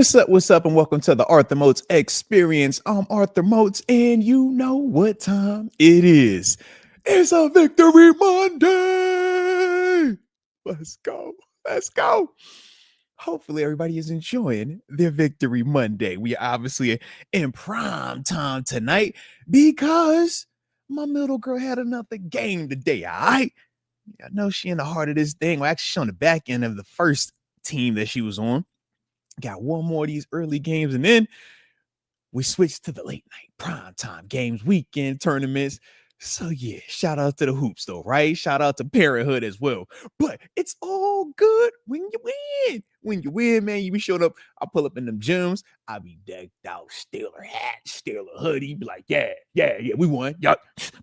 What's up, and welcome to the Arthur Moats Experience. I'm Arthur Moats, and you know what time it is. It's a Victory Monday. Let's go. Let's go. Hopefully, everybody is enjoying their Victory Monday. We are obviously in prime time tonight because my middle girl had another game today, all right? I know she in the heart of this thing. Well, actually, she's on the back end of the first team that she was on. Got one more of these early games, and then we switched to the late night prime time games, weekend tournaments. So yeah, shout out to the hoops though, right? Shout out to parenthood as well. But it's all good when you win. When you win, man, you be showing up. I pull up in them gyms. I be decked out, Steeler hat, Steeler hoodie. Be like, yeah, we won. Yeah,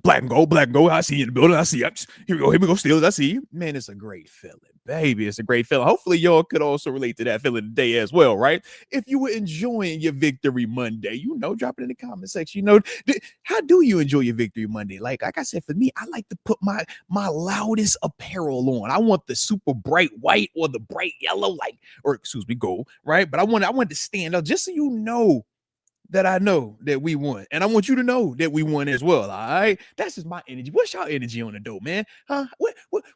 black and gold. I see you in the building. I see you. Here we go, Steelers. I see you. Man, it's a great feeling, baby. It's a great feeling. Hopefully, y'all could also relate to that feeling today as well, right? If you were enjoying your Victory Monday, drop it in the comment section. How do you enjoy your Victory Monday? Like I said, for me, I like to put my loudest apparel on. I want the super bright white or the bright yellow, gold, right? But I want to stand out just so you know that I know that we won. And I want you to know that we won as well, all right? That's just my energy. What's your energy on the dope, man? Huh?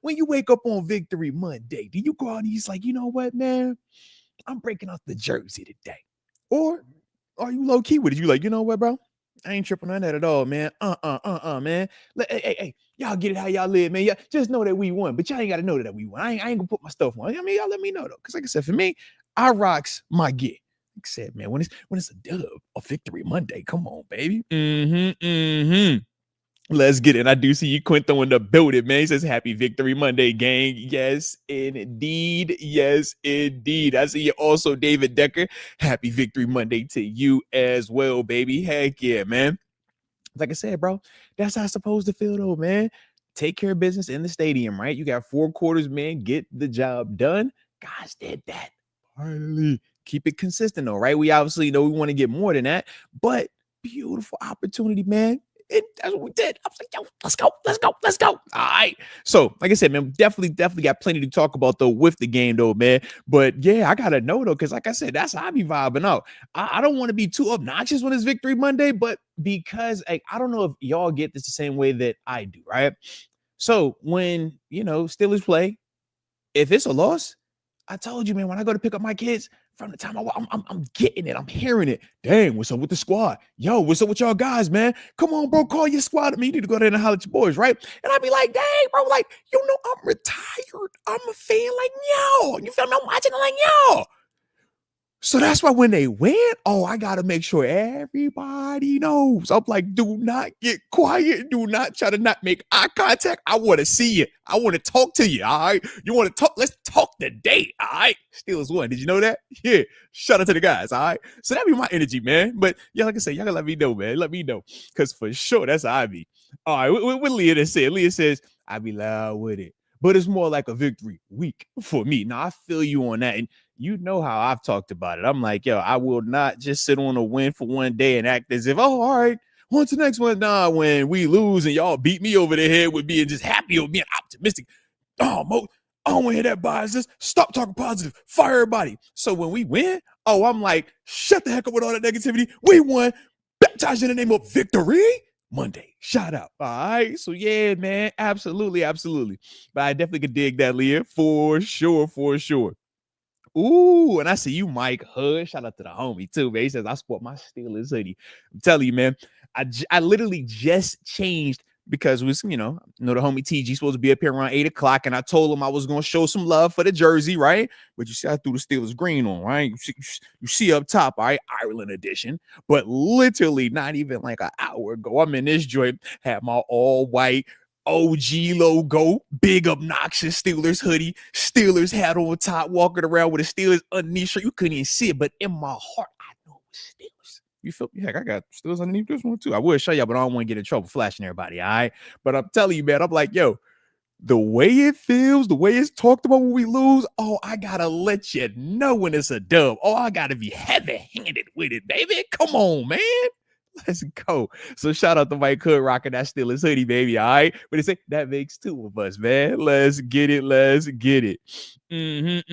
When you wake up on Victory Monday, do you go out and you're like, you know what, man? I'm breaking out the jersey today. Or are you low-key with it? You like, you know what, bro? I ain't tripping on that at all, man. Man. Hey, y'all get it how y'all live, man. Y'all just know that we won, but y'all ain't got to know that we won. I ain't gonna put my stuff on. I mean, y'all let me know though, because like I said, for me, I rocks my gear. Like I said, man, when it's a dub, a Victory Monday, come on, baby. Let's get it. I do see you, Quinto, in the building, man. He says, happy Victory Monday, gang. Yes, indeed. Yes, indeed. I see you also, David Decker. Happy Victory Monday to you as well, baby. Heck yeah, man. Like I said, bro, that's how it's supposed to feel, though, man. Take care of business in the stadium, right? You got 4 quarters, man. Get the job done. Guys did that. Finally. Keep it consistent, though, right? We obviously know we want to get more than that, but beautiful opportunity, man. That's what we did. I was like, yo, let's go. All right. So, like I said, man, definitely got plenty to talk about, though, with the game, though, man. But, yeah, I got to know, though, because, like I said, that's how I be vibing out. I don't want to be too obnoxious when it's Victory Monday, but because I don't know if y'all get this the same way that I do, right? So, when, Steelers play, if it's a loss, I told you, man, when I go to pick up my kids, from the time I'm getting it, I'm hearing it. Dang, what's up with the squad? Yo, what's up with y'all guys, man? Come on, bro, call your squad. I mean, you need to go there and holler at your boys, right? And I'd be like, dang, bro, like, I'm retired. I'm a fan like y'all. You feel me? I'm watching it like y'all. So that's why when they win, I got to make sure everybody knows. I'm like, do not get quiet. Do not try to not make eye contact. I want to see you. I want to talk to you, all right? You want to talk? Let's talk today, all right? Steelers won. Did you know that? Yeah. Shout out to the guys, all right? So that'd be my energy, man. But yeah, like I said, y'all gotta let me know, man. Let me know. Because for sure, that's how I be. All right, what Leah said? Leah says, I be loud with it. But it's more like a victory week for me. Now, I feel you on that. And you know how I've talked about it. I'm like, yo, I will not just sit on a win for one day and act as if, all right, on to the next one. Nah, when we lose and y'all beat me over the head with being just happy or being optimistic. Mo, I don't want to hear that bias. Stop talking positive. Fire everybody. So when we win, I'm like, shut the heck up with all that negativity. We won. Baptized in the name of Victory Monday. Shout out. All right. So yeah, man. Absolutely. But I definitely could dig that, Leah. For sure. Ooh, and I see you, Mike Hood. Shout out to the homie too, man. He says, I sport my Steelers hoodie. I'm telling you, man, I literally just changed because it was, the homie TG supposed to be up here around 8 o'clock, and I told him I was going to show some love for the jersey, right? But you see, I threw the Steelers green on, right? You see up top, all right, Ireland edition. But literally not even like an hour ago, I'm in this joint, had my all white OG logo, big obnoxious Steelers hoodie, Steelers hat on top, walking around with a Steelers underneath shirt. You couldn't even see it, but in my heart, I know it was Steelers. You feel me? Heck, I got Steelers underneath this one too. I would show y'all, but I don't want to get in trouble flashing everybody, all right? But I'm telling you, man, I'm like, yo, the way it feels, the way it's talked about when we lose, I gotta let you know when it's a dub. I gotta be heavy-handed with it, baby. Come on, man. Let's go. So shout out to Mike Hood rocking that Steelers hoodie, baby. All right. But they say that makes two of us, man. Let's get it. Let's get it. And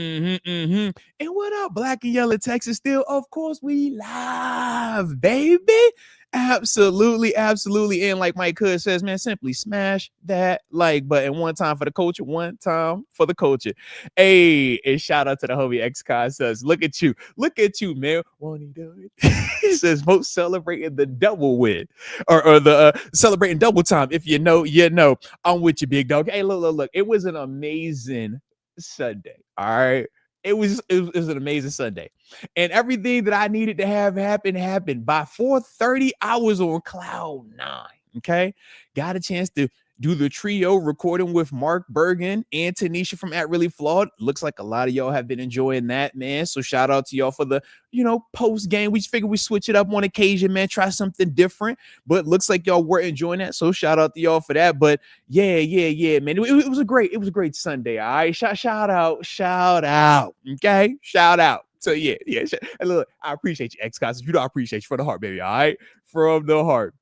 what up, Black and Yellow Texas? Still, of course, we live, baby. Absolutely, absolutely. And like Mike Hood says, man, simply smash that like button. One time for the culture, one time for the culture. Hey, and shout out to the homie X Kai says, look at you, man. Won't he do it? He says, most celebrating the double win or the celebrating double time. If you know, you know. I'm with you, big dog. Hey, look. It was an amazing Sunday. All right. It was an amazing Sunday. And everything that I needed to have happened. By 4:30, I was on cloud 9. Okay. Got a chance to do the trio recording with Mark Bergen and Tanisha from At Really Flawed. Looks like a lot of y'all have been enjoying that, man. So shout out to y'all for the, post game. We just figured we switch it up on occasion, man. Try something different. But looks like y'all were enjoying that. So shout out to y'all for that. But yeah, man. It was a great Sunday. All right. Shout out. Okay. Shout out. So yeah. Look, I appreciate you, X-Cos. I appreciate you from the heart, baby. All right. From the heart.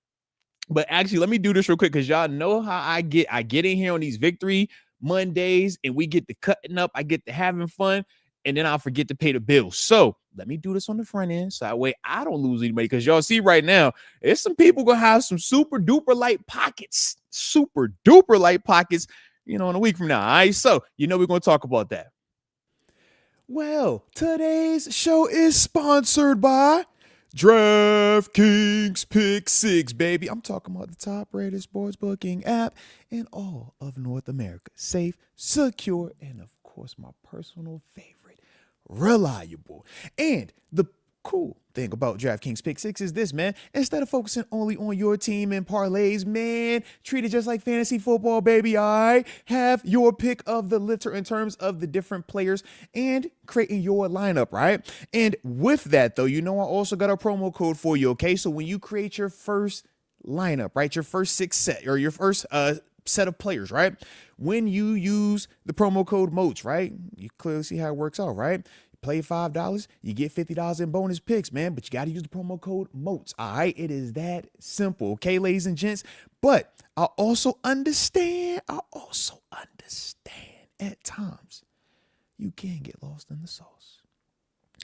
But actually, let me do this real quick because y'all know how I get. I get in here on these Victory Mondays and we get to cutting up. I get to having fun, and then I'll forget to pay the bills. So let me do this on the front end so that way I don't lose anybody. Because y'all see right now, there's some people gonna have some super duper light pockets, in a week from now. All right, so we're gonna talk about that. Well, today's show is sponsored by DraftKings Pick 6, baby. I'm talking about the top-rated sports booking app in all of North America. Safe, secure, and of course, my personal favorite, reliable. And the cool thing about DraftKings Pick 6 is this, man. Instead of focusing only on your team and parlays, man, treat it just like fantasy football, baby. I have your pick of the litter in terms of the different players and creating your lineup, right? And with that, though, I also got a promo code for you, okay? So when you create your first lineup, right, your first your first set of players, right? When you use the promo code Moats, right? You clearly see how it works out, right? Play $5, you get $50 in bonus picks, man. But you got to use the promo code Moats. All right, it is that simple, okay, ladies and gents. But I also understand at times you can get lost in the sauce.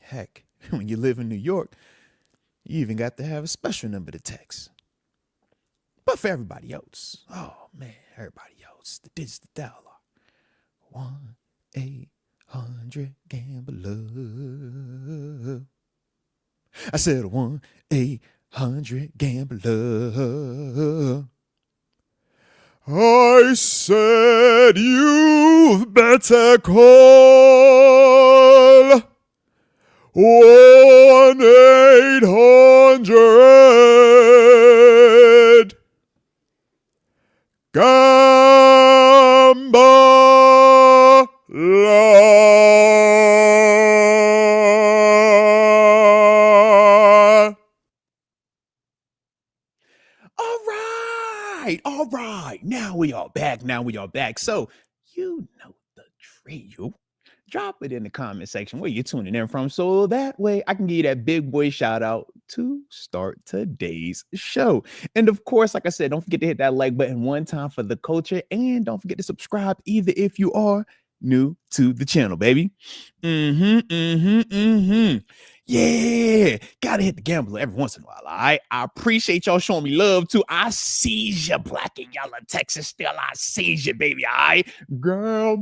Heck, when you live in New York, you even got to have a special number to text. But for everybody else, oh man, everybody else, the digital dollar, 1-800-GAMBLER. I said 1-800-GAMBLER. I said you've better call 1-800 Gambler. All right. Now we are back. So, the drill. Drop it in the comment section where you're tuning in from so that way I can give you that big boy shout out to start today's show. And of course, like I said, don't forget to hit that like button one time for the culture, and don't forget to subscribe either if you are new to the channel, baby. Yeah, gotta hit the gambler every once in a while. All right, I appreciate y'all showing me love too. I sees you, Black and Yellow Texas. Still, I sees you, baby. All right, girl,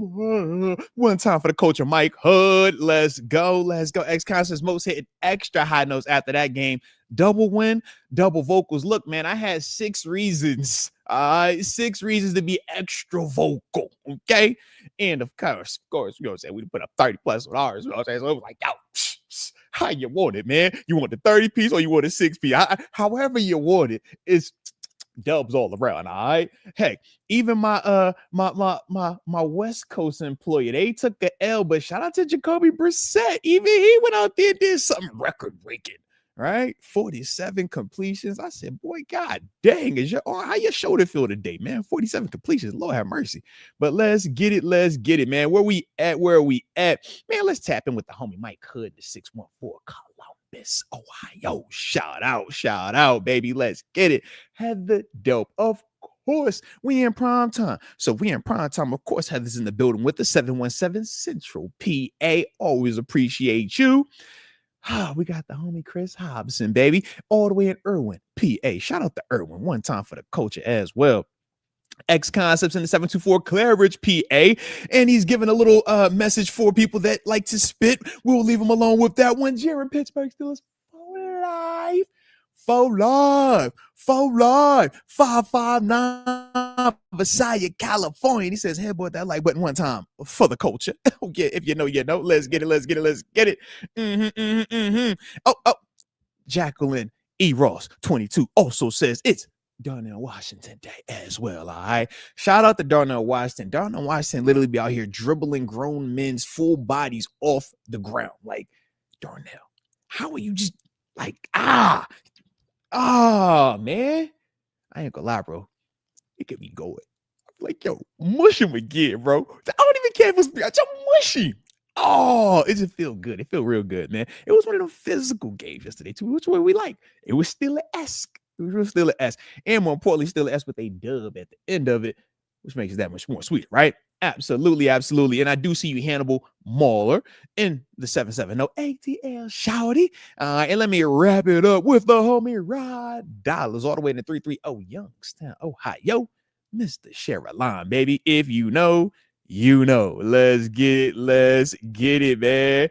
one time for the culture, Mike Hood. Let's go. X-Constance most hitting extra high notes after that game. Double win, double vocals. Look, man, I had 6 reasons. 6 reasons to be extra vocal. Okay, and of course, we put up 30 plus on ours. So it was like, yo. How you want it, man? You want the 30 piece or you want the 6 piece? However you want it, it's dubs all around. All right. Heck, even my West Coast employee, they took a L, but shout out to Jacoby Brissett. Even he went out there and did something record breaking. Right, 47 completions. I said, boy, God dang, how your shoulder feel today, man? 47 completions, Lord have mercy. But let's get it, man. Where are we at? Man, let's tap in with the homie Mike Hood, the 614 Cologne. Columbus, Ohio. Shout out, baby. Let's get it. Heather Dope, of course. We in prime time. So we in prime time. Of course, Heather's in the building with the 717 Central PA. Always appreciate you. We got the homie Chris Hobson, baby, all the way in Irwin, PA. Shout out to Irwin one time for the culture as well. X Concepts in the 724 Claridge, PA. And he's giving a little message for people that like to spit. We'll leave him alone with that one. Jaron Pittsburgh Steelers for live. 559 Visaya, California. And he says, hey, boy, that like button one time for the culture. Yeah, if you know, you know. Let's get it. Oh, Jacqueline E. Ross, 22, also says it's Darnell Washington Day as well. All right. Shout out to Darnell Washington. Darnell Washington literally be out here dribbling grown men's full bodies off the ground. Like, Darnell, how are you just like, man? I ain't gonna lie, bro. It get me going. I'm like, yo, mush him again, bro. I don't even care if it's just mushy. Oh, it just feel good. It feel real good, man. It was one of them physical games yesterday, too, which way we like. It was still an esque. It was still an S. And more importantly, still an S with a dub at the end of it, which makes it that much more sweet, right? Absolutely. And I do see you, Hannibal Mauler, in the 770 ATL Shouty. And let me wrap it up with the homie Rod Dollars all the way in the 330 Youngstown, Ohio. Mr. Sherilyn, baby. If you know, you know. Let's get it, man.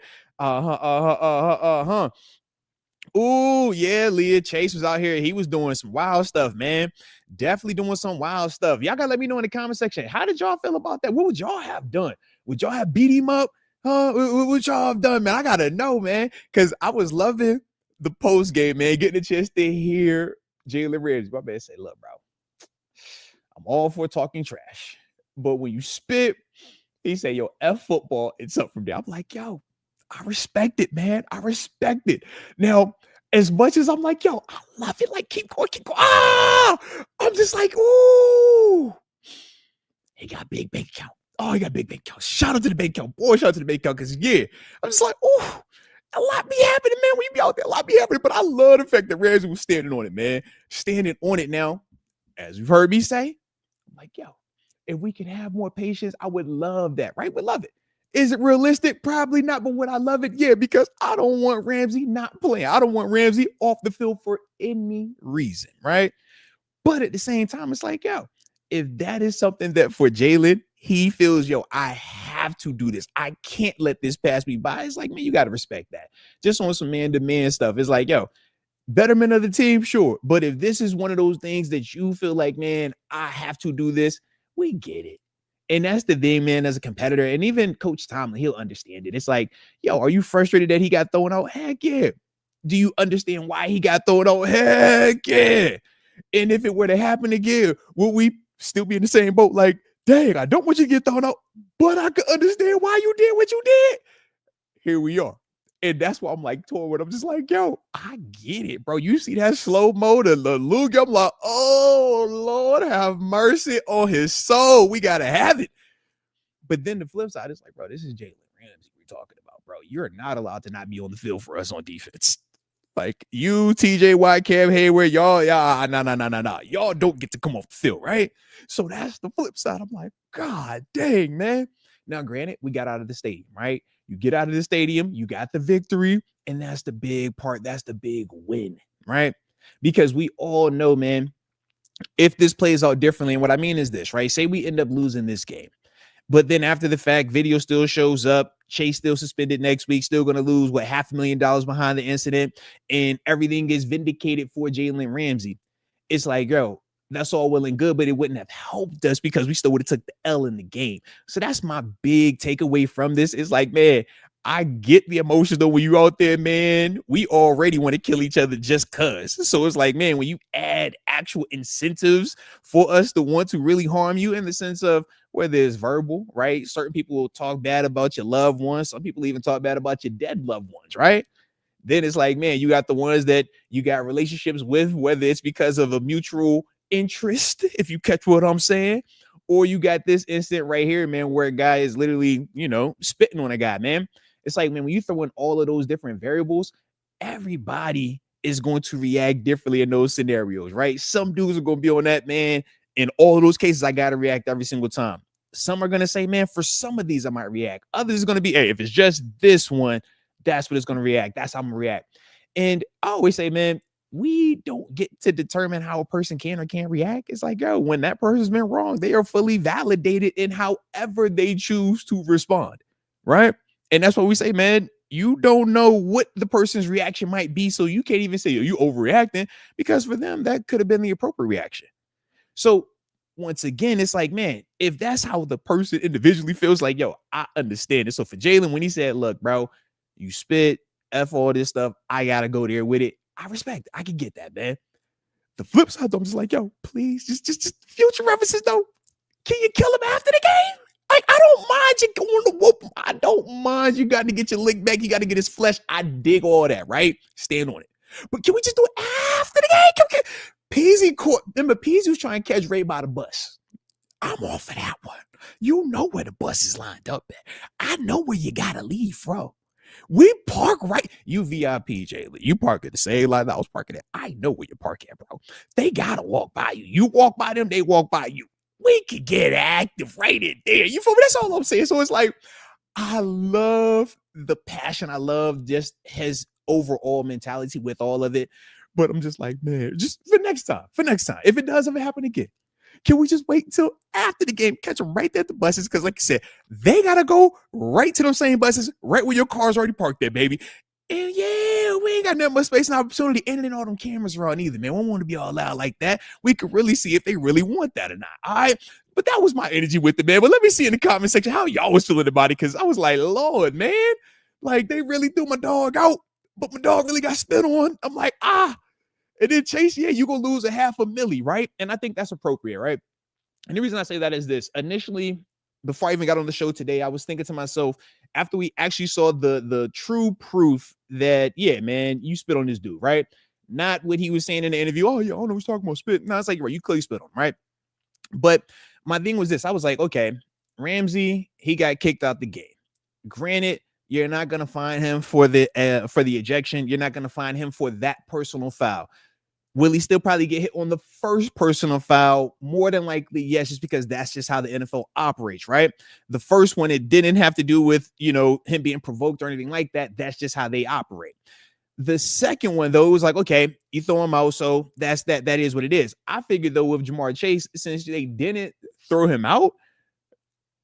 Oh, yeah, Leah Chase was out here. He was doing some wild stuff, man. Definitely doing some wild stuff. Y'all got to let me know in the comment section. How did y'all feel about that? What would y'all have done? Would y'all have beat him up? What would y'all have done, man? I got to know, man, because I was loving the post game, man, getting a chance to hear Jalen Ramsey. My man say, look, bro, I'm all for talking trash, but when you spit, he say, yo, F football, it's up from there. I'm like, yo, I respect it, man. I respect it. Now, as much as I'm like, yo, I love it. Like, keep going. I'm just like, ooh. He got big bank account. Oh, he got big bank account. Shout out to the bank account. Boy, shout out to the bank account. Because, yeah, I'm just like, ooh, a lot be happening, man. When you be out there, a lot be happening. But I love the fact that Ramsey was standing on it, man. Standing on it now. As you've heard me say, I'm like, yo, if we can have more patience, I would love that, right? Would love it. Is it realistic? Probably not. But would I love it? Yeah, because I don't want Ramsey not playing. I don't want Ramsey off the field for any reason, right? But at the same time, it's like, yo, if that is something that for Jalen, he feels, yo, I have to do this. I can't let this pass me by. It's like, man, you got to respect that. Just on some man-to-man stuff. It's like, yo, betterment of the team, sure. But if this is one of those things that you feel like, man, I have to do this, we get it. And that's the thing, man, as a competitor. And even Coach Tomlin, he'll understand it. It's like, yo, are you frustrated that he got thrown out? Heck yeah. Do you understand why he got thrown out? Heck yeah. And if it were to happen again, would we still be in the same boat? Like, dang, I don't want you to get thrown out, but I could understand why you did what you did. Here we are. And that's why I'm like torn. I'm just like, yo, I get it, bro. You see that slow mo, the Luke? I'm like, oh, Lord, have mercy on his soul. We got to have it. But then the flip side is like, bro, this is Jalen Ramsey we're talking about, bro. You're not allowed to not be on the field for us on defense. Like you, TJ Watt, Cam Hayward, y'all, nah. Y'all don't get to come off the field, right? So that's the flip side. I'm like, God dang, man. Now, granted, we got out of the stadium, right? You get out of the stadium, you got the victory, and that's the big part. That's the big win, right? Because we all know, man, if this plays out differently, and what I mean is this, right? Say we end up losing this game, but then after the fact, video still shows up. Chase still suspended next week, still going to lose, $500,000 behind the incident, and everything is vindicated for Jalen Ramsey. It's like, yo, that's all well and good, but it wouldn't have helped us because we still would have took the L in the game. So that's my big takeaway from this. It's like, man, I get the emotions though when you out there, man. We already want to kill each other just cuz. So it's like, man, when you add actual incentives for us to want to really harm you in the sense of whether it's verbal, right? Certain people will talk bad about your loved ones. Some people even talk bad about your dead loved ones, right? Then it's like, man, you got the ones that you got relationships with, whether it's because of a mutual interest, if you catch what I'm saying, or you got this instant right here, man, where a guy is literally, spitting on a guy, man. It's like, man, when you throw in all of those different variables, everybody is going to react differently in those scenarios, right? Some dudes are going to be on that, man. In all of those cases, I got to react every single time. Some are going to say, man, for some of these, I might react. Others are going to be, hey, if it's just this one, that's what it's going to react. That's how I'm going to react. And I always say, man, we don't get to determine how a person can or can't react. It's like, yo, when that person's been wrong, they are fully validated in however they choose to respond, right? And that's what we say, man. You don't know what the person's reaction might be, so you can't even say, are you overreacting? Because for them, that could have been the appropriate reaction. So once again, it's like, man, if that's how the person individually feels, like, yo, I understand it. So for Jalen, when he said, look, bro, you spit, F all this stuff, I got to go there with it. I respect it. I can get that, man. The flip side, though, I'm just like, yo, please, just future references, though. Can you kill him after the game? Like, I don't mind you going to whoop him. I don't mind you got to get your lick back. You got to get his flesh. I dig all that, right? Stand on it. But can we just do it after the game? Peasy caught. Remember, Peasy was trying to catch Ray by the bus. I'm off of that one. You know where the bus is lined up at. I know where you got to leave from. We park right. You VIP, Jalen. You park at the same line I was parking at. I know where you park at, bro. They got to walk by you. You walk by them, they walk by you. We could get active right in there. You feel me? That's all I'm saying. So it's like, I love the passion. I love just his overall mentality with all of it. But I'm just like, man, just for next time, if it does ever happen again, can we just wait until after the game, catch them right there at the buses? Because like you said, they got to go right to those same buses, right where your car's already parked there, baby. And yeah, we ain't got that much space and opportunity. And then all them cameras are on either, man. We don't want to be all loud like that. We could really see if they really want that or not. All right. But that was my energy with it, man. But let me see in the comment section how y'all was feeling about it. Because I was like, Lord, man, like they really threw my dog out, but my dog really got spit on. I'm like, and then Chase, yeah, you're going to lose $500,000, right? And I think that's appropriate, right? And the reason I say that is this. Initially, before I even got on the show today, I was thinking to myself, after we actually saw the true proof that, yeah, man, you spit on this dude, right? Not what he was saying in the interview. Oh, yeah, I don't know who's talking about spit. No, it's like, right, you clearly spit on him, right? But my thing was this. I was like, okay, Ramsey, he got kicked out the game. Granted, you're not going to find him for the ejection. You're not going to find him for that personal foul. Will he still probably get hit on the first personal foul? More than likely, yes, just because that's just how the NFL operates, right? The first one, it didn't have to do with, him being provoked or anything like that. That's just how they operate. The second one, though, it was like, okay, you throw him out, so that is what it is. I figured, though, with Jamar Chase, since they didn't throw him out,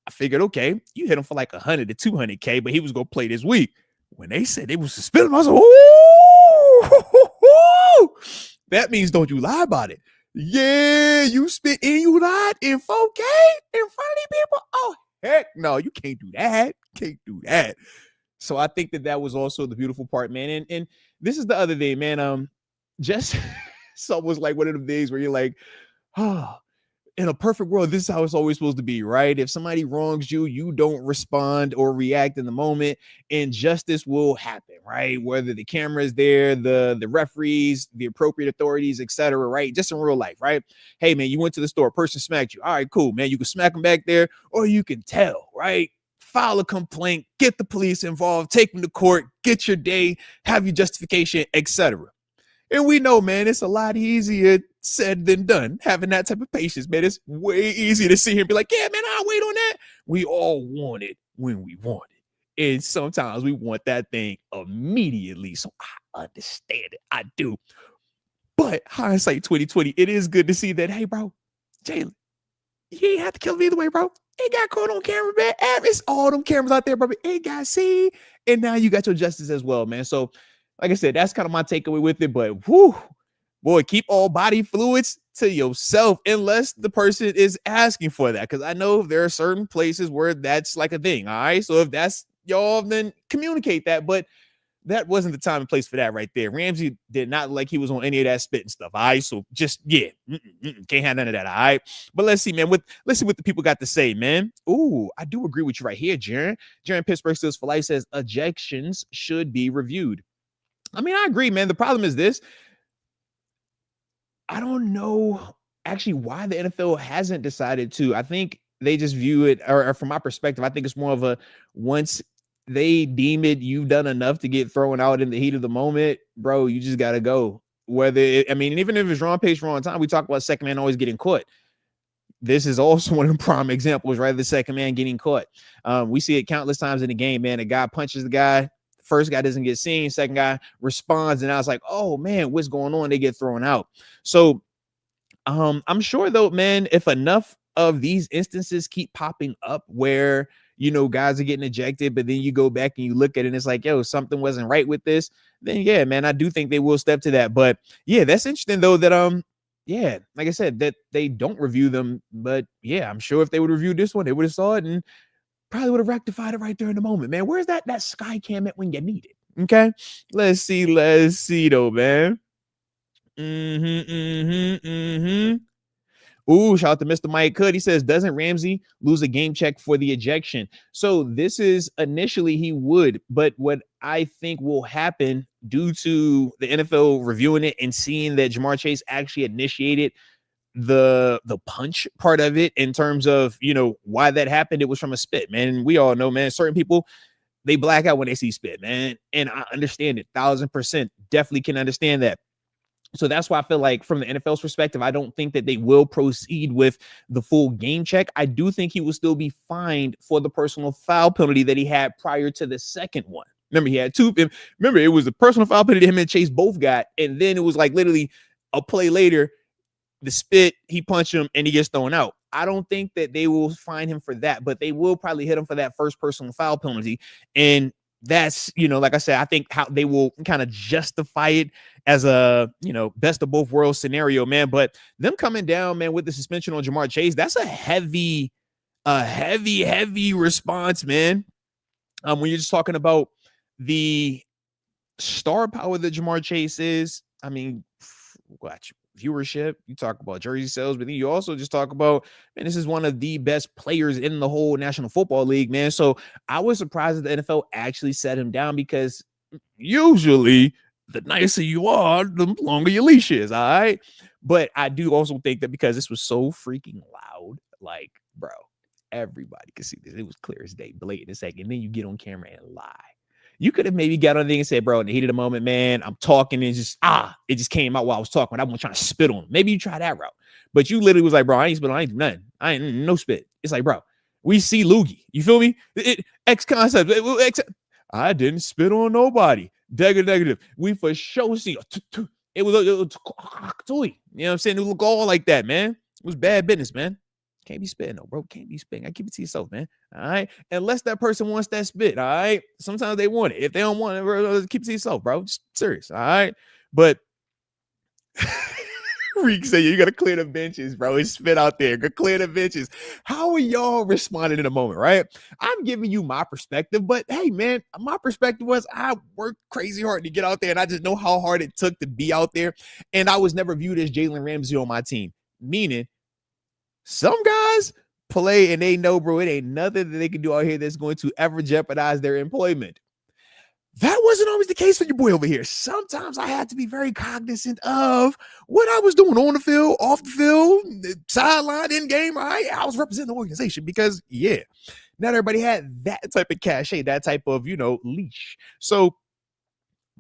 I figured, okay, you hit him for like 100 to 200K, but he was going to play this week. When they said they was suspending him, I was like, ooh, that means don't you lie about it. Yeah, you spit and you lied in 4K in front of these people. Oh, heck no, you can't do that. Can't do that. So I think that was also the beautiful part, man. And this is the other thing, man. Just so it was like one of the days where you're like, in a perfect world, this is how it's always supposed to be, right? If somebody wrongs you, you don't respond or react in the moment, and justice will happen, right? Whether the camera is there, the referees, the appropriate authorities, etc., right? Just in real life, right? Hey, man, you went to the store, a person smacked you. All right, cool, man. You can smack them back there, or you can tell, right? File a complaint, get the police involved, take them to court, get your day, have your justification, etc. And we know, man, it's a lot easier said than done. Having that type of patience, man, it's way easier to sit here and be like, yeah, man, I'll wait on that. We all want it when we want it. And sometimes we want that thing immediately. So I understand it. I do. But hindsight 2020, it is good to see that, hey, bro, Jalen, you ain't have to kill me either way, bro. It got caught on camera, man. It's all them cameras out there, bro. It got seen. And now you got your justice as well, man. So, like I said, that's kind of my takeaway with it. But, boy, keep all body fluids to yourself unless the person is asking for that. Because I know there are certain places where that's like a thing, all right? So if that's y'all, then communicate that. But that wasn't the time and place for that right there. Ramsey did not like he was on any of that spit and stuff, all right? So just, yeah, can't have none of that, all right? But let's see, man. Let's see what the people got to say, man. Ooh, I do agree with you right here, Jaron. Jaron Pittsburgh Steelers for Life says ejections should be reviewed. I mean, I agree, man. The problem is this. I don't know actually why the NFL hasn't decided to. I think they just view it, or from my perspective, I think it's more of a once they deem it you've done enough to get thrown out in the heat of the moment, bro, you just gotta go. Even if it's wrong pace, wrong time, we talk about second man always getting caught. This is also one of the prime examples, right? The second man getting caught. We see it countless times in the game, man. A guy punches the guy, first guy doesn't get seen, second guy responds, and I was like, oh man, what's going on? They get thrown out. So I'm sure though, man, if enough of these instances keep popping up where guys are getting ejected, but then you go back and you look at it and it's like, yo, something wasn't right with this, then yeah, man, I do think they will step to that. But yeah, that's interesting though that yeah, like I said, that they don't review them. But yeah, I'm sure if they would review this one, they would have saw it and probably would have rectified it right there in the moment, man. Where's that sky cam at when you need it? Okay, let's see though, man. Ooh, shout out to Mr. Mike Hood. He says, doesn't Ramsey lose a game check for the ejection? So this is initially he would, but what I think will happen due to the NFL reviewing it and seeing that Ja'Marr Chase actually initiated the punch part of it in terms of, why that happened. It was from a spit, man. And we all know, man, certain people, they black out when they see spit, man. And I understand it 1,000%. Definitely can understand that. So that's why I feel like from the NFL's perspective, I don't think that they will proceed with the full game check. I do think he will still be fined for the personal foul penalty that he had prior to the second one. Remember, he had two. Remember, it was the personal foul penalty that him and Chase both got. And then it was like literally a play later, the spit, he punched him and he gets thrown out. I don't think that they will fine him for that, but they will probably hit him for that first personal foul penalty. And that's, like I said, I think how they will kind of justify it as a, best of both worlds scenario, man. But them coming down, man, with the suspension on Ja'Marr Chase, that's a heavy response, man. When you're just talking about the star power that Ja'Marr Chase is, I mean, watch viewership, you talk about jersey sales, but then you also just talk about, man, this is one of the best players in the whole National Football League, man. So I was surprised that the NFL actually set him down because usually the nicer you are, the longer your leash is, all right? But I do also think that because this was so freaking loud, like, bro, everybody could see this. It was clear as day, blatant as heck. And then you get on camera and lie. You could have maybe got on there and said, bro, in the heat of the moment, man, I'm talking and it just came out while I was talking. I wasn't trying to spit on him. Maybe you try that route. But you literally was like, bro, I ain't spit on, I ain't do nothing. I ain't no spit. It's like, bro, we see Loogie. You feel me? X concept. I didn't spit on nobody. Negative. We for sure see. It was you know what I'm saying? It look all like that, man. It was bad business, man. Can't be spitting, no, bro. Can't be spitting. I keep it to yourself, man. All right. Unless that person wants that spit. All right. Sometimes they want it. If they don't want it, bro, keep it to yourself, bro. Just serious. All right. But Reek said you gotta clear the benches, bro. It's spit out there. Go clear the benches. How are y'all responding in a moment, right? I'm giving you my perspective, but hey, man, my perspective was I worked crazy hard to get out there, and I just know how hard it took to be out there. And I was never viewed as Jalen Ramsey on my team, meaning some guys play and they know, bro, it ain't nothing that they can do out here that's going to ever jeopardize their employment. That wasn't always the case for your boy over here. Sometimes I had to be very cognizant of what I was doing on the field, off the field, the sideline, in game, right? I was representing the organization because, yeah, not everybody had that type of cachet, that type of, leash. So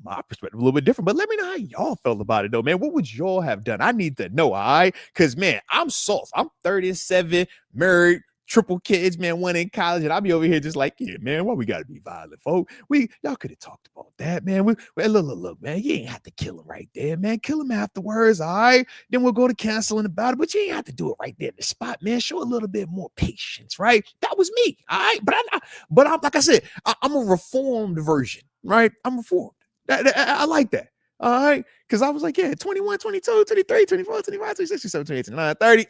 my perspective a little bit different, but let me know how y'all felt about it though, man. What would y'all have done? I need to know, all right? Because, man, I'm soft. I'm 37, married, triple kids, man, one in college, and I'll be over here just like, yeah, man, why we got to be violent, folks? Y'all could have talked about that, man. Look, man, you ain't have to kill him right there, man. Kill him afterwards, all right? Then we'll go to counseling about it, but you ain't have to do it right there in the spot, man. Show a little bit more patience, right? That was me, all right? But I'm like I said, I'm a reformed version, right? I'm reformed. I like that. All right. Because I was like, yeah, 21, 22, 23, 24, 25, 26, 27, 28, 29, 30.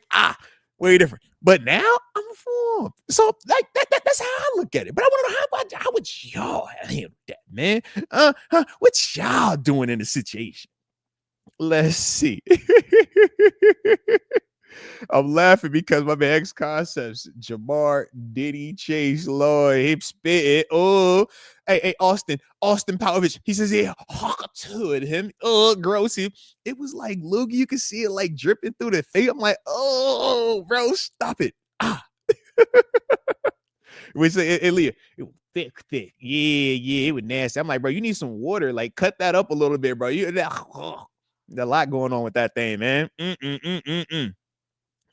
Way different. But now I'm reformed. So like that's how I look at it. But I want to know how would y'all handle that, man? What y'all doing in the situation? Let's see. I'm laughing because my man X Concepts, Ja'Marr, Diddy, Chase, Lloyd, hip spit. Oh, hey, Austin Powers. He says, yeah, hawk to it. Him, gross. It was like Loogie. You can see it like dripping through the face. I'm like, oh, bro, stop it. We say, Leah, thick. Yeah, it was nasty. I'm like, bro, you need some water. Like, cut that up a little bit, bro. A lot going on with that thing, man.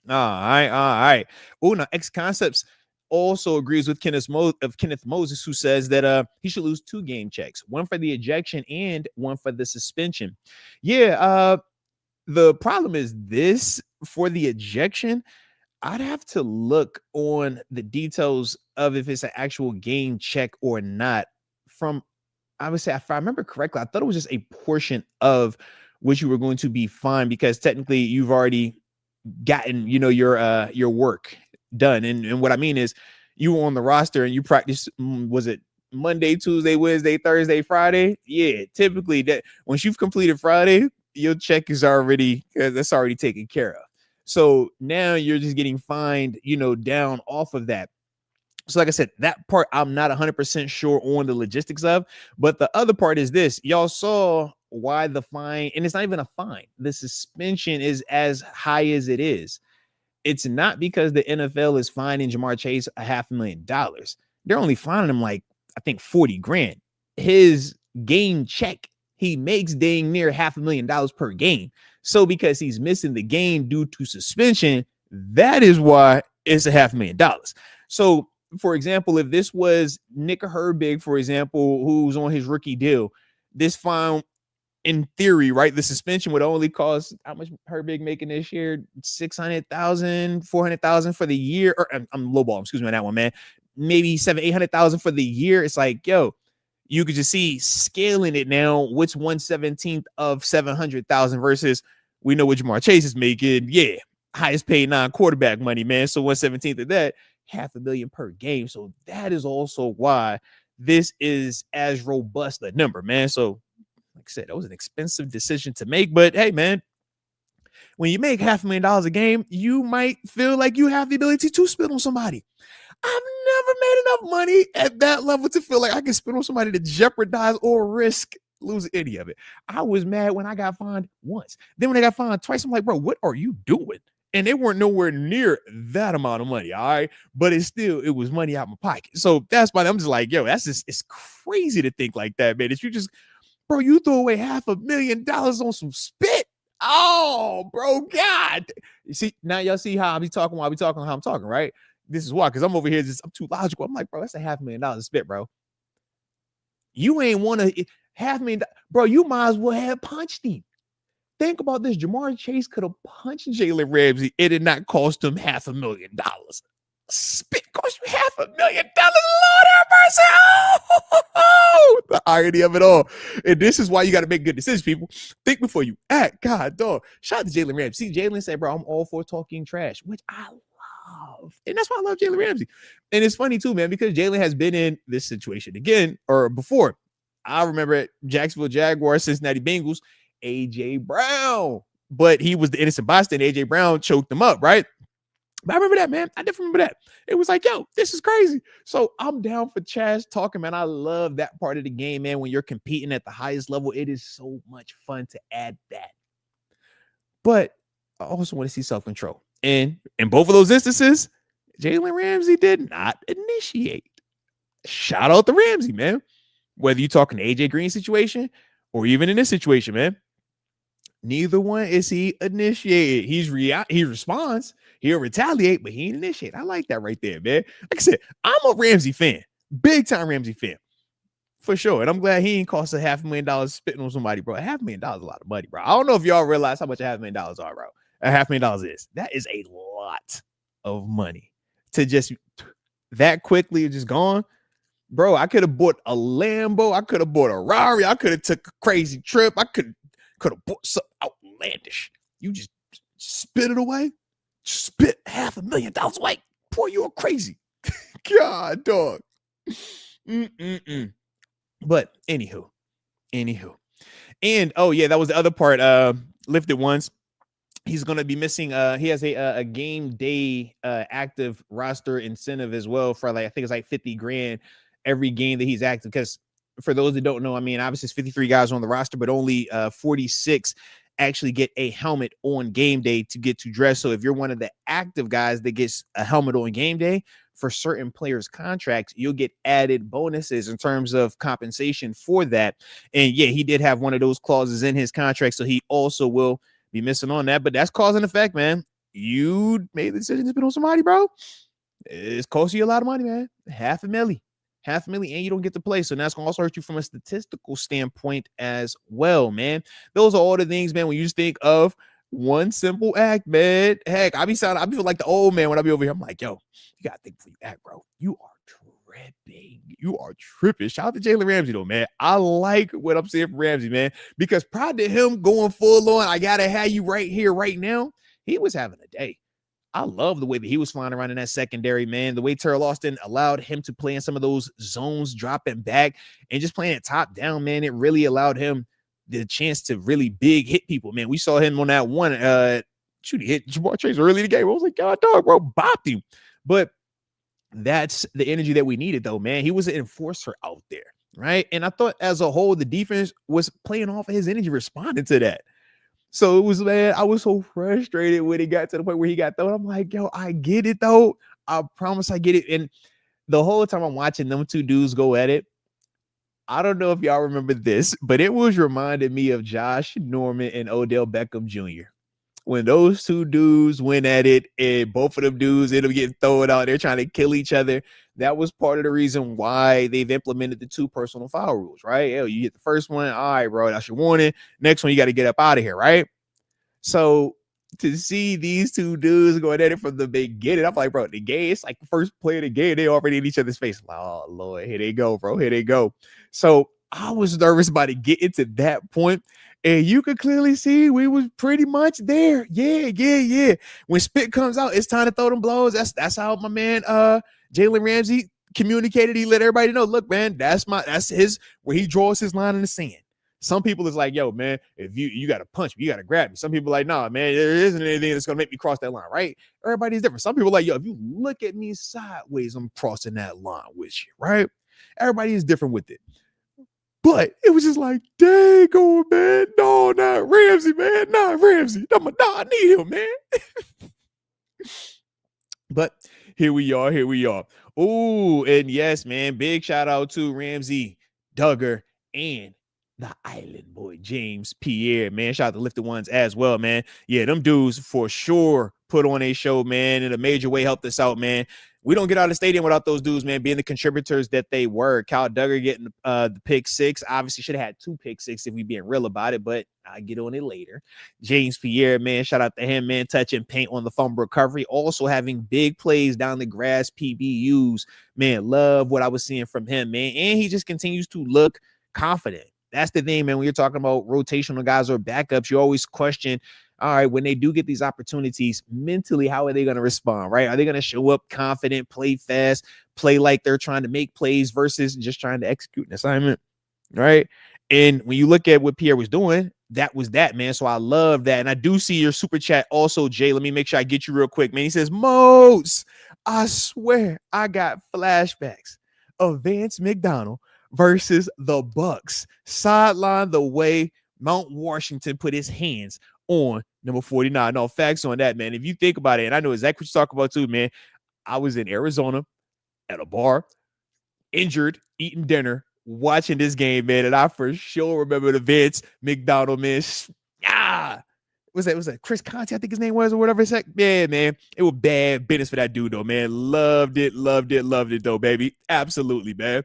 All right. Oh, now X Concepts also agrees with Kenneth Moses, who says that he should lose 2 game checks, one for the ejection and one for the suspension. Yeah, the problem is this for the ejection. I'd have to look on the details of if it's an actual game check or not. From I would say, if I remember correctly, I thought it was just a portion of which you were going to be fined because technically you've already gotten, your work done. And what I mean is you were on the roster and you practiced, was it Monday, Tuesday, Wednesday, Thursday, Friday? Yeah, typically that once you've completed Friday, your check is already, that's already taken care of. So now you're just getting fined, down off of that. So like I said, that part I'm not 100% sure on the logistics of, but the other part is this. Y'all saw why the fine, and it's not even a fine. The suspension is as high as it is. It's not because the NFL is fining Ja'Marr Chase $500,000. They're only fining him like, I think 40 grand. His game check, he makes dang near $500,000 per game. So because he's missing the game due to suspension, that is why it's $500,000. So for example, if this was Nick Herbig, for example, who's on his rookie deal, this fine, in theory, right, the suspension would only cost how much Herbig making this year? 600,000, 400,000 for the year. Or I'm lowball, excuse me on that one, man. Maybe 800,000 for the year. It's like, yo, you could just see scaling it now. What's 1/17 of 700,000 versus we know what Ja'Marr Chase is making. Yeah, highest paid non-quarterback money, man. So 1/17 of that, $500,000 per game. So that is also why this is as robust a number, man. So like I said, that was an expensive decision to make, but hey, man, when you make $500,000 a game, you might feel like you have the ability to spit on somebody. I've never made enough money at that level to feel like I can spit on somebody to jeopardize or risk losing any of it. I was mad when I got fined once. Then when I got fined twice, I'm like, bro, what are you doing? And they weren't nowhere near that amount of money, all right? But it was money out my pocket. So that's why I'm just like, yo, it's crazy to think like that, man. If you just, bro, you throw away $500,000 on some spit. Oh, bro, God. You see, now y'all see how I be talking while I be talking how I'm talking, right? This is why, because I'm over here I'm too logical. I'm like, bro, that's $500,000 spit, bro. You ain't want to $500,000, bro. You might as well have punched him. Think about this. Ja'Marr Chase could have punched Jalen Ramsey. It did not cost him $500,000. Spit cost you $500,000. Lord have mercy. Oh, the irony of it all. And this is why you got to make good decisions, people. Think before you act. God, dog. Shout out to Jalen Ramsey. See, Jalen said, bro, I'm all for talking trash, which I love. And that's why I love Jalen Ramsey. And it's funny too, man, because Jalen has been in this situation again or before. I remember at Jacksonville Jaguars, Cincinnati Bengals, A.J. Brown. But he was the innocent bystander. A.J. Brown choked him up, right? But I remember that, man. I definitely remember that. It was like, yo, this is crazy. So I'm down for trash talking, man. I love that part of the game, man. When you're competing at the highest level, it is so much fun to add that. But I also want to see self-control. And in both of those instances, Jalen Ramsey did not initiate. Shout out to Ramsey, man. Whether you're talking the AJ Green situation or even in this situation, man. Neither one is he initiated. He responds. He'll retaliate, but he ain't initiate. I like that right there, man. Like I said, I'm a Ramsey fan. Big time Ramsey fan. For sure. And I'm glad he ain't cost $500,000 spitting on somebody, bro. $500,000 is a lot of money, bro. I don't know if y'all realize how much $500,000 are, bro. $500,000 is. That is a lot of money to just that quickly just gone. Bro, I could have bought a Lambo. I could have bought a Rari. I could have took a crazy trip. I could have bought something outlandish. You just spit it away. Spit $500,000 away. Boy, you're crazy. God, dog. But anywho. And oh yeah, that was the other part. Lifted once. He's going to be missing. He has a game day active roster incentive as well for like I think it's like 50 grand every game that he's active. Because for those that don't know, I mean, obviously it's 53 guys on the roster, but only 46 actually get a helmet on game day to get to dress. So if you're one of the active guys that gets a helmet on game day, for certain players' contracts, you'll get added bonuses in terms of compensation for that. And yeah, he did have one of those clauses in his contract, so he also will be missing on that. But that's cause and effect, man. You made the decision to spend on somebody, bro. It's costing you a lot of money, man. $500,000, and you don't get to play. So that's gonna also hurt you from a statistical standpoint as well, man. Those are all the things, man. When you just think of one simple act, man. Heck, I be feeling like the old man when I be over here. I'm like, yo, you gotta think before you act, bro. You are tripping. You are tripping. Shout out to Jalen Ramsey, though, man. I like what I'm seeing from Ramsey, man, because proud to him going full on. I gotta have you right here, right now. He was having a day. I love the way that he was flying around in that secondary, man. The way Terrell Austin allowed him to play in some of those zones, dropping back and just playing it top down, man. It really allowed him the chance to really big hit people, man. We saw him on that one. He hit Jamar Chase early in the game. I was like, God, dog, bro, bopped him. But that's the energy that we needed, though, man. He was an enforcer out there, right? And I thought as a whole, the defense was playing off of his energy, responding to that. So it was, man, I was so frustrated when it got to the point where he got thrown. I'm like, yo, I get it, though. I promise I get it. And the whole time I'm watching them two dudes go at it, I don't know if y'all remember this, but it was reminding me of Josh Norman and Odell Beckham Jr. When those two dudes went at it and both of them dudes ended up getting thrown out, they're trying to kill each other. That was part of the reason why they've implemented the 2 personal foul rules, right? Yo, you hit the first one, all right, bro, that's your warning. Next one, you got to get up out of here, right? So to see these two dudes going at it from the beginning, I'm like, bro, the game, it's like the first play of the game, they already in each other's face. Like, oh, Lord, here they go, bro, here they go. So I was nervous about to get into that point. And you could clearly see we was pretty much there. Yeah. When spit comes out, it's time to throw them blows. That's how my man Jalen Ramsey communicated. He let everybody know, look, man, that's his where he draws his line in the sand. Some people is like, yo, man, if you got to punch me, you got to grab me. Some people like, nah, man, there isn't anything that's going to make me cross that line, right? Everybody's different. Some people like, yo, if you look at me sideways, I'm crossing that line with you, right? Everybody is different with it. But it was just like, dang, oh, man. No, not Ramsey, man. Not Ramsey. I need him, man. But here we are. Oh, and yes, man, big shout out to Ramsey, Duggar, and the Island Boy, James Pierre, man. Shout out to Lifted Ones as well, man. Yeah, them dudes for sure put on a show, man, in a major way, helped us out, man. We don't get out of the stadium without those dudes, man, being the contributors that they were. Kyle Duggar getting the pick 6. Obviously, should have had 2 pick 6 if we being real about it, but I'll get on it later. James Pierre, man, shout out to him, man, touching paint on the fumble recovery. Also having big plays down the grass, PBUs. Man, love what I was seeing from him, man. And he just continues to look confident. That's the thing, man. When you're talking about rotational guys or backups, you always question, all right, when they do get these opportunities, mentally, how are they going to respond, right? Are they going to show up confident, play fast, play like they're trying to make plays versus just trying to execute an assignment, right? And when you look at what Pierre was doing, that was that, man. So I love that. And I do see your super chat also, Jay. Let me make sure I get you real quick, man. He says, Moats, I swear I got flashbacks of Vance McDonald versus the Bucks sideline the way Mount Washington put his hands on number 49. No, facts on that, man. If you think about it, and I know exactly what you're talking about too, man. I was in Arizona at a bar, injured, eating dinner, watching this game, man, and I for sure remember the Vince McDonald, man. Was that Chris Conte, I think his name was, or whatever. Yeah, man. It was bad business for that dude, though, man. Loved it, though, baby. Absolutely, man.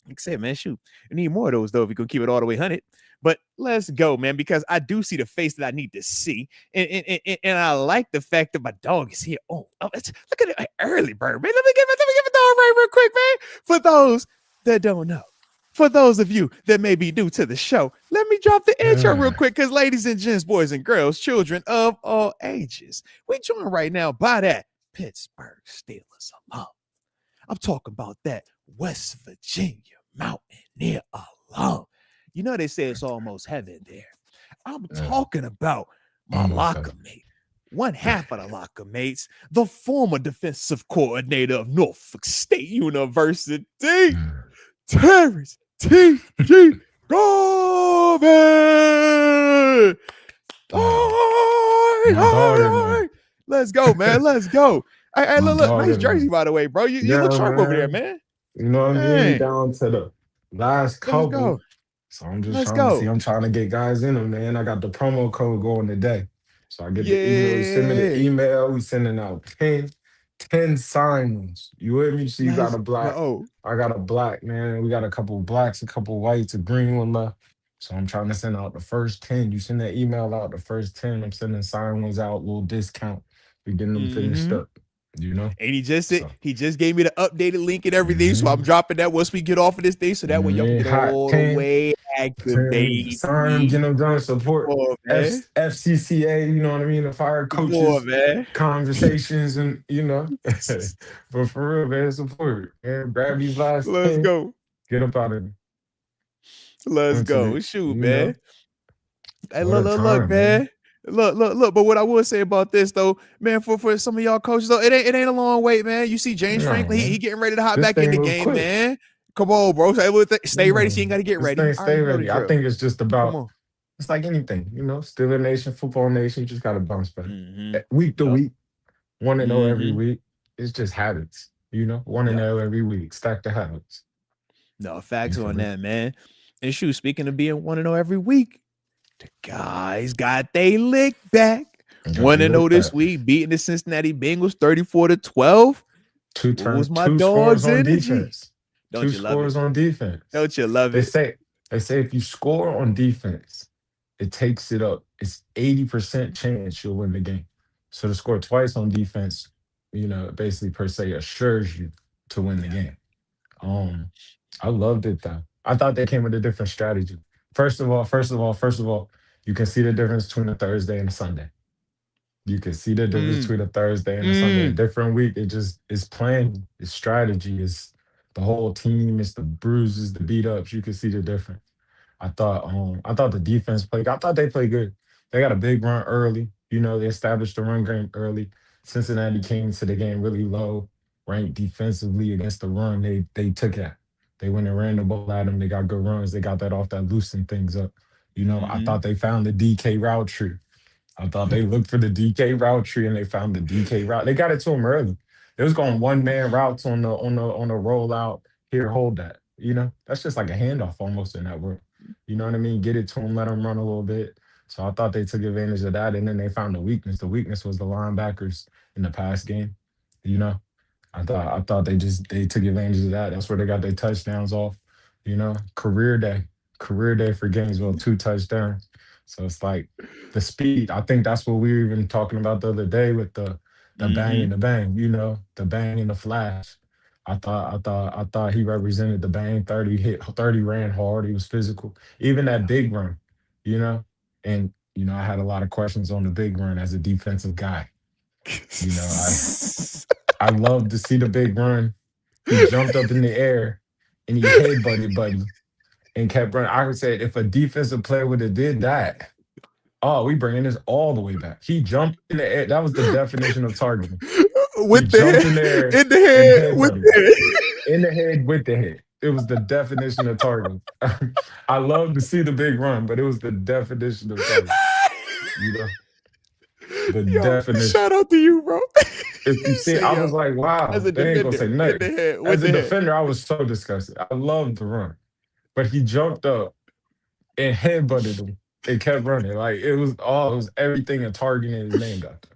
Like I said, man, shoot. We need more of those, though, if we can keep it all the way 100. But let's go, man, because I do see the face that I need to see. And I like the fact that my dog is here. Oh, look at it, early bird, man. Let me give it dog right real quick, man. For those that don't know, for those of you that may be new to the show, let me drop the intro real quick, because ladies and gents, boys and girls, children of all ages, we joined right now by that Pittsburgh Steelers alum. I'm talking about that West Virginia Mountaineer alum. You know, they say it's almost heaven there. I'm talking about my locker mate, one half of the locker mates, the former defensive coordinator of Norfolk State University, Terence T.G. Garvin. Oh, my dog in there. Let's go, man. Let's go. Hey, My look, dog nice in there. jersey, by the way, bro. You look Yeah, sharp over there, man. man. You know what I mean? We Dang. down to the last Let's couple. go. So I'm just Let's trying to see. go. I'm trying to get guys in them, man. I got the promo code going today. So I get the email. You send me the Yeah. email. We sending out 10 signings. You with me? So you got Let's a black. go. I got a black, man. We got a couple of blacks, a couple of whites, a green one left. So I'm trying to send out the first 10. You send that email out, the first 10. I'm sending signed ones out, little discount. We getting them finished Mm-hmm. up, you know? And he just said So. he just gave me the updated link and everything. So I'm Mhm. dropping that once we get off of this thing. So that way y'all can Yeah, get hot all the 10, way 10, activated. sign, get them done, support Come on, man. FCCA, you know what I mean? The fire Come on, coaches, man. conversations, and, but for real, man, support. Man, grab these last Let's 10, go. get up out of there. Let's Into go. it, Shoot, man. Hey, what a look, time, man. man. Look. But what I will say about this though, man, for some of y'all coaches though, it ain't a long wait, man. You see James No, Franklin, he man. getting ready to hop This back in thing the move game, quick. man. Come on, bro. Stay ready. So you ain't Mm. got to get This ready. thing I stay already know the ready. I drill. think it's just Come about, on. it's like anything, Steeler Nation, football nation, you just got to bounce back. Mm-hmm. Week to Yep. week, 1-0 every Mm-hmm. week. It's just habits, 1 and Yep. 0 every week. Stack the habits. No You facts feel on me? that, man. And shoot, speaking of being 1-0 every week, the guys got they lick back. You got to 1-0 look this back. week, beating the Cincinnati Bengals 34-12. What was my Two scores dog's on energy? defense. Don't Two you love it? scores on defense. Don't you love They it? say they say if you score on defense, it takes it up. It's 80% chance you'll win the game. So to score twice on defense, basically per se assures you to win the Yeah. game. Um, I loved it though. I thought they came with a different strategy. First of all, you can see the difference between a Thursday and a Sunday. You can see the difference Mm, between a Thursday and a Sunday. A mm. different week. It just is planning, it's strategy, it's the whole team, it's the bruises, the beat ups. You can see the difference. I thought the defense played. I thought they played good. They got a big run early. They established the run game early. Cincinnati came into the game really low, ranked defensively against the run. They took that. They went and ran the ball at them. They got good runs. They got that off that loosened things up. I Mm-hmm. thought they found the DK route tree. I thought they looked for the DK route tree and they found the DK route. They got it to him early. It was going one man routes on the rollout. Here, hold that. That's just like a handoff almost in that world. You know what I mean? Get it to him, let him run a little bit. So I thought they took advantage of that, and then they found the weakness. The weakness was the linebackers in the pass game. You know, I thought they took advantage of that. That's where they got their touchdowns off. Career day for Gainesville, 2 touchdowns. So it's like the speed. I think that's what we were even talking about the other day with the bang Mm-hmm. and the bang. The bang and the flash. I thought he represented the bang. 30 hit, 30 ran hard. He was physical. Even that Yeah. big run. You know, and I had a lot of questions on the big run as a defensive guy. You know, I love to see the big run. He jumped up in the air and he headbutted Buddy and kept running. I would say if a defensive player would have did that, oh, we bringing this all the way back. He jumped in the air. That was the definition of targeting. He With the jumped head, in there in the and head, with headbutted the in the head with the head. It was the definition of targeting. I love to see the big run, but it was the definition of targeting. You know, the Yo, definition. shout out to you, bro. If you see, Say I was yo, like, as wow, a they ain't gonna defender, say in the nothing. head, with As a the head. defender, I was so disgusted. I loved the run, but he jumped up and headbutted him and kept running. Like it was everything a target is named after.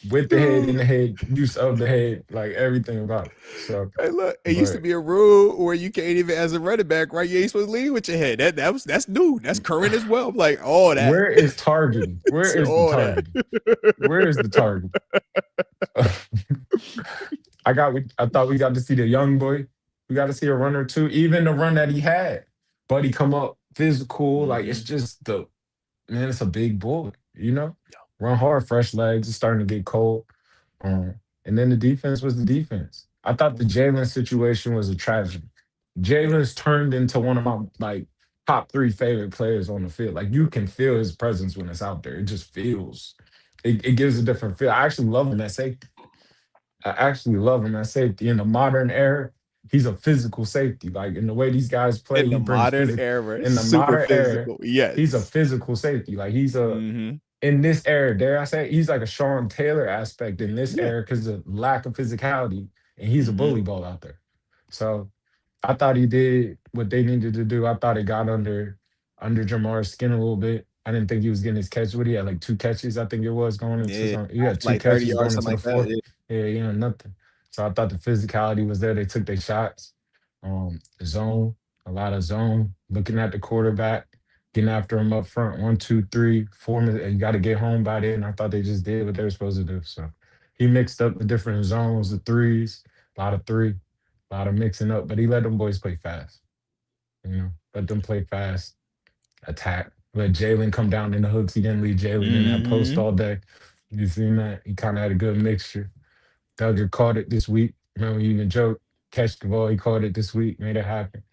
With the head, in the head, use of the head, like everything about it. So, Hey, look, it used to but be a rule where you can't even, as a running back, right? You ain't supposed to lead with your head. That's new. That's current as well. Like all that, where is targeting? Where is the all that. targeting? Where is the target? I thought we got to see the young boy. We got to see a run or two. Even the run that he had. Buddy come up physical. Like it's Mm-hmm. just the man, it's a big boy, you know? Run hard, fresh legs, it's starting to get cold. And then the defense was the defense. I thought the Jalen situation was a tragedy. Jalen's turned into one of my like top three favorite players on the field. Like you can feel his presence when it's out there. It just feels it gives a different feel. I actually love him at safety. I actually love him at safety. In the modern era, he's a physical safety. Like in the way these guys play, In he the brings modern physical. era, In the super modern era, physical. he's a Yes. physical safety. Like Mm-hmm. in this era, dare I say, he's like a Sean Taylor aspect in this Yeah. era because of lack of physicality, and he's a Mm-hmm. bully ball out there. So I thought he did what they needed to do. I thought it got under Jamar's skin a little bit. I didn't think he was getting his catch. What he had like two catches, I think it was going into Yeah. some. He had two Like 30 catches yards, going something into the like that. fourth. Yeah, nothing. So I thought the physicality was there. They took their shots. Zone, a lot of zone, looking at the quarterback, getting after him up front. One, two, three, 4 minutes. You got to get home by then. I thought they just did what they were supposed to do. So he mixed up the different zones, the threes, a lot of three, a lot of mixing up, but he let them boys play fast. Let them play fast, attack. Let Jalen come down in the hooks. He didn't leave Jalen in that post Mm-hmm. all day. You seen that? He kind of had a good mixture. Duggar caught it this week. Remember, you even joked, catch the ball. He caught it this week, made it happen.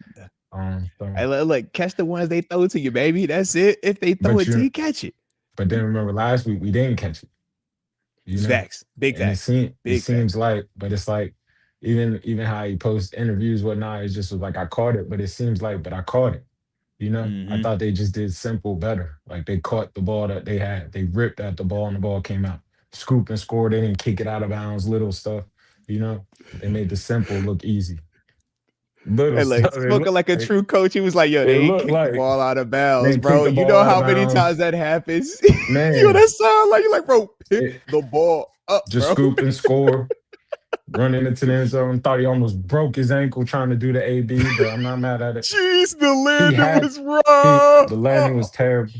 So, I like catch the ones they throw to you, baby. That's it. If they throw but it to you, you, catch it. but then remember last week we didn't catch it. You It's know, facts. Big and facts. it Big facts. seems like, but it's like even how he posts interviews, whatnot, it's just like I caught it, but it seems like, but I caught it. I Mm-hmm. thought they just did simple better. Like they caught the ball that they had. They ripped at the ball and the ball came out. Scoop and score. They didn't kick it out of bounds. Little stuff. You know, they made the simple look easy. Little And like stuff. spoken like a true coach, he was like, "Yo, It they ain't looked kicked the like ball out of bounds, they kicked bro. the You ball know out of how many times bounds. that happens? Yo, Man, that sound like you're like, bro, pick it the ball up, just bro. scoop and score. Running into the end zone. Thought he almost broke his ankle trying to do the AB, but I'm not mad at it. Jeez, the He landing had was the raw. landing was terrible.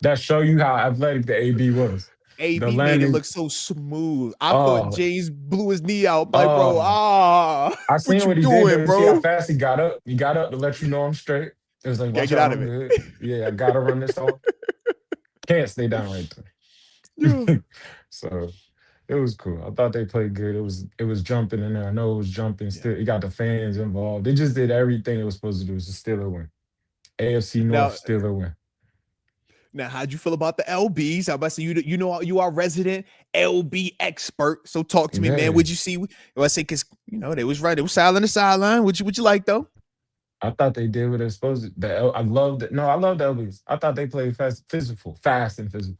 That show you how athletic the AB was. The AB made it landing, look so smooth. I thought oh, James blew his knee out. I'm like, bro, oh. I what seen you what he did though. doing, You see how bro? fast he got up? He got up to let you know I'm straight. It was like, Gotta watch get out, out of I'm it. good. Yeah, I gotta run this off. Can't stay down right Yeah. there. So it was cool. I thought they played good. It was jumping in there. I know it was jumping Yeah. still. It got the fans involved. They just did everything it was supposed to do. It was a Steeler win. AFC North Now, Steeler win. now, how'd you feel about the LBs? I about to say you know you are resident LB expert. So talk to me, man. Yeah. Would you see? I say because they was right. They was silent on the sideline. Would you like though? I thought they did what they're supposed to. I loved it. No, I love the LBs. I thought they played fast and physical.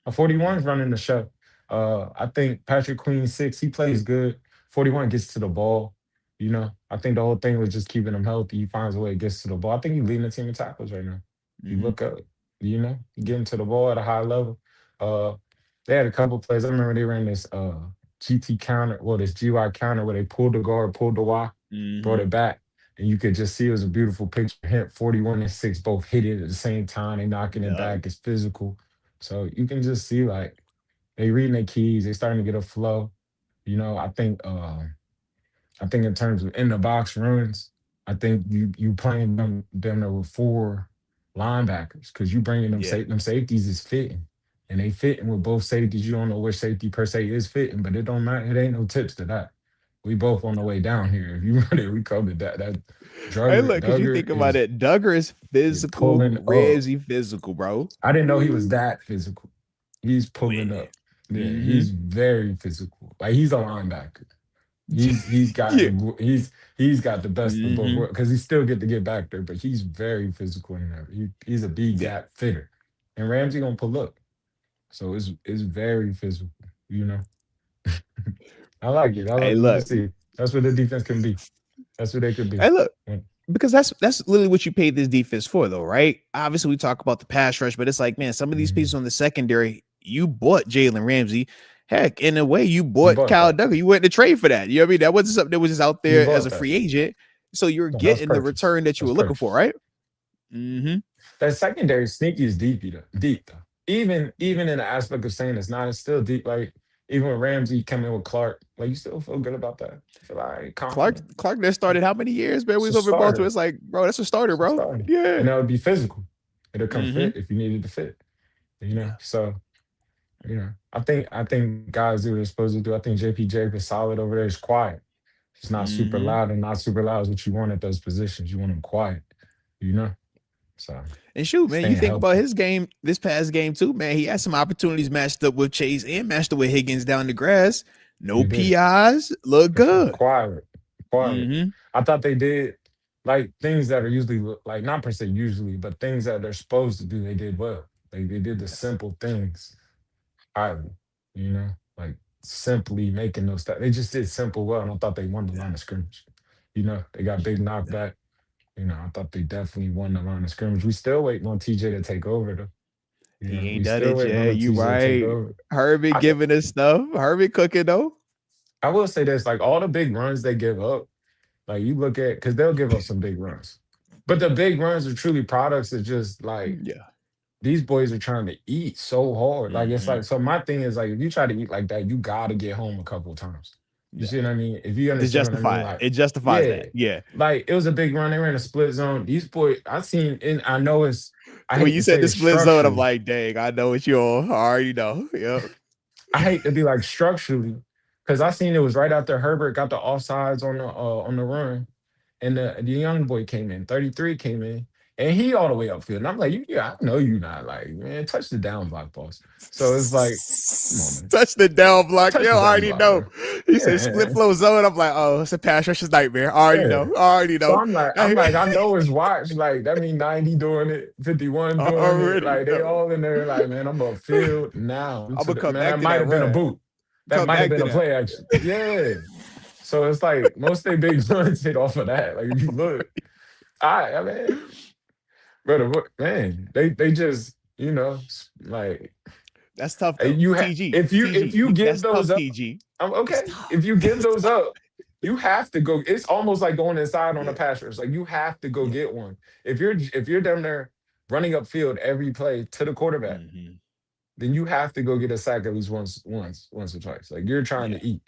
A 41 is running the show. I think Patrick Queen 6, he plays good. 41 gets to the ball. I think the whole thing was just keeping him healthy. He finds a way, gets to the ball. I think he's leading the team in tackles right now. You Mm-hmm. look up, getting to the ball at a high level. Uh, they had a couple plays. I remember they ran this GT counter, well, this GY counter where they pulled the guard, pulled the Y, brought Mm-hmm. it back. And you could just see it was a beautiful picture. Hit 41 and 6 both hit it at the same time. They knocking it Yup. back. It's physical. So you can just see like they reading their keys. They starting to get a flow. I think in terms of in the box runs, I think you playing them there with four linebackers because you bringing Yeah. them safeties is fitting. And they fitting with both safeties. You don't know which safety per se is fitting, but it don't matter. It ain't no tips to that. We both on the way down here. If you run it, we covered that. That Hey, Drugger look, because you Duggar think about it, Duggar is is physical, pulling up. Ramsey physical, bro. I didn't know he was Woo. that physical. He's pulling Winning. up. Yeah, Mm-hmm. he's very physical. Like he's a linebacker. He's got Yeah. he's got the best of both Mm-hmm. worlds because he still get to get back there, but he's very physical in there. He's a B Yeah. gap fitter, and Ramsey gonna pull up, so it's very physical. You know, I like it. I Hey, love it. look. Let's see. That's what the defense can be. That's what they could be. Hey, look. Yeah. Because that's literally what you paid this defense for, though, right? Obviously, we talk about the pass rush, but it's like, man, some of these pieces Mhm. on the secondary, you bought Jalen Ramsey. Heck, in a way, you You bought bought Kyle that. Duggar. You went to trade for that. You know what I mean? That wasn't something that was just out You there as bought a that. free agent. So you're No, that's getting the purchase. return that you That's were looking for, purchase. right? Mm-hmm. That secondary sneaky is deep, deep though. Even in the aspect of saying it's not, it's still deep. Like even when Ramsey come in with Clark, like you still feel good about that. You feel like Clark confident. Clark there started how many years, man? We It's a was over in Baltimore. starter. It's like, bro, that's a starter, It's a bro. starter, Yeah. and that would be physical. It'll come Mm-hmm. fit if you needed to fit. Yeah. So I think guys do what they're supposed to do. I think JPJ is solid over there. He's quiet. He's not super Mm-hmm. loud, and not super loud is what you want at those positions. You want him quiet. You know. So And shoot, man, you staying think about healthy. his game, this past game too, man. He had some opportunities matched up with Chase and matched up with Higgins down the grass. No You did. PIs, look For sure. good. Quiet. Quiet. Mm-hmm. I thought they did like things that are usually like not per se usually, but things that they're supposed to do, they did well. Like they did the simple things highly, you know, like simply making those. They just did simple well, and I thought they won the Yeah. line of scrimmage. You know, they got big Yeah. knockback. You know, I thought they definitely won the line of scrimmage. We still waiting on TJ to take over though. You He know, ain't we done still it waiting on yet. the You TJ to take right. over. Herbie I th- giving us stuff. Herbie cooking though. I will say this, like all the big runs they give up, like you look at because they'll give up some big runs. But the big runs are truly products of just like Yeah. these boys are trying to eat so hard. Like it's Hmm. like so my thing is like if you try to eat like that, you gotta get home a couple of times. You Yeah. see what I mean? If you To understand what I mean, justify it. like It justifies yeah, that. Yeah. like it was a big run. They ran a split zone. These boys, I seen, and I know it's. I When hate you to said say the it's split zone, I'm structurally. like, dang, I know what you all. I already know. Yep. I hate to be like structurally, because I seen it was right after Herbert got the offsides on the run, and the young boy came in, 33 came in, and he all the way upfield. And I'm like, yeah, I know you not like, man, touch the down block, boss. So it's like, come on, man, Touch the down block. touch Yo, the I down already block, know. bro. He said split Yeah, flow zone. I'm like, oh, it's a pass rusher's nightmare. I already yeah. know. I already So know. I'm Hey, like, I know his watch. Like that mean 90 doing it, 51 I doing it. already Like they know. all in there. Like man, I'm upfield now. I'm Into gonna the come man, that back to might that have been a run. boot. That Come might have back been to a that. play action. Yeah. So it's like most of their big runs hit off of that. Like if you look, I mean, brother, man, they just like That's tough though. you have TG. if you TG. give That's those tough. up, TG. It's okay. tough. If you give It's those tough. up, you have to go. It's almost like going inside on a Yeah. pass rush. Like you have to go Yeah. get one. If you're down there running upfield every play to the quarterback, Hmm. then you have to go get a sack at least once or twice. Like you're trying Yeah. to eat,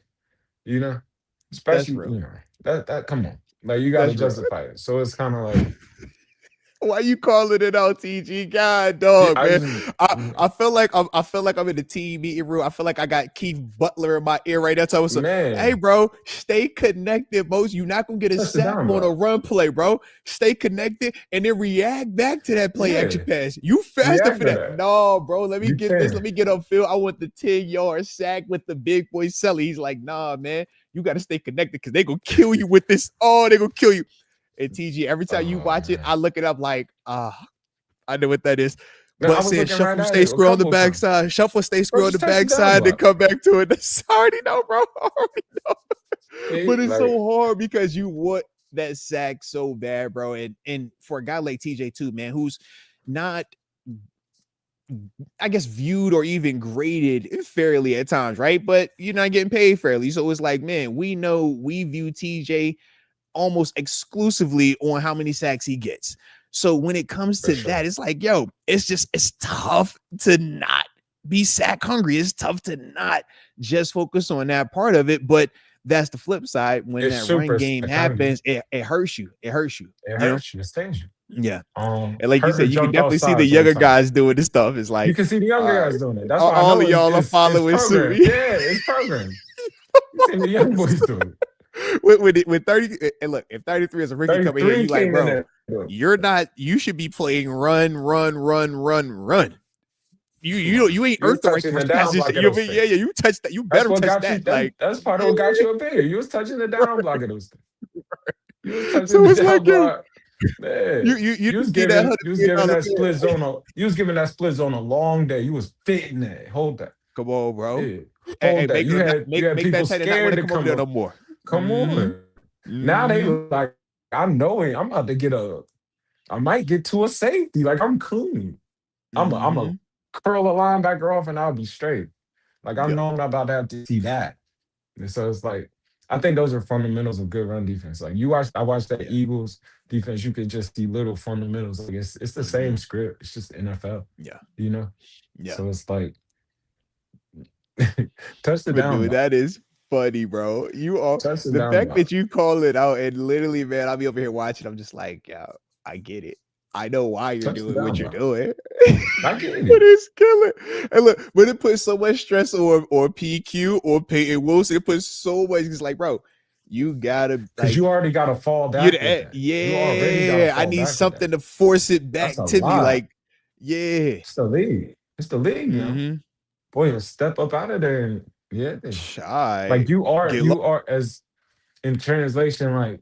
you know. That's Especially real. that come on. Like you got to That's real. justify it. So it's kind of like Why you calling it out, TG? God, yeah, dog, I man. just I feel like I'm in the team meeting room. I feel like I got Keith Butler in my ear right now. Telling me, hey, man bro, stay connected, Mose. You're not gonna get a touch the sack down on a block. run play, bro. Stay connected and then react back to that play action Yeah, pass. You faster react for to that? that. No, bro. Let me You get this. Let can. me get upfield. I want the 10-yard sack with the big boy Selly. He's like, nah, man. You got to stay connected because they gonna kill you with this. Oh, they gonna kill you. And TG, every time you watch it, Man. I look it up like, I know what that is. Now I But was saying looking right shuffle, at stay it a scroll on the couple of times. backside, shuffle, stay Bro, scroll on the just touch the down backside, then block. come back to it. That's I already know, bro. I already know. Yeah, But it's like so hard because you want that sack so bad, bro. And for a guy like TJ too, man, who's not, I guess, viewed or even graded fairly at times, right? But you're not getting paid fairly. So it's like, man, we know we view TJ almost exclusively on how many sacks he gets. So when it comes for to sure. that, it's like, yo, it's tough to not be sack hungry. It's tough to not just focus on that part of it. But that's the flip side. When It's that run super game hungry. happens, it hurts you. It hurts you, It you know? hurts you. It stings you. Yeah. And like you Herbert said, you can jumped definitely see the outside so many younger times. guys doing this stuff. It's You like, can see the all younger right, guys doing it. That's why I all know of y'all are it's following programmed. suit. Yeah, it's programmed. You seen the young boys do it. With 30 and look, if 33 is a rookie coming here, 33 you like, came in bro, there doing it. you're not, you should be playing run. Come on. You ain't You was earned the right to touching the rush down passes. block of You those mean, yeah, things. you touch that. You That's better what touch got you. that. Like, That's part of yeah, what got you up there. You was touching the right. down block of those things. You was touching So the it's like, down yo, block. Man, you you was need that giving hundred you was million giving dollar that split bill. zone you was giving that split zone a long day. You was fitting that. Hold that. Come on, bro. Yeah. Hey, Hold that. You had make people that tight and not want scared to to come over come there no up. more. Come Mm-hmm. on. Now they Mm-hmm. like, I know it. I'm about to I might get to a safety. Like I'm clean. I'm a Mm-hmm. curl a linebacker off and I'll be straight. Like I Yeah. know I'm not about to have to see that. And so it's like I think those are fundamentals of good run defense. Like I watched that Yeah. Eagles defense. You could just see little fundamentals. Like it's the Mm-hmm. same script. It's just NFL. Yeah. You know. Yeah. So it's like touch the But down dude, block. that is funny, bro. You are Touch the the down fact that block. you call it out and literally, man, I'll be over here watching. I'm just like, yeah, I get it. I know why you're Touch the doing what down you're block. doing. I get But it. it's killing. And look, but it puts so much stress or PQ or Peyton Wilson. It puts so much. It's like, bro, you gotta Because like you already got to fall you. back with that. You already got to Yeah, I fall need back with that. something to force it That's back a to me. lot. Like, yeah. It's the league. It's the league now. Mm-hmm. Boy, to step up out of there and yeah. I Like you are, get you are as in translation, like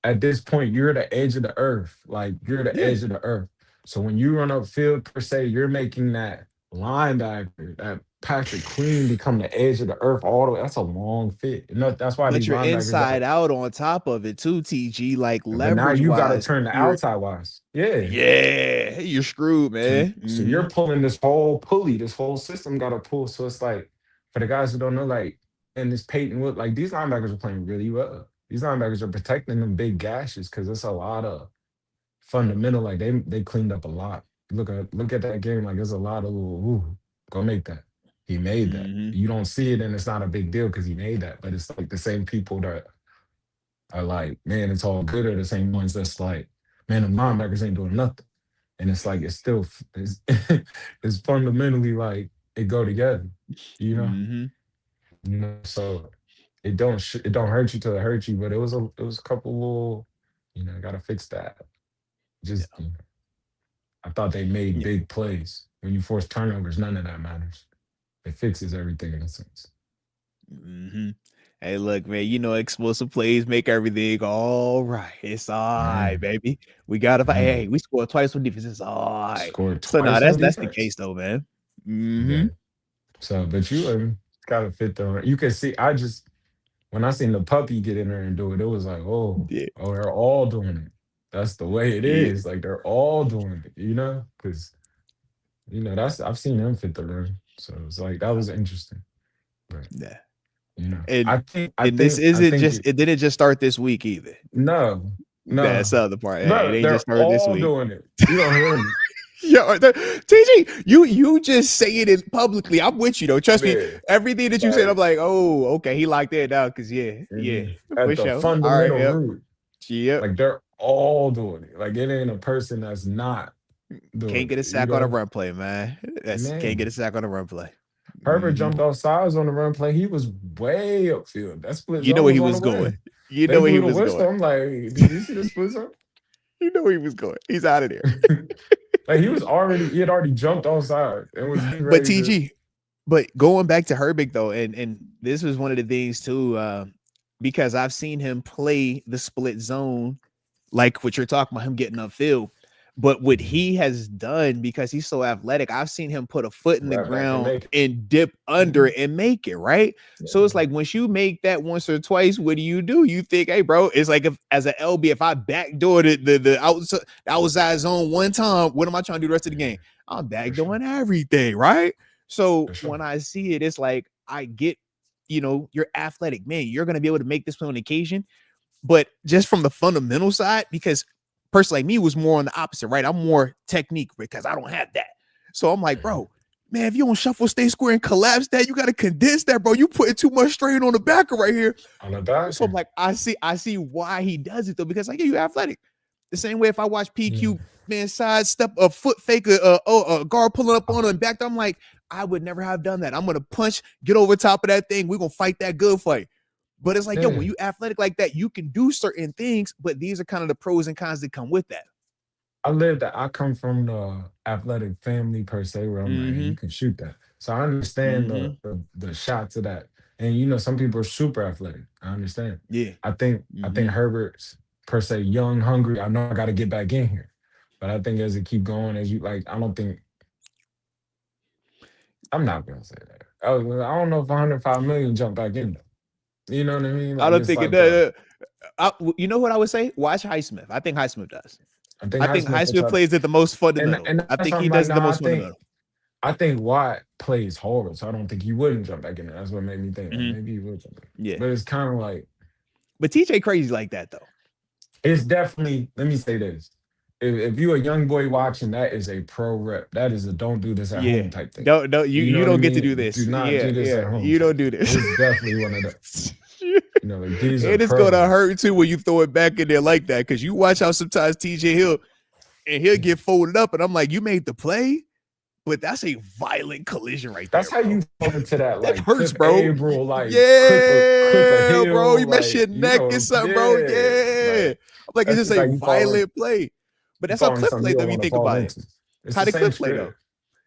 at this point, you're the edge of the earth. Like you're the yeah. edge of the earth. So when you run upfield per se, you're making that linebacker, that Patrick Queen become the edge of the earth all the way. That's a long fit. And that's why But these you're linebackers inside got. out on top of it too, TG. Like But now leverage you got to wise, turn the you're outside wise. Yeah. yeah, you're screwed, So man. so you're pulling this whole pulley, this whole system got to pull. So it's like for the guys who don't know, like and this Peyton Wood, like these linebackers are playing really well. These linebackers are protecting them big gashes because it's a lot of fundamental. Like they cleaned up a lot. Look at that game. Like there's a lot of little go make that. He made that. Mm-hmm. You don't see it, and it's not a big deal because he made that. But it's like the same people that are like, man, it's all good, are the same ones that's like, man, the linebackers ain't doing nothing. And it's like it's still it's fundamentally like it go together, you know. Mm-hmm. So it don't hurt you till it hurts you. But it was a couple little, gotta fix that. Yeah. Just I thought they made Yeah. big plays. When you force turnovers, none of that matters. It fixes everything in a sense. Mm-hmm. Hey, look, man, explosive plays make everything all right. It's all right, Man, baby. We got to fight. Hey, man, we scored twice on defense. It's all right. scored So, no, twice on that's the defense. case, though, man. Mm-hmm. Yeah. So, but you gotta fit the. You can see. I just when I seen the puppy get in there and do it, it was like, Yeah. they're all doing it. That's the way it Yeah. is. Like they're all doing it, because that's I've seen him fit the rim. So it's like that was interesting. But Yeah. I And think I and this think I isn't think just it didn't just start this week either. no, That's no, the other part. Hey, it no, ain't just they're started this all week. doing it. You don't hear me. Yeah, TG, you just saying it publicly. I'm with you though. Trust me. Yeah. Everything that you said, I'm Like like, oh, okay, he locked that down. Cause yeah, for at the sure. All right, fundamental yep, root, yep. like they're all doing it. Like it ain't a person that's not Can't doing get a it, sack on a run play, man. That's can't get a Man, sack on a run play. Herbert Mm-hmm. jumped off sides on the run play. He was way upfield. That split You know zone where was he on the was going. way. You know They where he blew the was going. whistle. I'm like, did you see the split zone? You know where he was going. He's out of there. Like he had already jumped off side and was getting But ready to. TG, but going back to Herbig though, and this was one of the things too, because I've seen him play the split zone, like what you're talking about, him getting upfield. But what he has done, because he's so athletic, I've seen him put a foot in the Right back and ground make it. and dip under it and make it, right? So it's Yeah. like once you make that once or twice, what do? You think, hey, bro, it's like if as an LB, if I backdoor the outside zone one time, what am I trying to do the rest of the game? I'm For sure. backdooring everything, right? So For sure. when I see it, it's like I get, you're athletic, man. You're gonna be able to make this play on occasion, but just from the fundamental side, because a person like me was more on the opposite, right? I'm more technique because I don't have that. So I'm like, bro, man, if you don't shuffle, stay square, and collapse that, you got to condense that, bro. You putting too much strain on the backer right here. On the back. So I'm like, I see why he does it though, because like, yeah, you athletic. The same way if I watch PQ, man, side step a foot fake, a guard pulling up on him and back, I'm like, I would never have done that. I'm gonna punch, get over top of that thing. We're gonna fight that good fight. But it's like, yo, when you athletic like that, you can do certain things, but these are kind of the pros and cons that come with that. I come from the athletic family per se, where I'm like, hey, Mm-hmm. you can shoot that. So I understand Mm-hmm. the shots of that. And some people are super athletic. I understand. Yeah. I think Mm-hmm. Herbert's per se young, hungry. I know I got to get back in here, but I think as it keep going, as you like, I don't think I'm not gonna say that. I don't know if 105 million jump back in there. You know what I mean? I Like don't it's think it like does. You know what I would say? Watch Highsmith. I think Highsmith does. I think I think Highsmith will Highsmith try to, plays at the most fundamental. and I that's think why he I'm like, does it the nah. I most think fundamental. I think Watt plays horrible, so I don't think he wouldn't jump back in there. That's what made me think like Mm-hmm. maybe he would jump back. Yeah. But it's kind of like But TJ crazy like that though. it's definitely. Let me say this: if you a young boy watching, that is a pro rep. That is a don't do this at Yeah. home type thing. Don't You know you what I don't get to do mean? this. Do not Yeah, do this yeah. at home You type don't do thing. this. It's definitely one of those. Like these are And it's gonna pros. hurt too when you throw it back in there like that. Cause you watch how sometimes TJ he'll get folded up, and I'm like, you made the play, but that's a violent collision right That's there, how bro. you fall into that That like hurts, Cliff bro. Averill, like clip a Yeah, bro. hill, You mess your like neck or something, bro. Yeah. like I'm like, it's that's just just a how you fall in. violent play. But You that's how fall into Cliff something you played though, don't if you want to think fall about it. into. It's How the did same Cliff play though? script.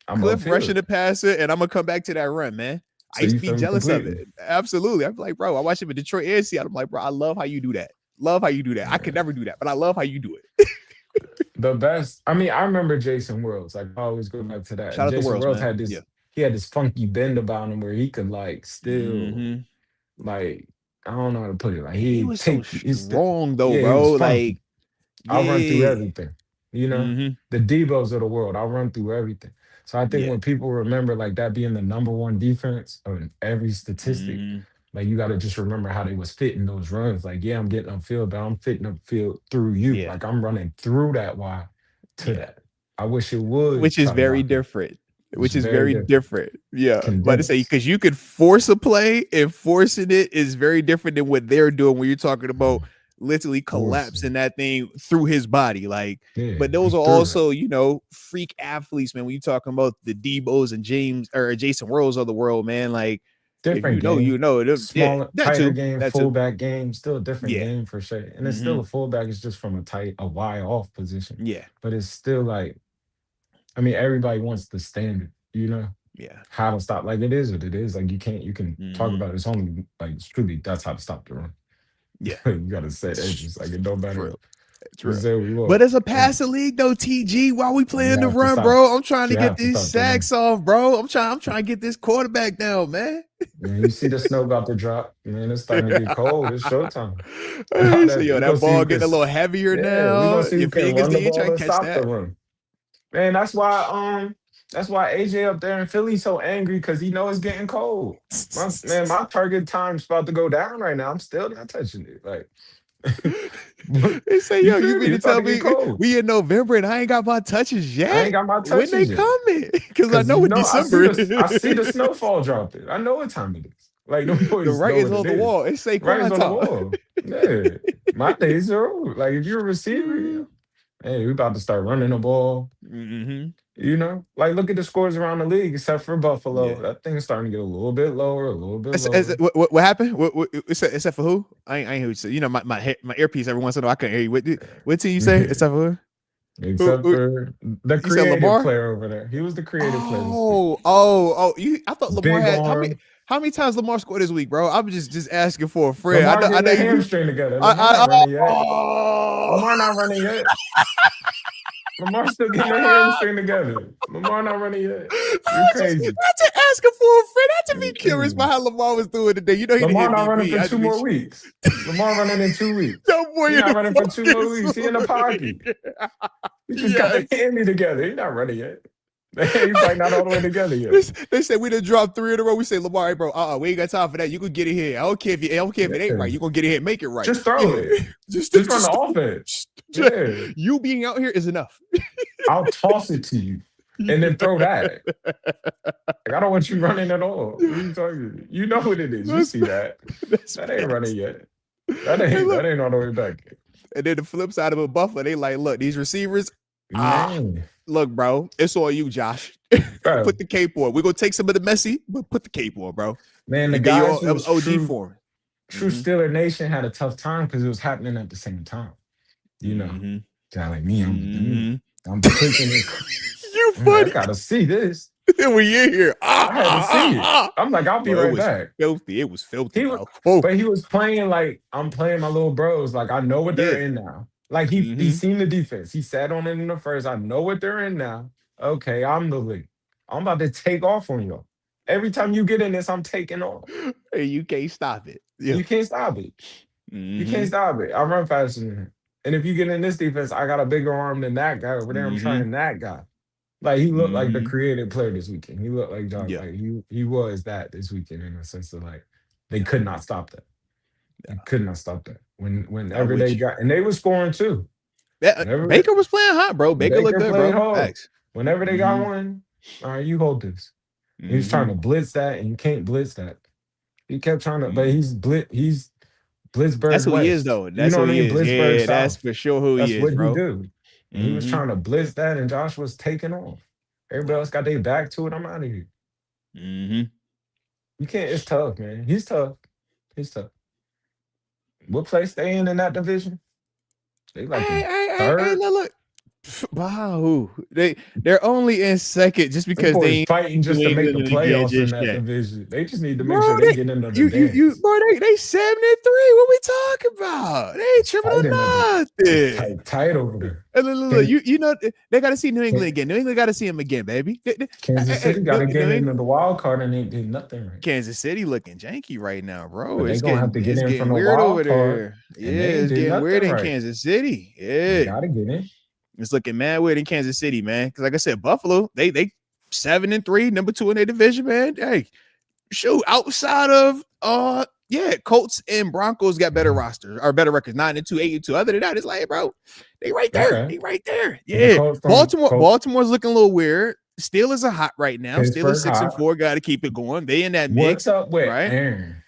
I'm Cliff rushing upfield, the passer, and I'm gonna come back to that run, man. I so used you to be feel me jealous of it. completely. Absolutely. I'm like, bro, I watch him in Detroit and Seattle. I'm like, bro, I love how you do that. Love how you do that. I could Yeah. never do that, but I love how you do it. the best. I mean, I remember Jason Worlds. Like I always go back to that. Shout And out to Jason Worlds, Worlds man. had Yeah. this. He had this funky bend about him where he could like still Mm-hmm. like I don't know how to put it. Like And he he was so take his strong though, yeah, he was bro. funky. Like, I'll run through yeah. everything. You know, Mm-hmm. the Debos of the world. I'll run through everything. So I think Yeah. when people remember like that being the number one defense on every statistic, Mm-hmm. like you got to just remember how they was fitting those runs. Like, yeah, I'm getting upfield, but I'm fitting upfield through you. Yeah. Like I'm running through that Y to Yeah. that. I wish it would Which is try to very lock in. different. It's Which is very very different. different. Yeah. But to say, Condensed, because you could force a play and forcing it is very different than what they're doing when you're talking about literally collapsing forcing. that thing through his body. Like, Yeah, but those he are threw it. also, freak athletes, man. When you're talking about the Debos and James or Jason Worlds of the world, man, like if Different you know, game. you know. Yeah, Smaller, that tighter too. game, That too. fullback game, still a different Yeah. game for sure. And it's Mm-hmm. still a fullback, it's just from a Y off position. Yeah. But it's still like, I mean, everybody wants the standard, you know, Yeah. how to stop. Like it is what it is. Like you can talk Mm-hmm. about it. It's only like it's truly that's how to stop the run. Yeah. You gotta set edges. Like it don't matter. True. We True. say we But will. it's a And passing league though, TG. While we you playing the have to run, stop. bro, I'm trying to You get have to these stop the run. sacks off, bro. I'm trying to get this quarterback down, man. Man, you see the snow about to drop. Man, it's starting to get cold. It's showtime. And all So that yo, we gonna that see ball who getting a little heavier yeah, we gonna now. see Your who can fingers run the did try ball to and catch stop the that. run. Man, that's why AJ up there in Philly so angry because he know it's getting cold. My target time's about to go down right now. I'm still not touching it. Like They say, you yo, you feel me? mean to It's about tell to get me cold. we in November and I ain't got my touches I yet? ain't got my When they touches yet. coming? Because I Cause know you what know December I see the is. snowfall dropping. I know what time it is. Like them The boys know writing's what on it the is. wall. It's Writing's Saquon on the time. wall. Yeah. My days are over. Like if you're a receiver, yeah. Hey, we about to start running the ball. Mm-hmm. You know, like look at the scores around the league, except for Buffalo. Yeah. That thing's starting to get a little bit lower, a little bit lower. What happened? Except for who? I ain't hear you say. My earpiece every once in a while I couldn't hear you. What team you say? Except for Except who? for the You said creative Lamar? player over there. He was the creative player this week. Oh! I thought Lamar Big had how many? arm. How many times Lamar scored this week, bro? I'm just asking for a friend. Lamar I getting know the you. hamstring together. Lamar not running yet. Lamar not running yet. Lamar still getting the hamstring together. Lamar not running yet. You're crazy. I just asking for a friend. I just You're be curious crazy. about how Lamar was doing today. You know he didn't Lamar hit not running BP. for I had to 2 be more weeks. Lamar running in 2 weeks. that boy He in not the running for 2 more focus weeks. He in the pocket. ring. He just got the Yes. hammy together. He not running yet. He probably not all the way together yet. They said we done dropped 3 in a row. We say, Lamar, hey, bro, we ain't got time for that. You can get it here. I don't care if it ain't Yeah. right. You gonna get it here, and make it right. Just throw Yeah, it. just, Just run the just, offense. Yeah. you being out here is enough. I'll toss it to you and then throw that. Like, I don't want you running at all. What are you talking? You know what it is. You see that. That's That ain't facts. running yet. That Hey, ain't look, that ain't all the way back yet. and then the flip side of a Buffalo, they like, look, these receivers, Man. look, bro, it's on you, Josh. Bro. Put the cape on. We're gonna take some of the messy, but put the cape on, bro. Man, the And then you guys all who was OD true for him. Steeler Nation had a tough time because it was happening at the same time. You know. Mm-hmm. Guy like me, Mm-hmm. I'm taking it. You I funny. gotta see this. When you're here, I had to see it. I'm like, I'll be bro, right back. filthy. It was filthy, He was, bro. Oh, but he was playing like I'm playing my little bros. Like I know what yeah. they're in now. Like he Mm-hmm. seen the defense. He sat on it in the first. I know what they're in now. Okay, I'm the lead. I'm about to take off on you. Every time you get in this, I'm taking off. Hey, you can't stop it. Yeah. You can't stop it. You Mm-hmm. can't stop it. I run faster than him. And if you get in this defense, I got a bigger arm than that guy over there. I'm Mm-hmm. trying that guy. Like he looked like the Mm-hmm. creative player this weekend. He looked like John. Yeah. Like he was that this weekend in a sense of like they could not stop that. Yeah. You could not stop that. I'm Whenever with they you. got and they were scoring too. Baker was playing hot, bro. Baker looked good, Played bro. hard. Facts. Whenever they got Mm-hmm. one, all right, you hold this. He was trying Mm-hmm. to blitz that, and you can't blitz that. He kept trying to, but Mm-hmm. He's That's Blitzburg who he is, West. though. You That's know who what I he mean? is. Blitzburg Yeah, that's South. for sure who That's he is, what he bro. do. And he was Mm-hmm. trying to blitz that, and Josh was taking off. Everybody else got their back to it. I'm out of here. Mm-hmm. You can't. It's tough, man. He's tough. He's tough. What place they in that division? They like in Hey, third. look. Wow, they're only in second just Them because they boys ain't fighting New just to make the England again playoffs in just that yet. division. They just need to make Bro, sure they get into the you dance. bro, they 7-3. What we talking about? They ain't It's tripping tight in that. on It's nothing. tight over there. Look, Can, you know they got to see New England can, again. New England got to see him again, baby. Kansas City got to New get into England, the wild card and ain't did nothing right. Kansas City looking janky right now, bro. But they gonna have to get It's in from getting the weird over wild card, there. and Yeah, they ain't it's did getting nothing weird in right. Kansas City. They Yeah, gotta get in. it's looking mad weird in Kansas City, man. Because like I said, Buffalo, they 7-3, number 2 in their division, man. Hey, shoot, outside of yeah, Colts and Broncos got better rosters or better records, 9-2, 8-2. Other than that, it's like, bro, they right there. Okay. They right there. And the Yeah. Colts from Baltimore's looking a little weird. Steelers are hot right now. Steelers Pittsburgh hot. 6-4. Got to keep it going. They in that What's mix, up with right? Aaron?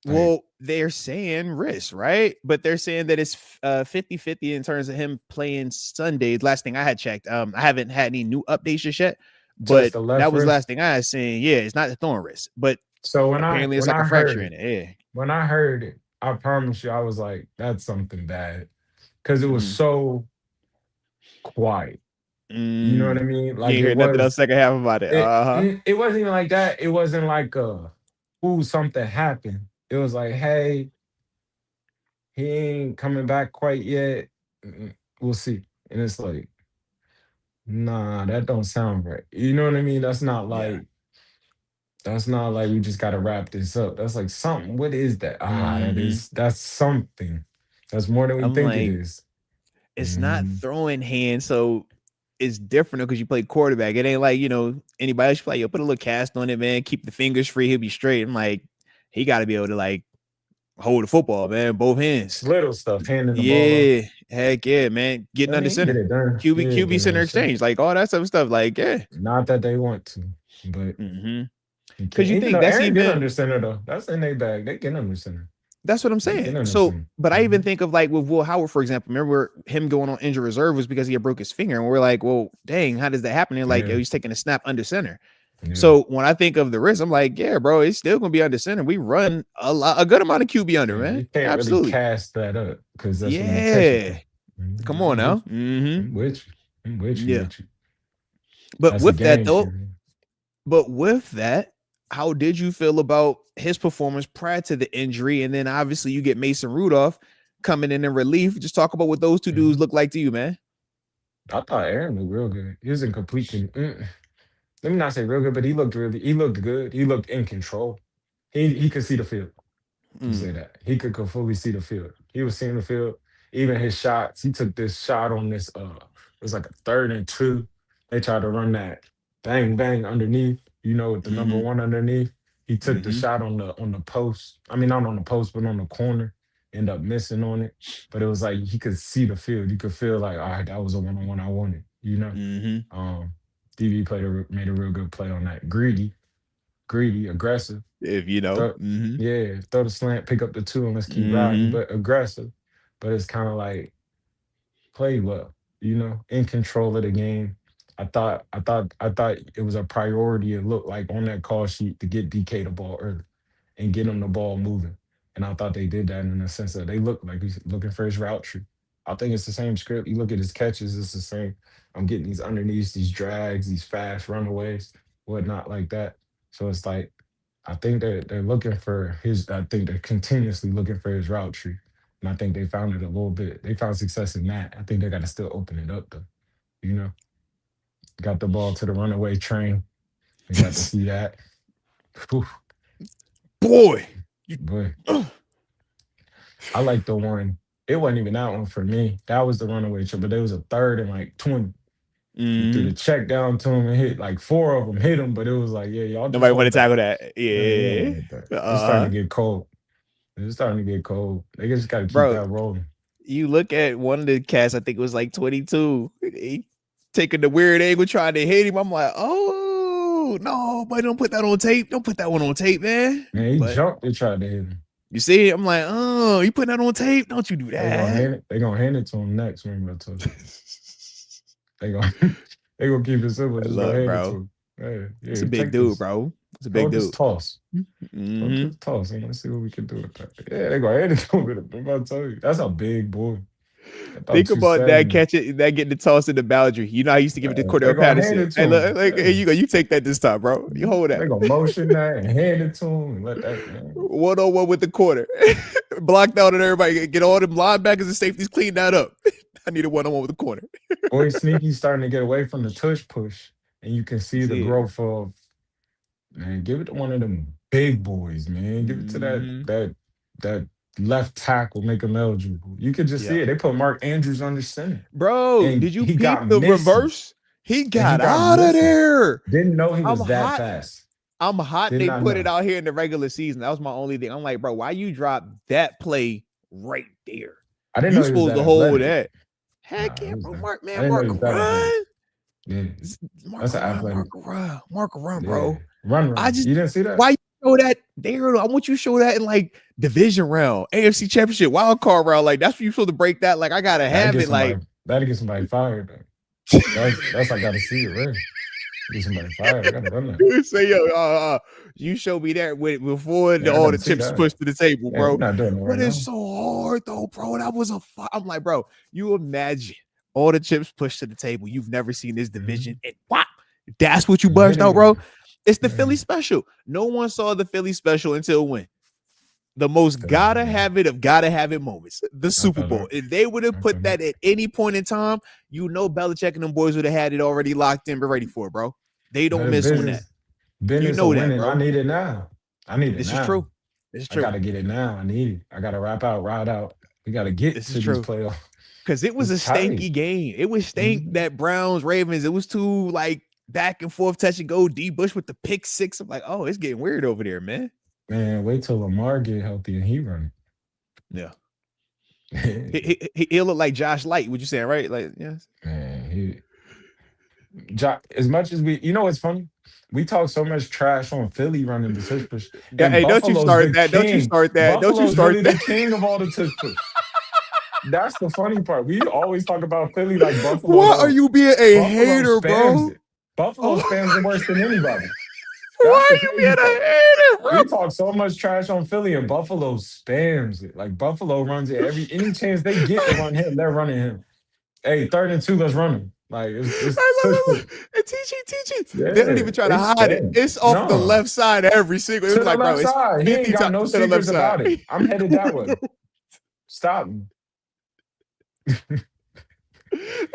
Like, Well, they're saying risk, right? But they're saying that it's 50-50 in terms of him playing Sundays. Last thing I had checked. I haven't had any new updates just yet, just but the left that was wrist. last thing I had seen. Yeah, it's not the thorn wrist, but So apparently it's like a fracture in it. Yeah. when I heard it, I promise you, I was like, that's something bad. Cause it was Mm. so quiet. You know what I mean? You Like ain't hear nothing else second half about it. Uh-huh. it wasn't even like that. It wasn't like ooh, something happened. It was like, hey, he ain't coming back quite yet. We'll see. And it's like, nah, that don't sound right. You know what I mean? Yeah. That's not like we just gotta wrap this up. That's like something. What is that? Mm-hmm. That's something. That's more than we I'm think it like, is. it's not Mm, throwing hand, so it's different because you play quarterback. It ain't like, anybody else play. Yo, put a little cast on it, man. Keep the fingers free. He'll be straight. I'm like, he got to be able to like hold the football, man, both it's hands. little stuff, handing the ball off. Yeah, heck yeah, man. Getting I under mean, he get center, it done. Yeah, QB get center it done. exchange, like all that type of stuff. Like, yeah. Not that they want to, but Mm-hmm. you Because can't. you Even think though that's Aaron get even under center though, that's in their bag. They get under center. That's what I'm They get saying. under So, center. but I even Mhm. think of like with Will Howard, for example. Remember him going on injured reserve was because he had broke his finger, and we're like, well, dang, how does that happen? And like, Yeah, yo, he's taking a snap under center. yeah. So when I think of the risk, I'm like, yeah, bro, it's still gonna be under center. We run a good amount of QB under, Yeah, man. you can't really Absolutely. cast that up because that's when you catch it Yeah. from. Come on I'm with now. Mm-hmm. I'm with you. I'm with you. Yeah. With you. But That's a with that game though, changer. how did you feel about his performance prior to the injury? And then obviously you get Mason Rudolph coming in relief. Just talk about what those two dudes Mhm. look like to you, man. I thought Aaron looked real good. He was in complete. Let me not say real good, but he looked good. He looked in control. He could see the field. You say Mm, that. He could fully see the field. He was seeing the field. Even his shots. He took this shot on this it was like a 3rd and 2. They tried to run that bang bang underneath, with the number mm-hmm, 1 underneath. He took the mm-hmm, shot on the post. I mean, not on the post, but on the corner. End up missing on it. But it was like he could see the field. You could feel like, all right, that was a one-on-one I wanted. mm-hmm. Um DB made a real good play on that. Greedy, aggressive. If you know. Throw, Mm-hmm. yeah, throw the slant, pick up the 2, and let's keep riding. Mm-hmm. But aggressive, but it's kind of like play well, in control of the game. I thought it was a priority. It looked like on that call sheet to get DK the ball early and get him the ball moving. And I thought they did that in the sense that they looked like he's looking for his route tree. I think it's the same script. You look at his catches, it's the same. I'm getting these underneath, these drags, these fast runaways, whatnot like that. So it's like I think they're looking for his. I think they're continuously looking for his route tree, and I think they found it a little bit. They found success in that. I think they got to still open it up though. You know, got the ball to the runaway train. They got to see that. Whew, Boy. You, boy, I like the one. It wasn't even that one for me. That was the runaway trip, but there was a 3rd and like 20. He threw mm-hmm. the check down to him and hit like 4 of them hit him, but it was like, yeah, y'all just Nobody want hold to that. tackle that. Yeah, yeah, Yeah. like that. It's starting Uh-huh. to get cold. It's starting to get cold. They just got to keep Bro, that rolling. you look at one of the cats, I think it was like 22. He taking the weird angle, trying to hit him. I'm like, oh no, but don't put that on tape. Don't put that one on tape, man. Man, he But jumped. They tried to hit him. you see, I'm like, oh, you putting that on tape? Don't you do They gonna that. hand it. They gonna hand it to him next. Remember I told you. They gonna they gonna keep it simple. Just go Look, hand it to bro, him. Hey, it's a yeah, big take dude, this. bro. It's a Throw big this dude. toss. Throw Mm-hmm. this toss. And let's see what we can do with that. Yeah, they gonna hand it to him. I'm about to tell you. That's a big boy. I Think thought about that 270. catching that getting the toss in the boundary. You know, I used to give it to They're Cordell gonna hand Patterson. it to Hey, look, him. like, here Yeah. you go. You take that this time, bro. You hold that. They gonna motion that and hand it to him and let that man. 1-on-1 with the corner. Blocked out and everybody get all them linebackers and safeties clean that up. I need a 1-on-1 with the corner. Boy, Sneaky's starting to get away from the tush push, and you can see the See it. growth of man. Give it to one of them big boys, man. Give it to Mm-hmm. that left tackle, make him eligible. You could just see Yeah. it. They put Mark Andrews under center, Bro, and did you he peep got the missing, reverse? He and he got got out of missing. there. Didn't know he I'm was that hot. fast. I'm hot. Did They not put it know. out here in the regular season. That was my only thing. I'm like, bro, why you drop that play right there? I didn't You know he was supposed that to hold athletic. that. Heck Nah, yeah, it was bro. that. Mark, I man, didn't know he Mark was that athletic. run. Yeah, Mark that's an run, athletic. Mark run, Yeah, bro. I run. just You didn't see that? why you show that there? I want you to show that in like division round, AFC championship, wild card round. Like that's what you supposed to break that. Like I gotta That have get it. Like somebody. That'll get somebody fired. That's I gotta see it, right? Get somebody fired. I gotta run that. say yo, you show me that with before Yeah, I all gotta the see chips that. pushed to the table, Yeah, we're bro. not doing it right But it's now. so hard though, bro. That was I'm like, bro, you imagine all the chips pushed to the table. You've never seen this division, Mhm. and whop, that's what you You hit burst out, bro. it. It's the Yeah. Philly special. No one saw the Philly special until when? The most Feels like, gotta have it moments. The I Super felt Bowl. it. If they would have I put felt it. that at any point in time, you know Belichick and them boys would have had it already locked in, but ready for it, bro. They don't But miss on that. business, You business of know that, winning. I bro. need it now. I need it This is true. now. This is I true. gotta get it now. I need it. I gotta ride out. We gotta get This is to these true. playoffs. Because it was a It's tight. stanky game. It was stank Mhm. that Browns, Ravens. It was too like back and forth, touch and go. D Bush with the pick six. I'm like, oh, it's getting weird over there, man. Man, wait till Lamar get healthy and he running. Yeah. He'll look like Josh Light. What you saying, right? Like, yes. Man, as much as we, what's funny? We talk so much trash on Philly running the tush push, and Hey, don't you Buffalo's start the that. Don't you king. start that. Don't you Buffalo's start really that. the king of all the tush push. That's the funny part. We always talk about Philly like Buffalo Why are don't. you being a Buffalo hater, spams bro? it. Buffalo Oh, spams it worse than anybody. That's why the are you crazy being a part. hater, bro? We talk so much trash on Philly, and Buffalo spams it. Like Buffalo runs it any chance they get to run him, they're running him. Hey, 3rd and 2, let's run him. Like it's Hey, tush push. look. And TG. They don't Yeah, even try they to hide it. spam. It's off the No, left side every single. It to was the like, bro, left it's side. He ain't 50 got times no to the left secrets side. about it. I'm headed that way. Stop me.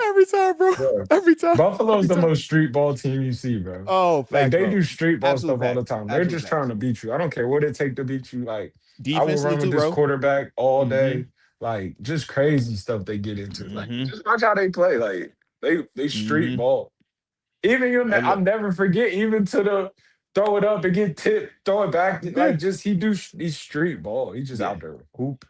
Every time, bro. Bro. Every time. Buffalo's Every the time. most street ball team you see, bro. Oh, Like facts, they bro. do street ball Absolute stuff all the facts. time. They're Absolute just trying facts. to beat you. I don't care what it take to beat you. Like I will Defensively run with too, this bro. quarterback all Mm-hmm. day. Like just crazy stuff they get into. Like Mm-hmm. just watch how they play. Like they street Mm-hmm. ball. Even And I'll look, never forget. Even to the throw it up and get tipped, throw it back. yeah, Like just he's street ball. He's just yeah. out there hooping.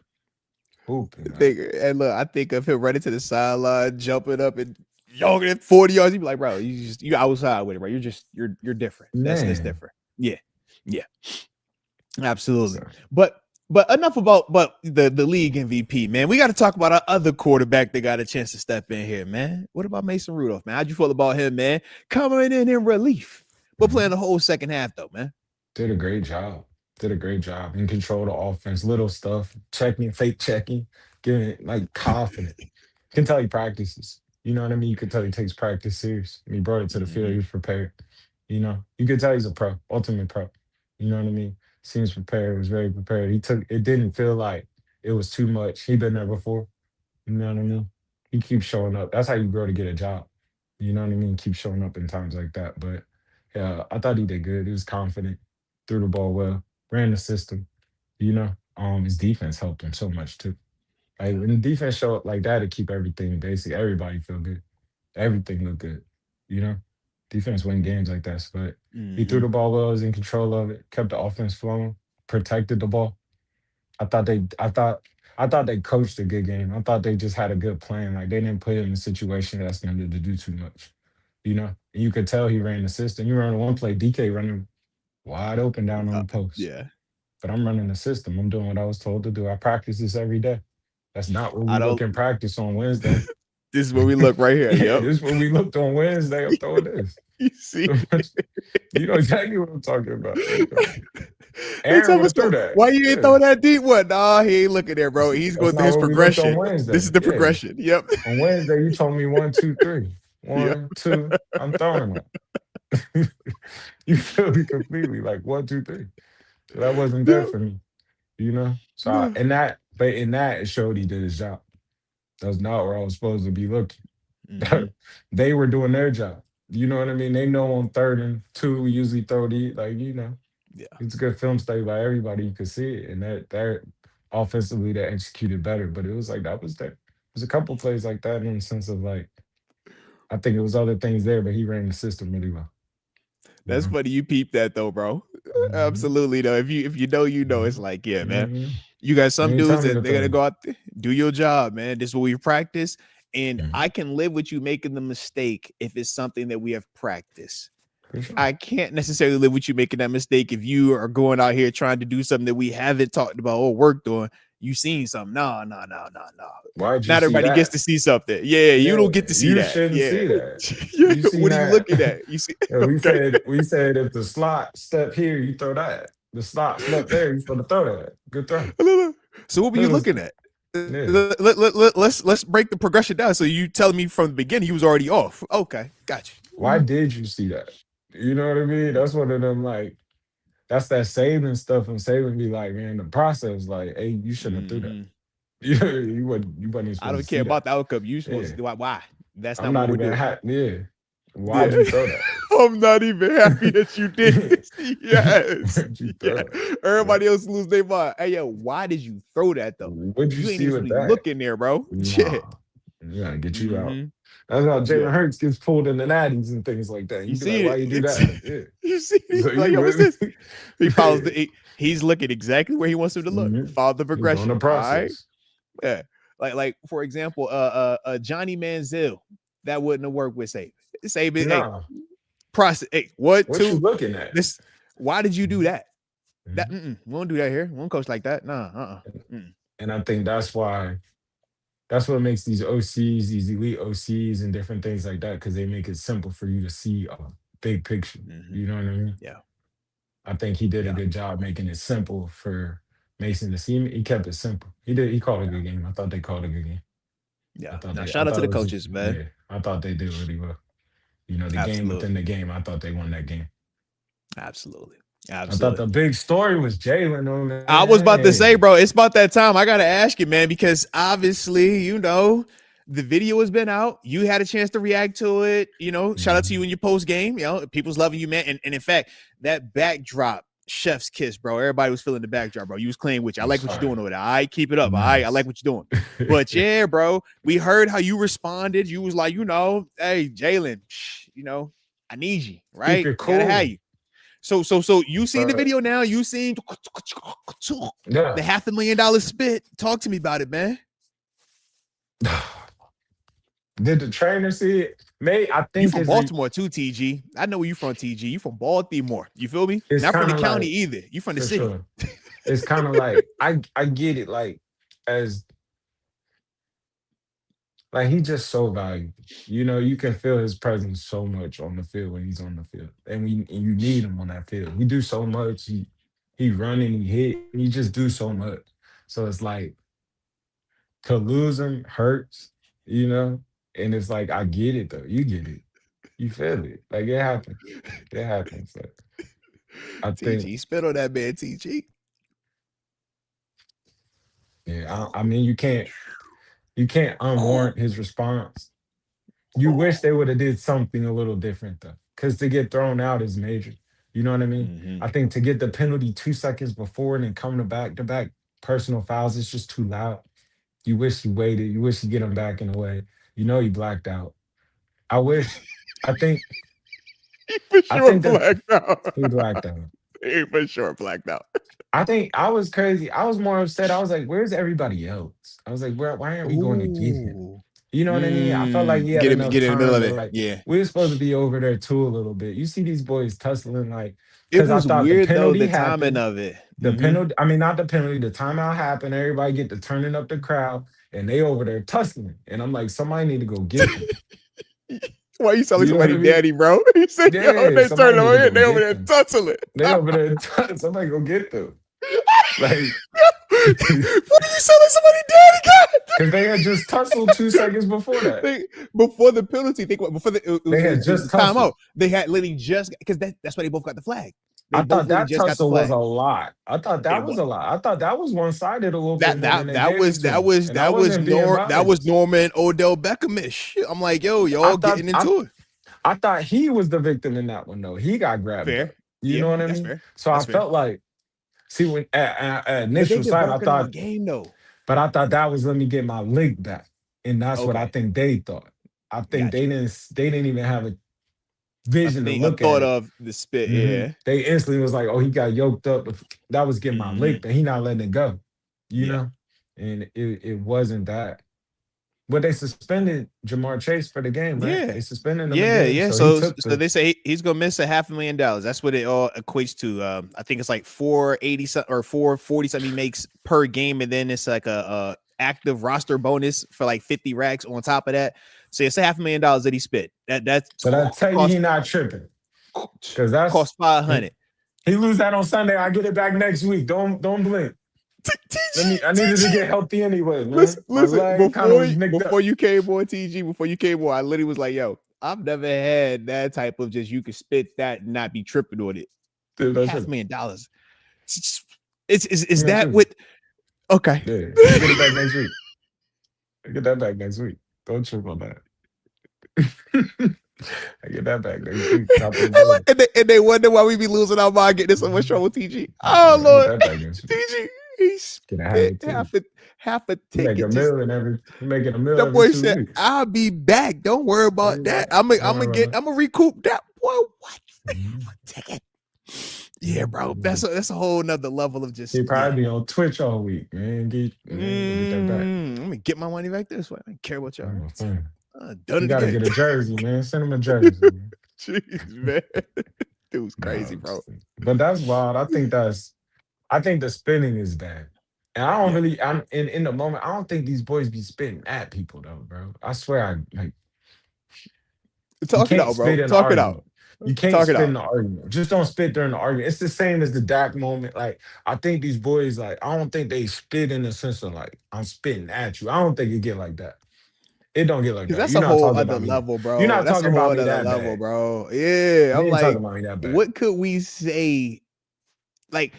Like I think of him running to the sideline, jumping up and jogging at 40 yards. You'd be like, bro, you outside with it, bro. You're different. That's man. different. Yeah. Yeah. Absolutely. So, But enough about the league MVP, man. We got to talk about our other quarterback that got a chance to step in here, man. What about Mason Rudolph, man? How'd you feel about him, man? Coming in relief, but playing the whole second half, though, man. did a great job. Did a great job and control the offense. Little stuff, checking, fake checking, giving it like confident. Can tell he practices. You know what I mean? You could tell he takes practice serious. He brought it to the field. Mm-hmm. He was prepared. You could tell he's a pro, ultimate pro. You know what I mean? Seems prepared. Was very prepared. He took. It didn't feel like it was too much. He been there before. You know what I mean? He keeps showing up. That's how you grow to get a job. You know what I mean? Keep showing up in times like that. But yeah, I thought he did good. He was confident, threw the ball well, ran the system. His defense helped him so much too. Like when the defense show up like that, to keep everything basic, everybody feel good. Everything look good. You know, defense win games like that. But he threw Mm-hmm. the ball well, was in control of it, kept the offense flowing, protected the ball. I thought they I thought they coached a good game. I thought they just had a good plan. Like they didn't put him in a situation that's going to do too much. And you could tell he ran the system. You run one play, DK running wide open down on the post. Yeah. But I'm running the system. I'm doing what I was told to do. I practice this every day. That's not what I we look don't. in practice on Wednesday. This is where we look right here. Yeah, Yep. this is what we looked on Wednesday. I'm throwing this. You see. You know exactly what I'm talking about. They Aaron tell would me have threw so. that. Why you ain't Yeah. throw that deep one? Nah, he ain't looking there, bro. He's That's going through not his what we looked on progression. This Wednesday. is the Yeah. progression. Yep. On Wednesday, you told me 1, 2, 3. Yeah. 1, 2. I'm throwing it. You feel me completely like 1, 2, 3. So that wasn't there Yeah. for me, you know. So No. but in that it showed he did his job. That's not where I was supposed to be looking. Mm-hmm. They were doing their job. You know what I mean? They know on 3rd and 2 we usually throw the like Yeah. it's a good film study by everybody. You could see it, and that offensively they executed better. But it was like that was there. There's a couple plays like that in the sense of like I think it was other things there, but he ran the system really well. You That's know. funny. You peep that though, bro. Hmm. Absolutely though. If you know, you know. It's Hmm. like, yeah, man. Hmm. You got You some ain't dudes tell me that to they're gonna throw. go out there, do your job, man. This is what we practice. And Mhm. I can live with you making the mistake if it's something that we have practiced. For sure. I can't necessarily live with you making that mistake if you are going out here trying to do something that we haven't talked about or worked on. You seen something. No, no, no, no, no. Why'd you Not see everybody gets that? to see something. Yeah, you don't get Yeah, to see you that. shouldn't Yeah. see that. Yeah. You seen What are you that? looking at? You see, Yeah, okay. we said if the slot step here, you throw that. The slot step there, you supposed to throw that. Good throw. So what were you It was looking at? yeah. Let's break the progression down. So you telling me from the beginning you was already off. Okay, got Why you. did you see that? You know what I mean? That's one of them like that's that saving stuff and saving be like, man, the process, like, hey, you shouldn't have threw that. Mm-hmm. You wasn't even I supposed don't to care see about that. the outcome. You supposed to Yeah. do why? That's I'm not what not we're even doing. yeah. Why'd Yeah. you throw that? I'm not even happy that you did this. Yes. Why'd you Yeah. throw that? Yeah. Everybody else lose their mind. Hey, yo, why did you throw that though? What'd you You ain't see even with supposed to be that? looking there, bro. Yeah. Nah. We gotta get you out. Mm-hmm. That's how Yeah. Jalen Hurts gets pulled in the natties and things like that. You You'd be like, see why it. you do It's that? Yeah. you see So it. Like, you yo, what's with this? me? He follows Yeah. he's looking exactly where he wants him to look. Mhm. Follow the He's on the progression. All right. process. Yeah. Like for example, Johnny Manziel, that wouldn't have worked with Saban. Saban, hey, Nah. process. Hey, what What you two? looking at? This. Why did you do Mhm. that? That Mhm. we won't do that here. We won't coach like that. Nah. Mm. And I think that's what makes these OCs, these elite OCs and different things like that, because they make it simple for you to see a big picture. Mm-hmm. You know what I mean? Yeah. I think he did a Yeah. good job making it simple for Mason to see. He kept it simple. He called a Yeah. good game. I thought they called a good game. Yeah. Now I shout out to thought the it was coaches, man. yeah. I thought they did really well. The game Absolutely. within the game. I thought they won that game. Absolutely. I thought Absolutely. the big story was Jalen on I was about to say, man. bro, it's about that time. I gotta ask you, man, because obviously, the video has been out. You had a chance to react to it. Shout out to you Mhm. in your post game. People's loving you, man. And in fact, that backdrop, chef's kiss, bro. Everybody was feeling the backdrop, bro. You was clean with you. I It's like what you're doing fire. over there. All right, keep it up. All right, I like Nice. what you're doing. But yeah, bro, we heard how you responded. You was like, hey, Jalen, I need you, Keep right? it I gotta have cool. you. So you seen the But video now? You seen the yeah. $500,000 spit? Talk to me about it, man. Did the trainer see it? May I You think from Baltimore too, TG. I know where you from, TG. You from Baltimore. You feel me? it's Not from kind the of county like either. You from the for city. sure. It's kind of like I get it as he just so valuable. You can feel his presence so much on the field when he's on the field, and you need him on that field. He do so much. He run and he hit. And he just do so much. So it's like to lose him hurts, you know. And it's like I get it though. You get it. You feel it. Like it happens. It happens. So I think TG, spit on that man, TG. yeah. I mean you can't Oh, unwarrant his response. You wish they would have did something a little different though, because to get thrown out is major. You know what I mean? mm-hmm. I think to get the penalty 2 seconds before and then come to back personal fouls, it's just too loud. You wish he waited. You wish he get him back in a way. He blacked out. I wish. I think. He for I sure think that blacked out. he blacked out. He for sure blacked out. I think I was crazy. I was more upset. I was like, "Where's everybody else?" I was like, Why aren't we going to get him?" Ooh. You know what I mean? I felt like he had Get him enough get in the middle time, of but it. like Yeah. we were supposed to be over there too a little bit. You see these boys tussling It because I was thought the weird though, penalty the timing happened. of it. The penalty, I mean, not the penalty, the timeout happened. Everybody get to turning up the crowd and they over there tussling. And I'm like, somebody need to go get them. Why you sound like You know what somebody I mean? daddy, bro? You say, yo, Yeah, they turn somebody need over to here, go they over get there them. tussling. They over there. Somebody go get them. Like, Why do you sound like somebody daddy, God? because they had just tussled 2 seconds before that. They, before the penalty, think about before They had it was just the timeout. tussled. They had literally just because that's why they both got the flag. They I both thought literally that just got the tussle was flag. a lot. I thought that It was was a lot. I thought that was one sided a little bit that more than that they that gave it was to that him. was And I that was wasn't being That was biased. Norman Odell Beckhamish. I'm like, yo, I y'all thought getting I, into it. I thought he was the victim in that one though. He got grabbed Fair, up. You yeah, know what I that's mean? fair. So I That's fair. felt like, see, when at But initial they've been sight, I barking all thought, game though. but I thought that was let me get my lick back, and that's what I Okay, think they thought. I think got you. they didn't even have a A vision to thing, a look at thought it. of the spit. Yeah. They instantly was like, "Oh, he got yoked up." That was getting my Hmm. lick, but he not letting it go. You Yeah. know, and it wasn't that. But they suspended Jamar Chase for the game, right? Yeah. They suspended him Yeah, again, yeah. so he So took the. they say he's gonna miss $500,000. That's what it all equates to. I think it's like 480 or 440 something he makes per game, and then it's like a active roster bonus for like 50 racks on top of that. So it's $500,000 that he spit. That's So that tell you he cost not tripping, because that's cost 500. he lose that on Sunday. I get it back next week. Don't blink. I needed to get healthy anyway, man. My Listen. leg kind of was nicked up. Before you came on TG, before you came on, I literally was like, "Yo, I've never had that type of just you could spit that and not be tripping on it. Dude, that's half it. million dollars. Is You're not that tripping. what? Okay. Yeah, I get it back next week. I get that back next week. Don't trip on that. I get that back next week. Top of the And, look, bill. and they wonder why we be losing our mind, getting so much trouble. TG. Oh I get Lord, that back next week. TG. He Can I have spit it too? half a You make a ticket. Just meal and every you making a meal that every boy two said, weeks. "I'll be back. Don't worry I'll about be that. back. Don't worry about I'm gonna recoup that." Boy, what? that. Half a ticket. Yeah, bro. That's a whole nother level of He just yeah. probably be on Twitch all week, man. Go get that back. Let me get my money back this way. I don't care about y'all. I'm a fan. Done You it gotta again. get a jersey, man. Send him a jersey, man. Jeez, man. Dude's No, crazy, bro. but that's wild. I think the spinning is bad. And I don't Yeah. really I'm in the moment, I don't think these boys be spitting at people though, bro. I swear I like you Talk it can't out, spit bro. in an Talk it out. argument. You can't Talk it spit in out. an argument. Just don't spit during the argument. It's the same as the Dak moment. Like I think these boys, like I don't think they spit in the sense of like I'm spitting at you. I don't think it get like that. It don't get like Because that. that's You're a not whole talking other about me. level, You're bro. not That's a talking whole about me other that level, bad. bro. Yeah. You I'm ain't talking like, about me that bad. what could we say? Like,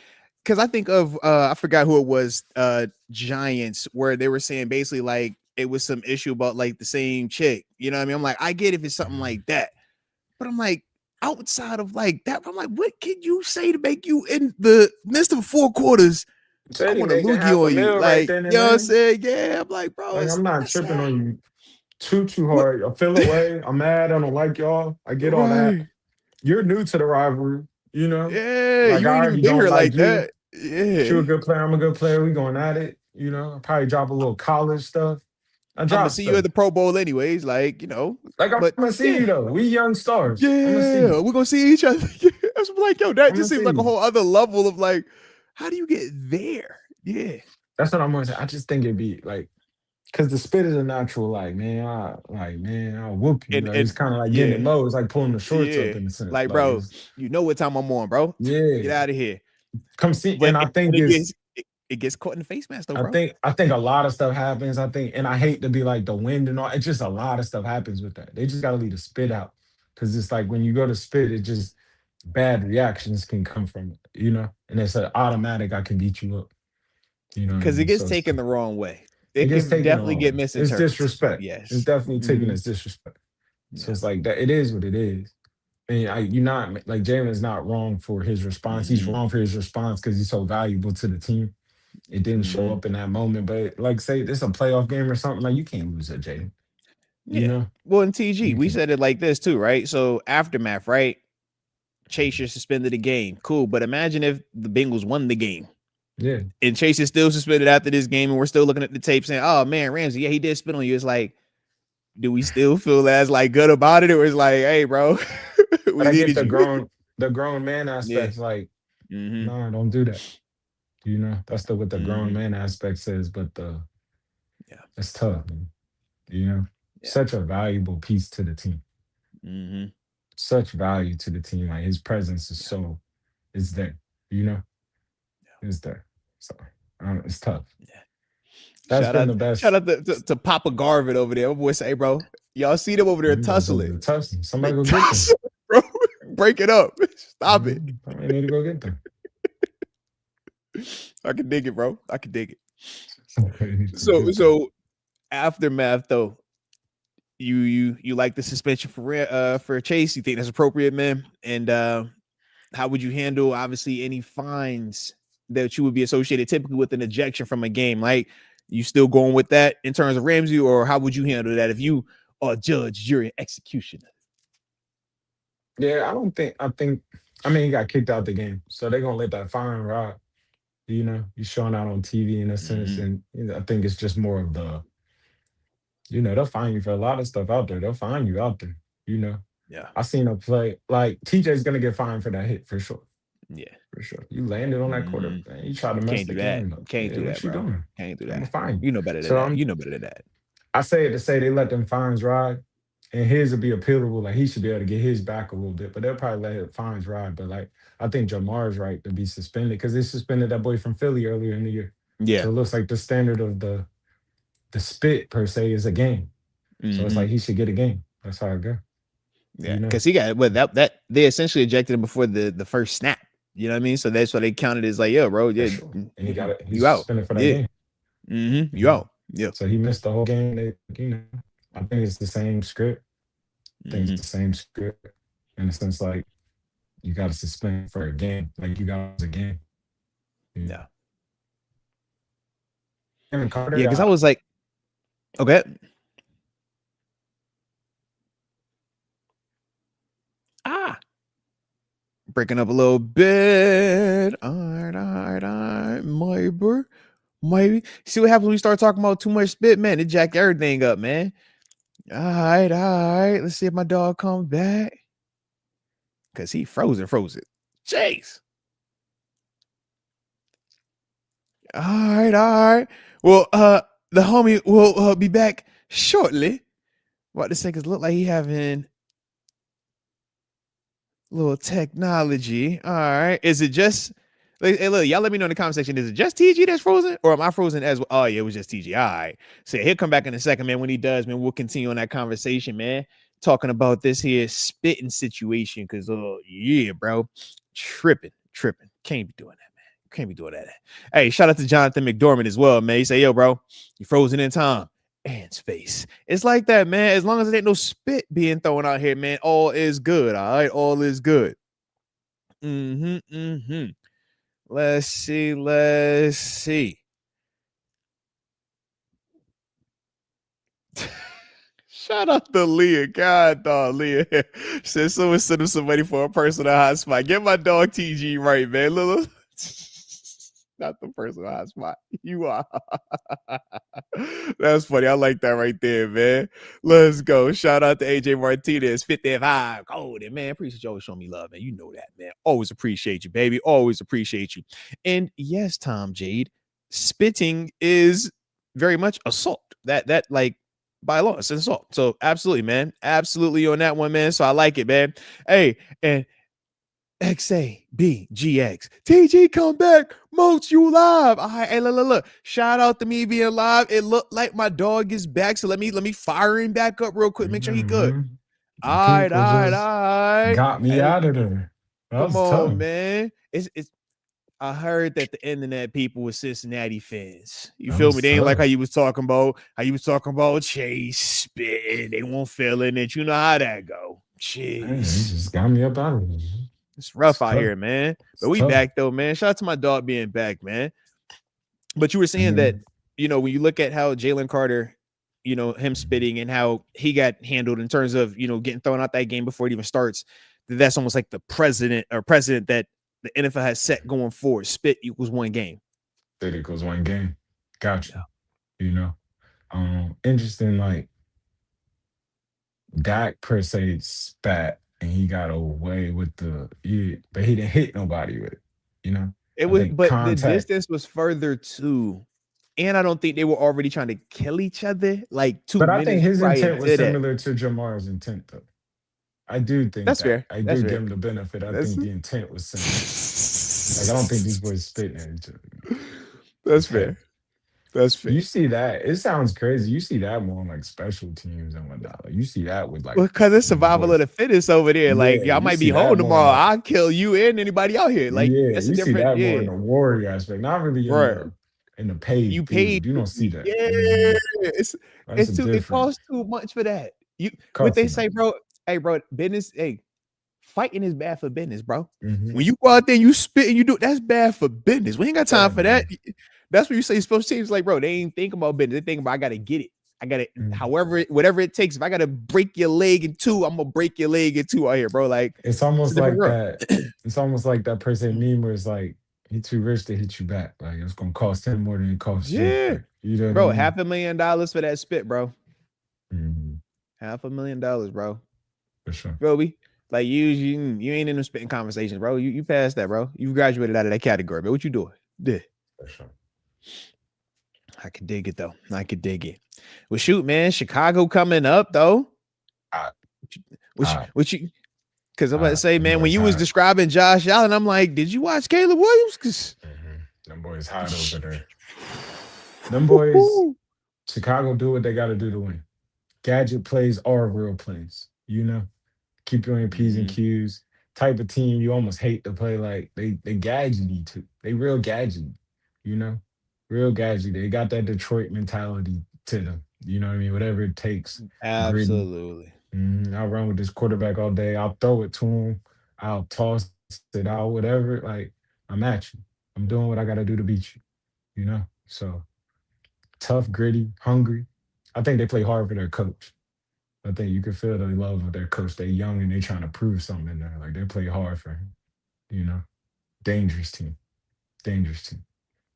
because I think of I forgot who it was, Giants, where they were saying basically like it was some issue about like the same chick. You know what I mean? I'm like, I get if it's something like that. But I'm like, outside of like that, I'm like, what can you say to make you in the midst of 4 quarters? I Said he want a making loogie half a on you. meal right Like, then you and know what I'm there. saying? Yeah. I'm like, bro, Like I'm not that's tripping on you too what hard. I feel away. I'm mad. I don't like y'all. I get all that. right. You're new to the rivalry, you know. Yeah, Like you I ain't even already been don't here like like you. that. But you're Yeah. a good player. I'm a good player. We going at it. You know. I probably drop a little college stuff. I I'm gonna drop see you at stuff. the Pro Bowl anyways, like, you know. Like I'm But gonna see yeah, you though. We young stars. I'm gonna see yeah, you. we're gonna see each other. I was like, yo, that I'm gonna just seems see like a you. whole other level of like, how do you get there? Yeah. That's what I'm gonna say. I just think it'd be like, cause the spit is a natural, man, I'll whoop you. Like it's And kind of like getting in yeah, mode. It's like pulling the shorts up yeah. in a sense. Like, Like bro, it's you know what time I'm on, bro. Get yeah. out of here. Come see, But and I but think it it's gets it gets caught in the face mask though, bro. I think a lot of stuff happens. I think, and I hate to be like the wind and all. It's just a lot of stuff happens with that. They just gotta leave the spit out, because it's like when you go to spit, it just bad reactions can come from it, you know. And it's an automatic. I can beat you up, you know what I Because it mean? gets So it's taken tough. the wrong way. It It gets can taken the definitely wrong get way. It's misinterpreted. disrespect. It's Yes. definitely taken Hmm. as disrespect. So Yeah. it's like that. It is what it is. And you're not like Jalen's not wrong for his response. He's Hmm. wrong for his response because he's so valuable to the team. It didn't show Hmm. up in that moment. But like say this a playoff game or something, like you can't lose at Jalen. You Yeah. know? Well, in TG, You we can't. said it like this too, right? So aftermath, right? Chase is suspended the game. Cool. But imagine if the Bengals won the game Yeah. and Chase is still suspended after this game and we're still looking at the tape saying, oh man, Ramsey, yeah, he did spit on you. It's like, do we still feel as like good about it? Or it's like, hey, bro, But we I get needed you. the grown man Yeah. aspects, like, Hmm. no, don't do that. You know, that's the what the grown Hmm. man aspect says, but the Yeah. it's tough, man. You know, Yeah. such a valuable piece to the team. Mm-hmm. Such value to the team. Like his presence is Yeah. so is there. You know, is there. So it's tough. Yeah. That's been the Shout best. out to Papa Garvin over there. My boy say, bro, y'all see them over there You guys over tussling. the tussle. They Somebody go get them. tussle, bro. Break it up. Stop it. Somebody need to go get them. I can dig it, bro. I can dig it. Somebody need to go So get them. so aftermath though, you like the suspension for Chase? You think that's appropriate, man? And how would you handle obviously any fines that you would be associated typically with an ejection from a game? Like you still going with that in terms of Ramsey, or how would you handle that if you are judge, jury, executioner? Yeah, I don't think. I think. I mean, he got kicked out the game, so they're gonna let that fine ride. You know, he's showing out on TV in a sense, Mm-hmm. and I think it's just more of the. They'll find you for a lot of stuff out there. They'll find you out there. You know, Yeah. I seen a play like TJ's gonna get fined for that hit for sure. Yeah. For sure. You landed on that quarter, Mm-hmm. man. You try to mess Can't the do that. game up. Can't Yeah, do what that, you bro. doing? Can't do I'm gonna that. find you. You know better than So that. You know better than that. I say it to say they let them fines ride, and his will be appealable. Like he should be able to get his back a little bit, but they'll probably let the fines ride. But like I think Jamar's right to be suspended because they suspended that boy from Philly earlier in the year. So Yeah. it looks like the standard of the spit per se is a game. So it's like Mm-hmm. he should get a game. That's how it go. Yeah. You know, Because he got that they essentially ejected him before the first snap. You know what I mean? So that's why they counted as like, yeah, bro, for yeah, sure. And he got it. He's you out. suspended for that Yeah. game. Mm-hmm. You You know, out. Yeah. so he missed the whole game. I think it's the same script. I think it's Mm-hmm. the same script in the sense like you got to suspend for a game, like you got it a game. You know, Yeah. Kevin Carter Yeah. Because I got was like, okay. Ah, breaking up a little bit. All right, all right, all right. Maybe. Maybe. See what happens when we start talking about too much spit, man. It jack everything up, man. All right, all right. Let's see if my dog comes back. Cause he frozen. Jeez. All right, all right. Well, the homie will be back shortly. What the seconds look like he having little technology. All right. Is it just hey, look, y'all let me know in the comment section. Is it just TG that's frozen? Or am I frozen as well? Oh, yeah, it was just TG. All right. So he'll come back in a second, man. When he does, man, we'll continue on that conversation, man. Talking about this here spitting situation. Cause yeah, bro. Tripping. Can't be doing that, man. Can't be doing that. Hey, shout out to Jonathan McDormand as well, man. He say, yo, bro, you frozen in time and space. It's like that, man. As long as there ain't no spit being thrown out here, man, all is good. All right, all is good. Mm-hmm. Let's see. Shout out to Leah. God, dog, Leah. Said someone send him somebody for a personal hotspot. Get my dog TG right, man. Little not the personal hotspot. You are. That's funny. I like that right there, man. Let's go. Shout out to AJ Martinez, 55. Golden, man. Appreciate you always showing me love, man. You know that, man. Always appreciate you, baby. Always appreciate you. And yes, Tom Jade, spitting is very much assault. That like by law, it's an assault. So absolutely, man. Absolutely on that one, man. So I like it, man. Hey, and XABGX. TG, come back. Moats, you live. All right, hey, look. Shout out to me being live. It looked like my dog is back. So let me fire him back up real quick. Make sure he good. the All right, people all right, just all right. got me Hey, out of there. That come was tough. on, man. It's I heard that the internet people were Cincinnati fans. You That feel me? was They ain't like tough. how you was talking about Chase spitting. They won't feeling it. You know how that go. Man, he Jeez. just got me up out of there. It's It's rough out tough. here, man. But It's we tough. back though, man. Shout out to my dog being back, man. But you were saying that, And when you look at how Jalen Carter, him spitting and how he got handled in terms of, getting thrown out that game before it even starts, that's almost like the president that the NFL has set going forward. Spit equals one game. it equals one game. Got Yeah. you. You know. Interesting, like Dak per se spat and he got away with but he didn't hit nobody with it. You know, It I was, think but the contact. distance was further too. And I don't think they were already trying to kill each other like two But I think minutes his prior intent was to that. similar to Jamar's intent, though. I do think That's that. fair. I That's do give fair. him the benefit. I That's think the intent was similar. Like I don't think these boys spitting at each other. that's It's heavy. fair. That's You fair. see that? It sounds crazy. You see that more on like special teams and whatnot. Like you see that with like Well, because it's when the survival of boys. the fittest over there. Like, Yeah, y'all you might be see home that more in tomorrow. the. I'll kill you and anybody out here. Like, Yeah, that's a you see different, that more in yeah. the warrior aspect, not really Right. in the paid You paid field. You don't see me. that. Yeah. That's a It different costs too much for that. You what cost they about. say, bro. Hey, bro, business, hey, fighting is bad for business, bro. Mm-hmm. When you go out there and you spit and you do that's bad for business. We ain't got time Bad for that. business. That's what you say special teams like, bro. They ain't thinking about business. They think about I gotta get it. I gotta, Mm. however, whatever it takes. If I gotta break your leg in two, I'm gonna break your leg in two out here, bro. Like It's it's a almost different like world. that. It's almost like that person meme where it's like he too rich to hit you back. Like it's gonna cost him more than it costs you. Yeah, Like you know what I bro. mean? $500,000 for that spit, bro. Hmm. $500,000, bro. For sure. Feel me? Like you ain't in them spitting conversations, bro. You passed that, bro. You graduated out of that category, bro. What you doing? Yeah. For sure. I could dig it though. I could dig it. Well, shoot, man. Chicago coming up though. Hot, Which hot, which you because I'm about to hot. say, Them man, when boys you was hot. describing Josh Allen, I'm like, did you watch Caleb Williams? Cause Them boys hot over there. Them boys, Chicago do what they got to do to win. Gadget plays are real plays. You know, keep you on your P's and Mhm. Q's. Type of team you almost hate to play. Like they gadgety too. They real gadgety. You know, real gadgety. They got that Detroit mentality to them. You know what I mean? Whatever it takes, gritty. Absolutely. I'll run with this quarterback all day. I'll throw it to him. I'll toss it out. Whatever. Like I'm at you. I'm doing what I got to do to beat you. You know. So tough, gritty, hungry. I think they play hard for their coach. I think you can feel the love of their coach. They young and they trying to prove something in there. Like they play hard for him. You know, dangerous team, dangerous team.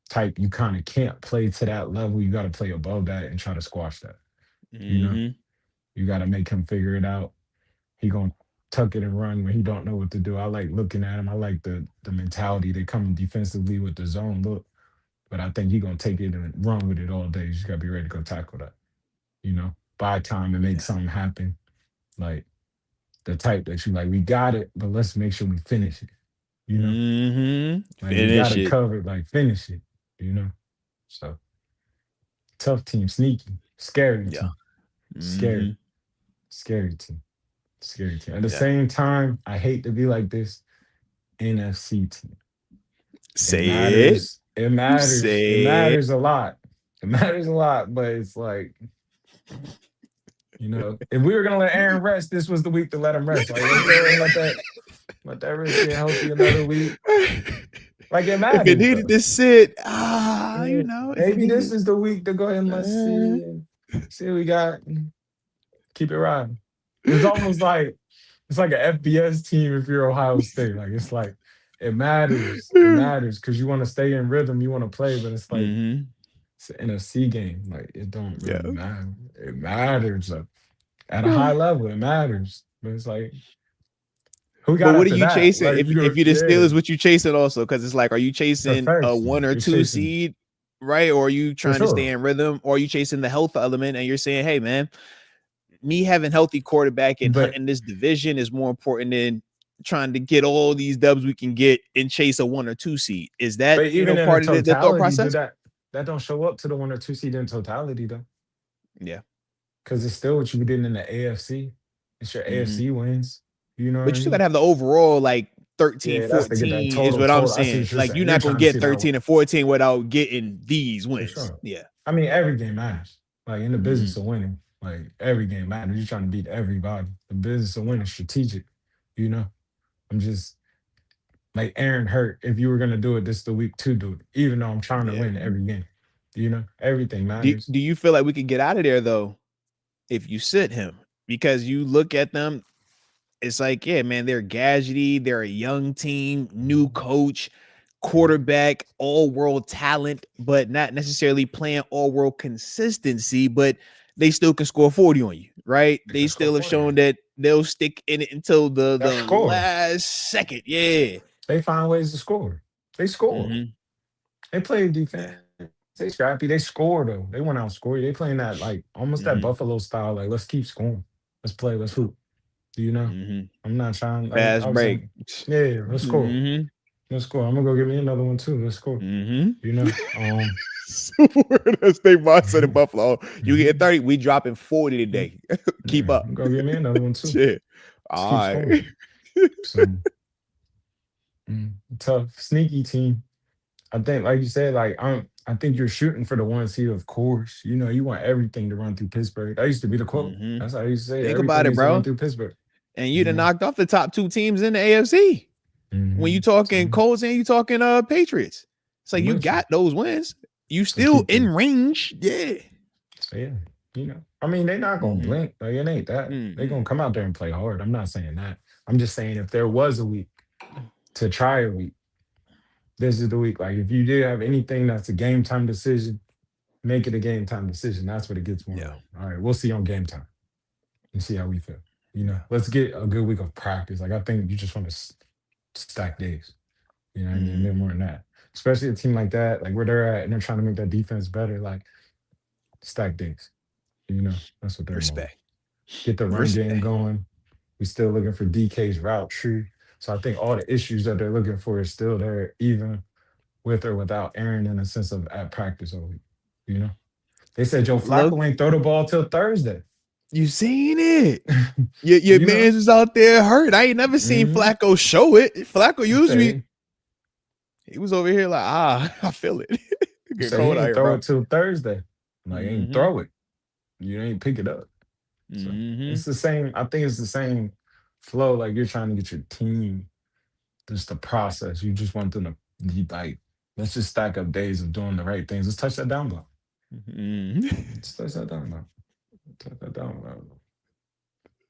Type you kind of can't play to that level. You got to play above that and try to squash that. You know, Hmm. you got to make him figure it out. He gonna tuck it and run when he don't know what to do. I like looking at him. I like the mentality. They come defensively with the zone look, but I think he gonna take it and run with it all day. You just gotta be ready to go tackle that. You know, buy time and make Yeah. something happen. Like the type that you like, we got it, but let's make sure we finish it. You know, like we got Finish it it. covered, like finish it. You know, so tough team, sneaky, scary Yeah. team, scary, Hmm. scary team, scary team. At the Yeah. same time, I hate to be like this. NFC team. It Say it. matters. It matters. It Say it. matters a lot. It matters a lot, but it's like, if we were gonna let Aaron rest, this was the week to let him rest. Like, let's go and let that wrist get healthy another week. Like it If it matters needed though. to sit, Yeah, if it maybe this needed. is the week to go ahead and let's Uh, see what we got. Keep it riding. It's almost like it's like an FBS team if you're Ohio State. Like it's like it matters. It matters because you want to stay in rhythm, you want to play, but it's like hmm. it's an NFC game. Like it don't really Yeah. matter. It matters at a high level. It matters, but it's like who we But got what are after you that? chasing? Like If you the yeah, Steelers, what you chasing also? Because it's like, are you chasing a perfection. one or You're two chasing seed, right? Or are you for trying to stay sure. in rhythm? Or are you chasing the health element and you're saying, hey man, me having healthy quarterback and But hunting this division is more important than trying to get all these dubs we can get and chase a one or two seed. Is that even in the part of the thought totality, do process? that don't show up to the 1 or 2 seed in totality though, Yeah. because it's still what you did in the AFC. It's your Hmm. AFC wins. You know what But I you still gotta mean? have the overall like 13, Yeah, that's to get that 14 is what I'm total. I see saying. what you're Like you're saying. You're not gonna trying to see get that 13 and 14 without getting these for wins. sure. Yeah. I mean, every game matters. Like in the Hmm. business of winning, like every game matters. You're trying to beat everybody. The business of winning is strategic. You know, I'm just like Aaron Hurt. If you were gonna do it, this is the week to do it. Even though I'm trying to Yeah. win every game. You know, everything Do matters. do you feel like we could get out of there though if you sit him? Because you look at them, it's like, yeah, man, they're gadgety, they're a young team, new Mhm. coach, Yeah, quarterback, all world talent, but not necessarily playing all world consistency, but they still can score 40 on you, right? they They can score still have 40. shown that they'll stick in it until That the score. last second. Yeah. They find ways to score. They score. Hmm. They play Yeah. defense. They scrappy. They score though. They want to outscore you. They playing that like almost that Hmm. Buffalo style. Like let's keep scoring. Let's play. Let's Yeah. hoop. You know, Mm-hmm. I'm not trying. I Fast was break. saying, yeah, let's go. Mm-hmm. Let's go. I'm gonna go get me another one too. Let's go. Mm-hmm. You know, That's they mindset in mhm, Buffalo. You get 30, we dropping 40 mhm. today. Yeah, Keep up. I'm gonna get me another one too. Shit. Let's All keep right. scoring. So tough, sneaky team. I think, like you said, I think you're shooting for the 1 seed, of course. You know, you want everything to run through Pittsburgh. That used to be the quote. Mm-hmm. That's how I used to say it. Think Everything about it, needs to run bro. through Pittsburgh. And you You done know. knocked off the top 2 teams in the AFC. When you talking So Colts and you talking Patriots. It's like I'm you with you. got those wins. You So still keep in the range. Yeah. so yeah. You know. I mean, they're not gonna Mm-hmm. blink. Like, it ain't that. They're Mm-hmm. gonna come out there and play hard. I'm not saying that. I'm just saying if there was a week to try a week, this is the week. Like if you did have anything that's a game time decision, make it a game time decision. That's what it gets more Yeah. like. All right, we'll see on game time and see how we feel. You know, Yeah. let's get a good week of practice. Like I think you just want to stack days. You know what I mean? No Mm-hmm. more than that. Especially a team like that, like where they're at, and they're trying to make that defense better. Like stack days. You know, that's what they're going. Respect. Get the run game Respect. going. We still looking for DK's route tree. So I think all the issues that they're looking for is still there, even with or without Aaron, in a sense of at practice all week. You know, they said Joe Look, Flacco ain't throw the ball till Thursday. you seen it. Your You know, man's was out there hurt. I ain't never seen mm-hmm. Flacco show it. Flacco usually Say he was over here like, I feel it. Get say he cold out ain't here, throw bro. it till Thursday. Like ain't Mm-hmm. throw it. You ain't pick it up. So Mm-hmm. it's the same. I think it's the same flow. Like you're trying to get your team, just the process. You just want them to be like, let's just stack up days of doing the right things. Let's touch that down blow. Mm-hmm. Let's touch that down blow. Touch that down blow.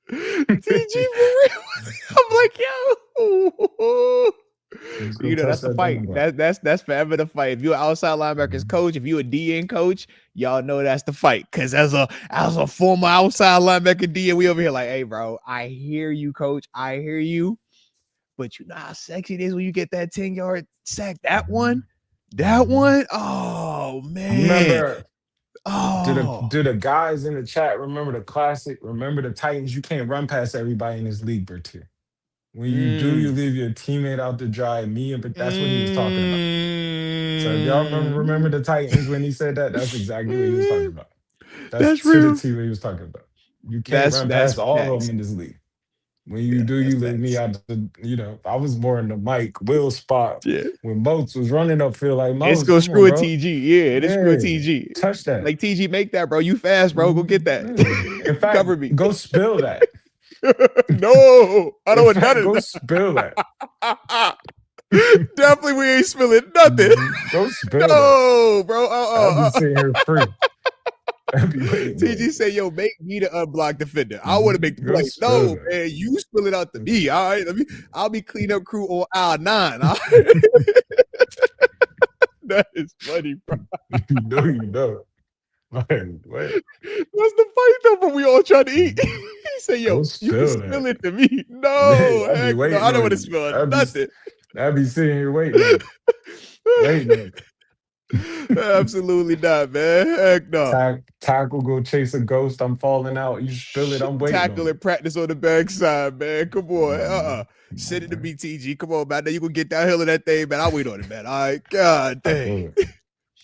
TG for real. I'm like, yo. Let's go You know, touch that's the that down fight. blow. That's forever the fight. If you're an outside linebackers Mhm. coach, if you're a DN coach, y'all know that's the fight. Cause as a former outside linebacker DN, we over here like, hey, bro, I hear you, coach. I hear you. But you know how sexy it is when you get that 10-yard sack. That one, Mhm. that Mhm. one. Oh You man. remember? Oh. Do the guys in the chat remember the classic? Remember the Titans? You can't run past everybody in this league, Bertier. When you do, you Mm, leave your teammate out to dry. But that's what he was talking about. So if y'all remember mm. the Titans when he said that, that's exactly what he was talking about. That's That's to the real. T what he was talking about. You can't That's run past that's all of them facts. in this league. When you Yeah, do, that's you leave me facts. out to, you know, I was more in the Mike Will spot Yeah. when Moats was running upfield like It's Moats, go come on, screw a bro. TG. Yeah, it is screw a Yeah. TG. Touch that. Like TG, make that, bro. You fast, bro. Go get that. Yeah. In fact, Cover me. go spill that. No, I don't In want none fact, of go spill that. that. Definitely, we ain't spilling nothing. Go spill that. No, bro. I'll be sitting here free. I'll be waiting on TG you. say, yo, make me the unblocked defender. I want to make the Go play. spill No, that. man, you spill it out to me. All right. I'll be cleanup crew on aisle 9. All right? That is funny, bro. You know, you know. Man, what? That's the fight though, but we all trying to eat. He said, Go yo, you can spill spill that. it to me. Hey, No, I'll be heck no. waiting I don't want on to you. spill nothing. I'll be sitting here waiting on you. Waiting on you. Absolutely not, man. Heck no. Tackle, go chase a ghost. I'm falling out. You spill it. I'm waiting on Tackle you. and practice on the backside, man. Come on. Come Send on, it to man. BTG. Come on, man. Now you gonna get downhill of that thing, man. I'll wait on it, man. All right. God I dang. feel it.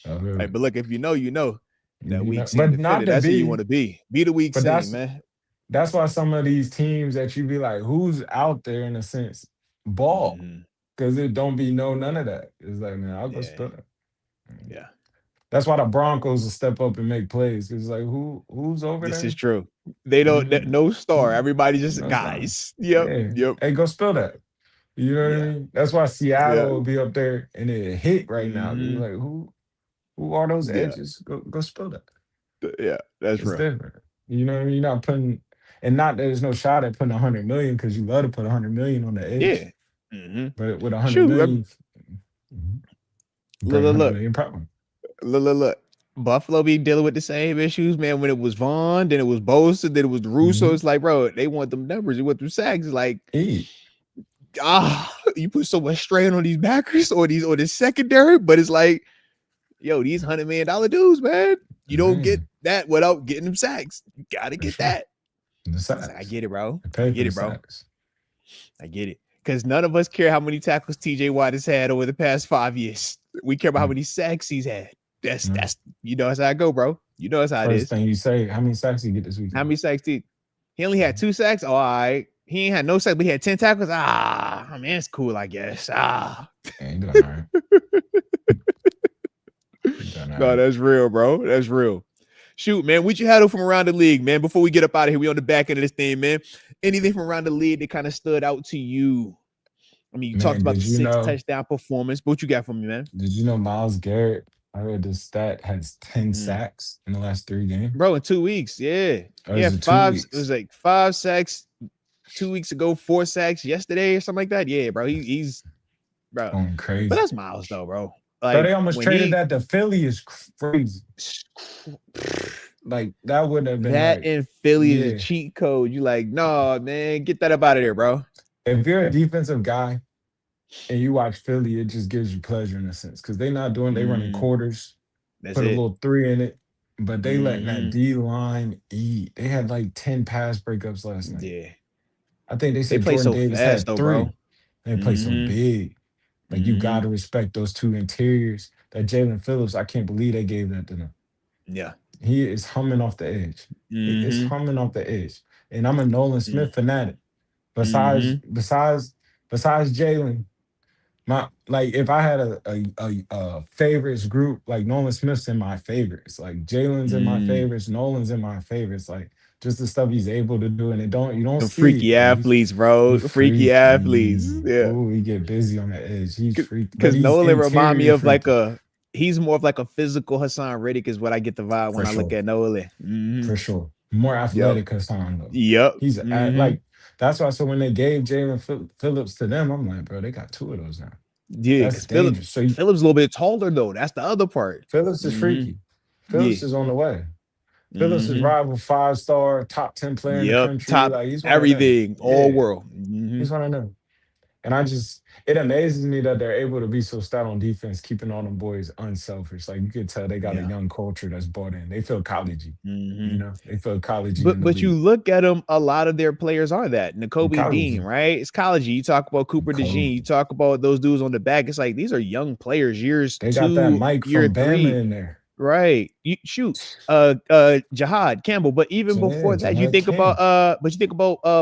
I feel Hey, it. but look, if you know, you know. That You weak know, team but not defender, to that's who you want be. to be. Be the weak But team, man. that's why some of these teams that you be like, who's out there in a sense, ball, Mm-hmm. because it don't be none of that. It's like, man, I'll go Yeah. spill it. Yeah. That's why the Broncos will step up and make plays. It's like who's over This is there? true. They don't no star. Mm, Everybody just no problem. guys. Yep. Yeah. Yep. Hey, go spill that. You know what I Yeah. mean? That's why Yeah. Seattle will be up there and it hit right now. It's Mm-hmm. like who are those Yeah. edges? Go spill that. Yeah. That's It's real. different. You know what I mean? You're not putting, and not that there's no shot at putting 100 million because you love to put 100 million on the edge. Yeah. Mm-hmm. But with 100 Shoot. million, mhm, bring Look, 100 look, million problem. look. Buffalo be dealing with the same issues, man. When it was Vaughn, then it was Bosa, then it was the Russo. Mm-hmm. It's like, bro, they want them numbers. They want them sacks. It's like, Eat. you put so much strain on these backers or this secondary, but it's like, yo, these $100 million dudes, man. You don't get Man, that without getting them sacks. You gotta for get sure. that. The It's like, I sacks. get it, bro. They I pay for get the it, bro. sacks. I get it. Because none of us care how many tackles TJ Watt has had over the past 5 years. We care about how many sacks he's had. That's that's how I go, bro. You know that's how it First is. thing you say, how many sacks you get this How weekend? many sacks did he only had 2 sacks? Oh, all right. He ain't had no sacks, but he had 10 tackles. I mean, it's cool, I guess. Yeah, you doing all right. No, that's real, bro. That's real. Shoot, man. What you had from around the league, man? Before we get up out of here, we on the back end of this thing, man. Anything from around the league that kind of stood out to you? I mean, you talked about the 6 touchdown performance, but what you got from me, man? Did you know Myles Garrett, I read this stat, has 10 sacks in the last 3 games? Bro, in 2 weeks, yeah. Or Yeah, is it 2 weeks? It was like 5 sacks 2 weeks ago, 4 sacks yesterday or something like that. Yeah, bro. He's bro. Going crazy. But that's Myles though, bro. Like, bro, they almost traded that to Philly is crazy. Like, that would have been that like, in Philly is a cheat code. You like, no, man, get that up out of there, bro. If you're a defensive guy and you watch Philly, it just gives you pleasure in a sense. Because they running quarters. That's put it. A little 3 in it. But they letting that D line eat. They had like 10 pass breakups last night. Yeah. I think they said Jordan Davis had 3. Bro. They play so big. Like, you got to respect those 2 interiors. That Jalen Phillips, I can't believe they gave that to them. Yeah. He is humming off the edge. He is humming off the edge. And I'm a Nolan Smith fanatic. Besides Jalen, if I had a favorites group, like Nolan Smith's in my favorites, like Jalen's in my favorites, Nolan's in my favorites, like just the stuff he's able to do, and you don't the see freaky athletes, bro. The freaky athletes. Yeah. Oh, he get busy on the edge. He's freaky. Because Nolan remind me of freaky. He's more of like a physical Hassan Reddick is what I get the vibe when I look at Nolan. For sure. More athletic Hassan though. Yep. He's like, that's why. So when they gave Jalen Phillips to them, I'm like, bro, they got 2 of those now. Yeah, that's dangerous. Phillips a little bit taller though. That's the other part. Phillips is freaky. Phillips is on the way. Phillips is rival 5-star, top 10 player in the country. Top, like, he's everything, all world. He's one of them. And it amazes me that they're able to be so stout on defense, keeping all them boys unselfish. Like, you could tell they got a young culture that's bought in. They feel collegey. You know, they feel collegey. But you look at them, a lot of their players are that. Nakobe Dean, right? It's collegey. You talk about Cooper DeJean. You talk about those dudes on the back. It's like, these are young players, years 2, got that Mike year from 3. Bama in there. Right. You shoot Jahad Campbell. But even before that, you think about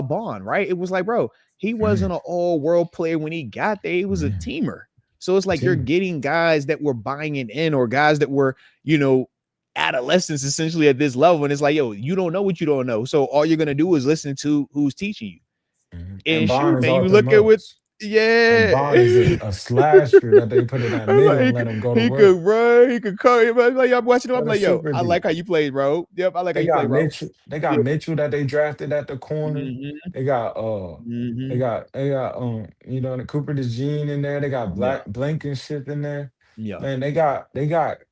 Bond, right? It was like, bro, he wasn't an all-world player when he got there. He was a teamer. So it's like you're getting guys that were buying it in, or guys that were, adolescents essentially at this level. And it's like, yo, you don't know what you don't know. So all you're gonna do is listen to who's teaching you. And shoot, man, you look at what. Yeah, Bond is a slasher that they put in that middle and let him go to work. Could run, he could call him. Like, I'm watching him. I'm like, yo, I like how you played, bro. Yep, I like how you played, bro. They got Mitchell that they drafted at the corner. They got the Cooper DeJean in there. They got Blankenship in there. Yeah, man, they got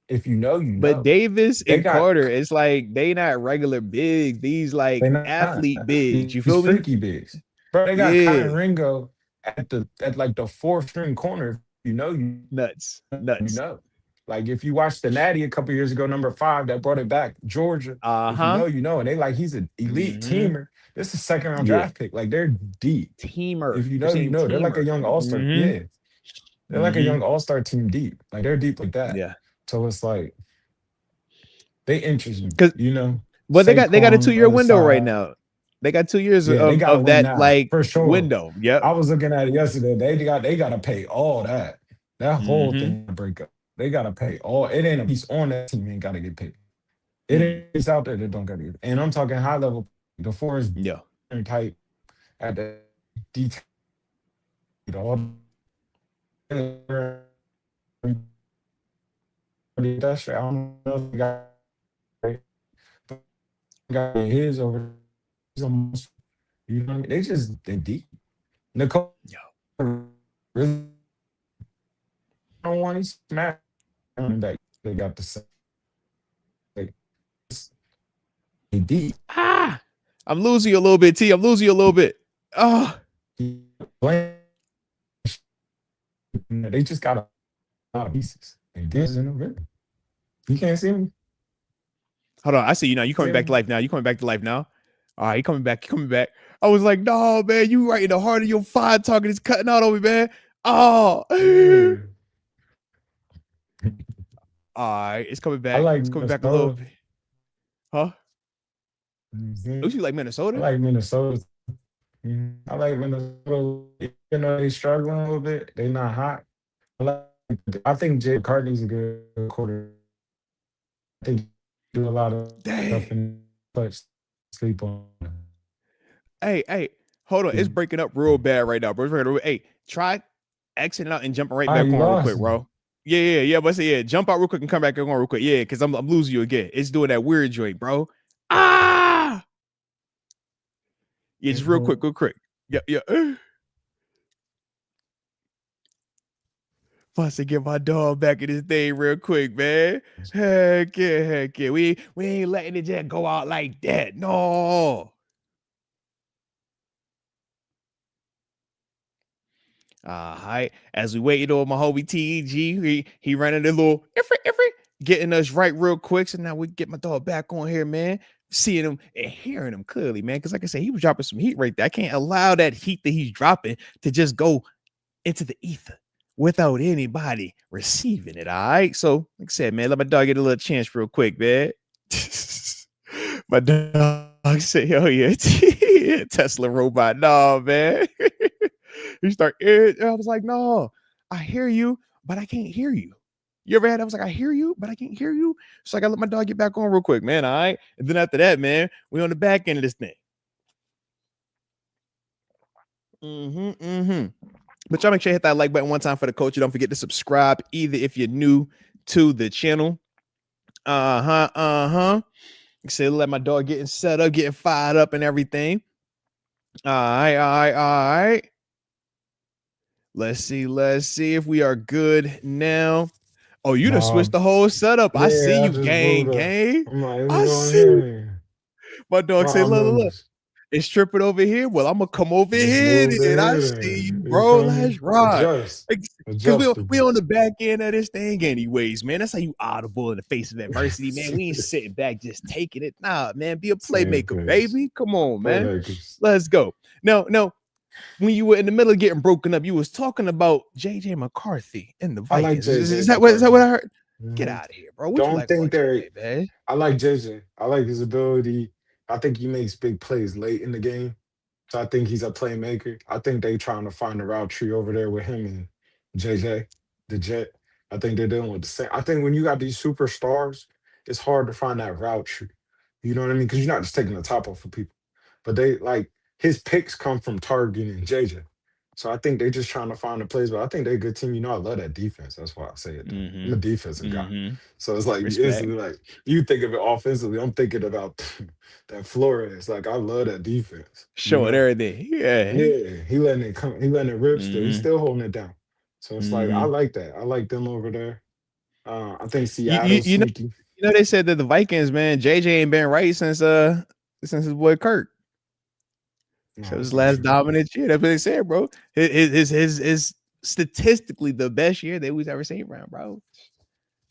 if you know, you know. But Davis and Carter, it's like they not regular bigs. These like athlete bigs. You feel me? Freaky bigs. Bro, they got Kyron Ringo at like the 4th string corner. You nuts. You know, like if you watched the Natty a couple years ago, number 5 that brought it back, Georgia. If you know, and they like he's an elite teamer. This is a 2nd round draft pick. Like, they're deep teamer. If you know, you know. They're like a young all-star. Yeah, they're like a young all-star team deep. Like, they're deep like that. Yeah. So it's like they interest me. But they got a 2-year window right now. They got 2 years of that now, like for sure. window. Yeah, I was looking at it yesterday. They got to pay all that whole thing to break up. They got to pay all. It ain't a piece on that team ain't got to get paid. It ain't out there that don't got to get paid. And I'm talking high level. The Forest type at the detail. All that shit. I don't know if got his over. You know what I mean? They deep. Nicole really don't want to smack back. They got the same. They deep. I'm losing you a little bit, T. I'm losing you a little bit. Oh. They just got a lot of pieces. And this in the river. You can't see me. Hold on. I see you now. You coming back to life now. All right, he coming back. He coming back. I was like, no, man, you right in the heart of your fire target is cutting out on me, man. Oh. Yeah. All right, it's coming I back. like It's coming back a little Minnesota. bit. Huh? Oh, Mhm. you like I Minnesota? like Minnesota. I like Minnesota. Even though they struggling a little bit, they not hot. I like. I think Jay McCartney's a good quarterback. I think he do a lot of stuff Dang. and clutch. Sleep on Hey, hold on. It's him. breaking up real bad right now, bro. Hey, try exiting out and jumping right Ah, back you on real quick, lost me. bro. Yeah. But say jump out real quick and come back on real quick. Yeah, because I'm losing you again. It's doing that weird joint, bro. Ah, yeah, just real quick, real quick. Yeah. Plus to get my dog back in this thing real quick, man. Heck yeah. We ain't letting it just go out like that. No. All right. As we waited on my homie TEG, he running a little every getting us right real quick. So now we get my dog back on here, man. Seeing him and hearing him clearly, man. Because like I said, he was dropping some heat right there. I can't allow that heat that he's dropping to just go into the ether without anybody receiving it. All right. So, like I said, man, let my dog get a little chance real quick, man. My dog said, "Hell yeah, Tesla robot." No, man. You start. I was like, "No, I hear you, but I can't hear you." You ever had? I was like, "I hear you, but I can't hear you." So I gotta let my dog get back on real quick, man. All right. And then after that, man, we on the back end of this thing. Mm-hmm. But y'all make sure you hit that like button one time for the coach. You don't forget to subscribe either if you're new to the channel. Say let my dog getting set up, getting fired up and everything. All right. Let's see if we are good now. Oh, you done switched No, the whole setup. I see yeah, I you, just moved her. gang. I'm like, let me I go in see you. here. My dog say, My look. members It's tripping over here. Well, I'm gonna come over just here moved in then. I here. see you, Then you bro. feel me? Let's ride. Because we Adjustable. on the back end of this thing anyways, man. That's how you audible in the face of adversity, man. We ain't sitting back just taking it. Nah, man. Be a Same playmaker, place. baby. Come on, man. Playmakers. Let's go. No, when you were in the middle of getting broken up, you was talking about JJ McCarthy and the I like Vikings. JJ Is that McCarthy. what I heard? Get Mhm. out of here, bro. What you Don't like about think they're. JJ, man? I like JJ. I like his ability. I think he makes big plays late in the game. So I think he's a playmaker. I think they trying to find a route tree over there with him and JJ, the Jet. I think they're dealing with the same. I think when you got these superstars, it's hard to find that route tree. You know what I mean? Because you're not just taking the top off of people. But they like his picks come from targeting JJ. So I think they're just trying to find the plays. But I think they're a good team. You know, I love that defense. That's why I say it though. I'm a defensive guy. Mm-hmm. So it's like you Respect. instantly like you think of it offensively. I'm thinking about that Flores. Like I love that defense. You Showing know? everything. Yeah. Yeah, he letting it come. He letting it rip still. He's Mm-hmm. still holding it down. So it's like I Mm-hmm. like that. I like them over there. I think You, you Seattle's you know sneaky. they said that the Vikings, man, JJ ain't been right since his boy Kirk. No, So his that's not last true. dominant year. That's what they said, bro. His statistically the best year that we've ever seen around, bro.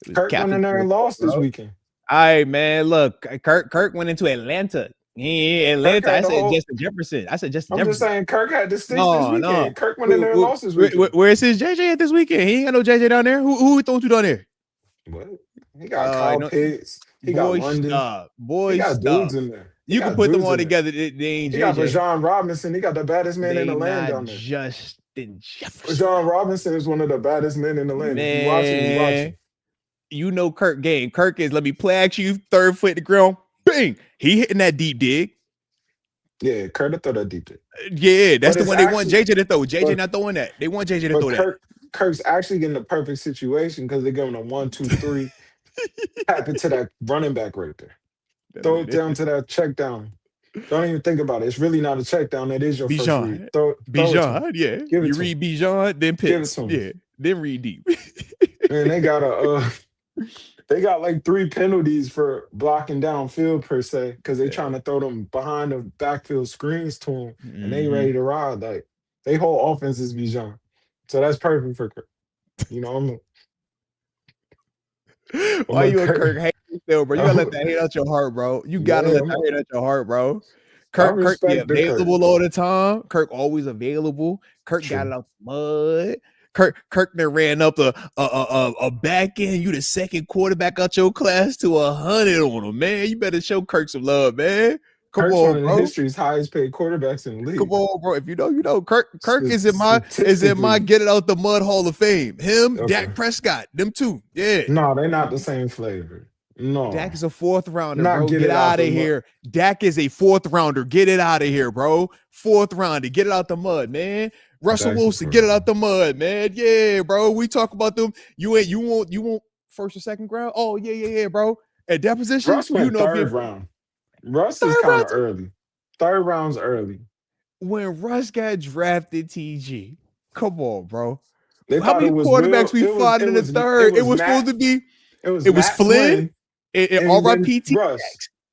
It was Kirk went Captain in there and Quarterback, lost this bro. All weekend. right, man. Look, Kirk went into Atlanta. Yeah, Kirk Atlanta. I had the said whole. Justin Jefferson. I said Justin I'm just Jefferson. saying, Kirk had the sticks this No. weekend. Kirk went in there and lost this weekend. Where's his JJ at this weekend? He ain't got no JJ down there. Who he throwing to down there? What? He got Kyle No, Pitts. He got boy, London. stop. He Boy, got dudes stop. in there. He You can got put them dudes all in there. together. They ain't He got JJ. Bijan Robinson. He got the baddest man in the They land not down there. Justin Jefferson. Bijan Robinson is one of the baddest men in the land. If you watching, you Man, watching. you know Kirk game. Kirk is, let me play at you, third foot in the ground. Bang! He hitting that deep dig. Yeah, Kirk throw that deep. Yeah, that's But the it's one they want actually, JJ to throw. JJ but not throwing that. They want JJ to but throw that. Kirk's actually getting the perfect situation because they're giving a 1, 2, 3, tap it to that running back right there. That's Throw what it it down is. to that check down. Don't even think about it. It's really not a check down. That is your first read. Bijan. Throw it to him. Bijan, yeah. Give it You to him. read Bijan, then Give it Pitts. to him. Yeah. Then read deep. Man, they got like 3 penalties for blocking downfield per se because they Yeah. trying to throw them behind the backfield screens to him and they Mm-hmm. ready to ride. Like they whole offense is Bijan. So that's perfect for Kirk. You know, I'm Why a you a Kirk Kirk. hater still, bro? You gotta let that hate out your heart, bro. You gotta Yeah, let that hate out your heart, bro. I Kirk be respect the Kirk. available all the time. Kirk always available. Kirk got it True. out the mud. Kirk then ran up a back end. You the second quarterback out your class to 100 on him, man. You better show Kirk some love, man. Come Kirk's on, one of the bro. history's highest paid quarterbacks in the Come league. on, bro. If you know, you know. Kirk is in my Statistically, get it out the mud Hall of Fame. Him, okay. Dak Prescott, them two. Yeah. No, they're not the Mhm. same flavor. Dak No, is a fourth rounder, not bro. get Get it out out the of mud. here. Dak is a fourth rounder. Get it out of here, bro. Fourth rounder. Get it out the mud, man. Russell Dak's a Wilson, get first it out round. the mud, man. Yeah, bro. We talk about them. You want first or second round? Oh, yeah, bro. At that position, Russ you went know if you're third round. Russ is third kind round. of early. Third round's early. When Russ got drafted, TG. Come on, bro. They How thought it many was quarterbacks Will. we fought in the It third? It was was supposed Matt. to be. It was It was Matt Flynn. Flynn, and then R.I.P. T. Russ.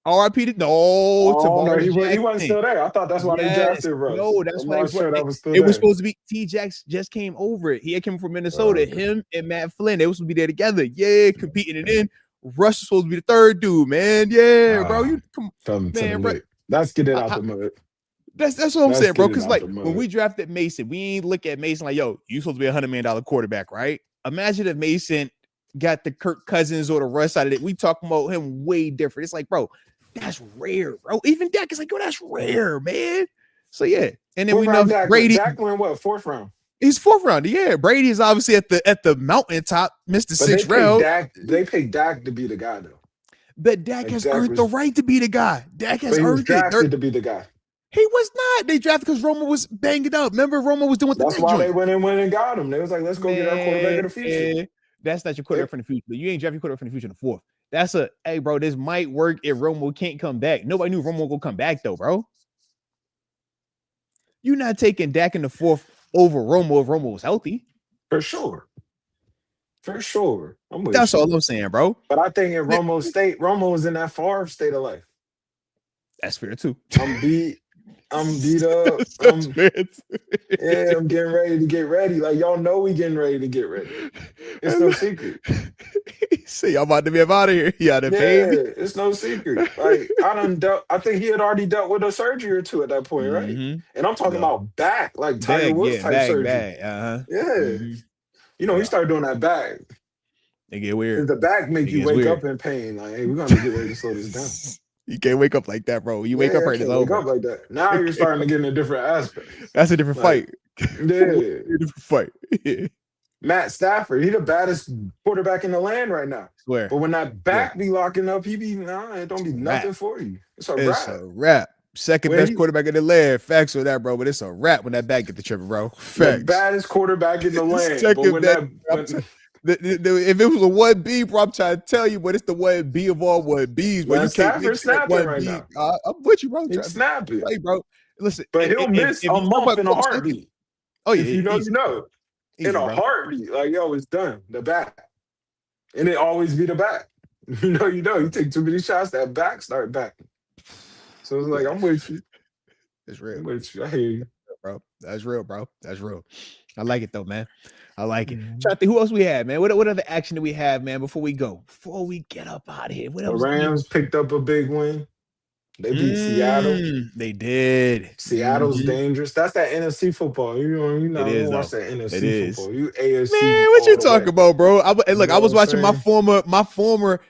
R.I.P. No, Oh no, Tavares he wasn't Jackson. still there. I thought that's why they Yes, drafted Russ. no, that's I'm why they not brought sure that it. was still It was there. supposed to be T. Jax just came over it. He had come from Oh, Minnesota. okay. Him and Matt Flynn, they was supposed to be there together. Yeah, competing. And then Russ was supposed to be the third dude, man. Yeah, bro. Ah, You come, fell into the man, bro. lip. Let's get it out the mud. That's what I'm Let's saying, bro. get it Because out like the when mud. we drafted Mason, we ain't look at Mason like, yo, you supposed to be $100 million quarterback, right? Imagine if Mason got the Kirk Cousins or the Russ side of it. We talking about him way different. It's like, bro, that's rare, bro. Even Dak is like, yo, that's rare, man. So yeah, and then What we know round Dak went? Brady. Dak went what? Fourth round. He's fourth round. Yeah, Brady is obviously at the mountaintop, missed the But they sixth paid round. Dak. They paid Dak to be the guy though. But Dak Like has Dak earned the was, right to be the guy. Dak has but he was earned it. drafted to be the guy. He was not. They drafted because Roma was banged up. Remember, Roma was doing with the That's neck why they joint. went and got him. They was like, let's go get our quarterback Man, of the future. that's not your They, quarterback from the future. You ain't draft your quarterback from the future in the fourth. That's hey, bro, this might work if Romo can't come back. Nobody knew Romo would come back, though, bro. You're not taking Dak in the fourth over Romo if Romo was healthy. for sure. For sure. I'm with That's you. all I'm saying, bro. But I think in Romo's state, Romo was in that far state of life. That's fair, too. I'm beat. I'm beat up. That's fair, too. Yeah, I'm getting ready to get ready. Like y'all know we getting ready to get ready. It's no secret. See, I'm about to be out of here. You out of Yeah, baby. it's no secret. Like I think he had already dealt with a surgery or two at that point, right? Mm-hmm. And I'm talking Yo, about back, like Tiger bag, Woods yeah, type bag, surgery. bag. Uh-huh. Yeah. Mm-hmm. You know, he Yeah. started doing that back. They get weird. Because the back make It you gets wake weird. up in pain. Like, hey, we're gonna get ready to slow this down. You can't wake up like that, bro. You wake up Yeah, I right, it's can't wake over. up like that. Now you're starting to get into different aspects. That's a different Like, fight. yeah. Different fight. Matt Stafford, he the baddest quarterback in the land right now. Swear. But when that back be locking up, it don't be nothing for you. It's a It's wrap. a wrap. Second When best he quarterback in the land. Facts with that, bro. But it's a wrap when that back get the tripping, bro. the Facts. baddest quarterback in the land. But Second when best. that If it was a 1B, bro, I'm trying to tell you, but it's the 1B of all 1Bs, but man, you can't mix Stafford's that snapping right 1B. now. I'm with you, bro. He's snapping. Play, bro. Listen, But he'll if miss you a talk month about in a close second, heartbeat. oh yeah, If you know, easy, you know. easy, In a bro. heartbeat. Like, yo, it's done. The back. And it always be the back. You know. You take too many shots, that back start backing. So it's like, I'm with you. It's real. I'm with you. I hear you. Bro. That's real, bro. That's real. I like it though, man. I like it. Mhm. Trying to think who else we have, man. What other action do we have, man? Before we go, before we get up out of here, what The else? Rams picked up a big win. They beat Seattle. They did. Seattle's dangerous. That's that NFC football. You're It not gonna is watch though. that It NFC is. football. You AFC Man, what all you the way. talking about, bro? Hey, look, You I know was what watching I'm saying? my former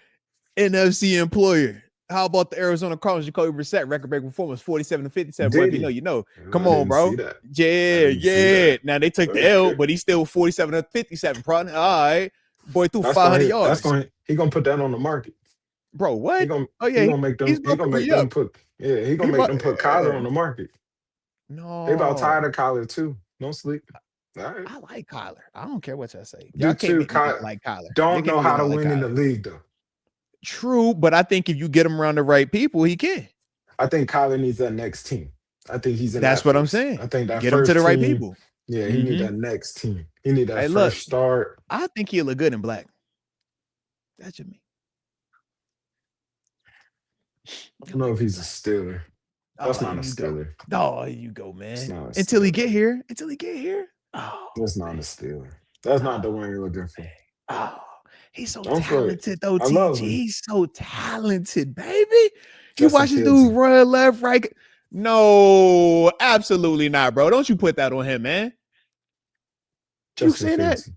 NFC employer. How about the Arizona Cardinals? Jacoby Brissett record-breaking performance, 47-57. Boy, if Did he? you know. Oh, Come I on, didn't see bro. that. I Yeah, didn't see yeah. that. Now they took the L, Okay. but he's still 47-57. Probably. All right. Boy threw That's 500 going. That's yards. going. He gonna put that on the market. Bro, He what? gonna. Oh, He yeah. gonna make them. He's He about gonna to make re-up. them put. Yeah. He He gonna make about, them put Kyler on the market. They about no. tired of Kyler too. Don't sleep. All right. I like Kyler. I don't care what y'all say. Do Y'all can't too. make me not like Kyler. Y'all Don't can't know make me how to not like win in the Kyler. league though. True, but I think if you get him around the right people, he can. I think Kyler needs that next team. I think he's in That's that what I'm phase. saying. I think that Get him to first the right team. people. Yeah, he need that next team. He need that Hey, look, fresh start. I think he'll look good in black. That's just me. I don't know if he's a Steeler. That's not a Steeler. Oh, you go, It's man. not a Until he Steeler. get here. Until he get here. Oh, That's not a Steeler. That's not the one you're looking for. oh, he's so I'm for it. talented, though, I love TG. him. He's so talented, baby. You Justin watch this Fields. dude run left, right. No, absolutely not, bro. Don't you put that on him, man. You Justin say that? Fields.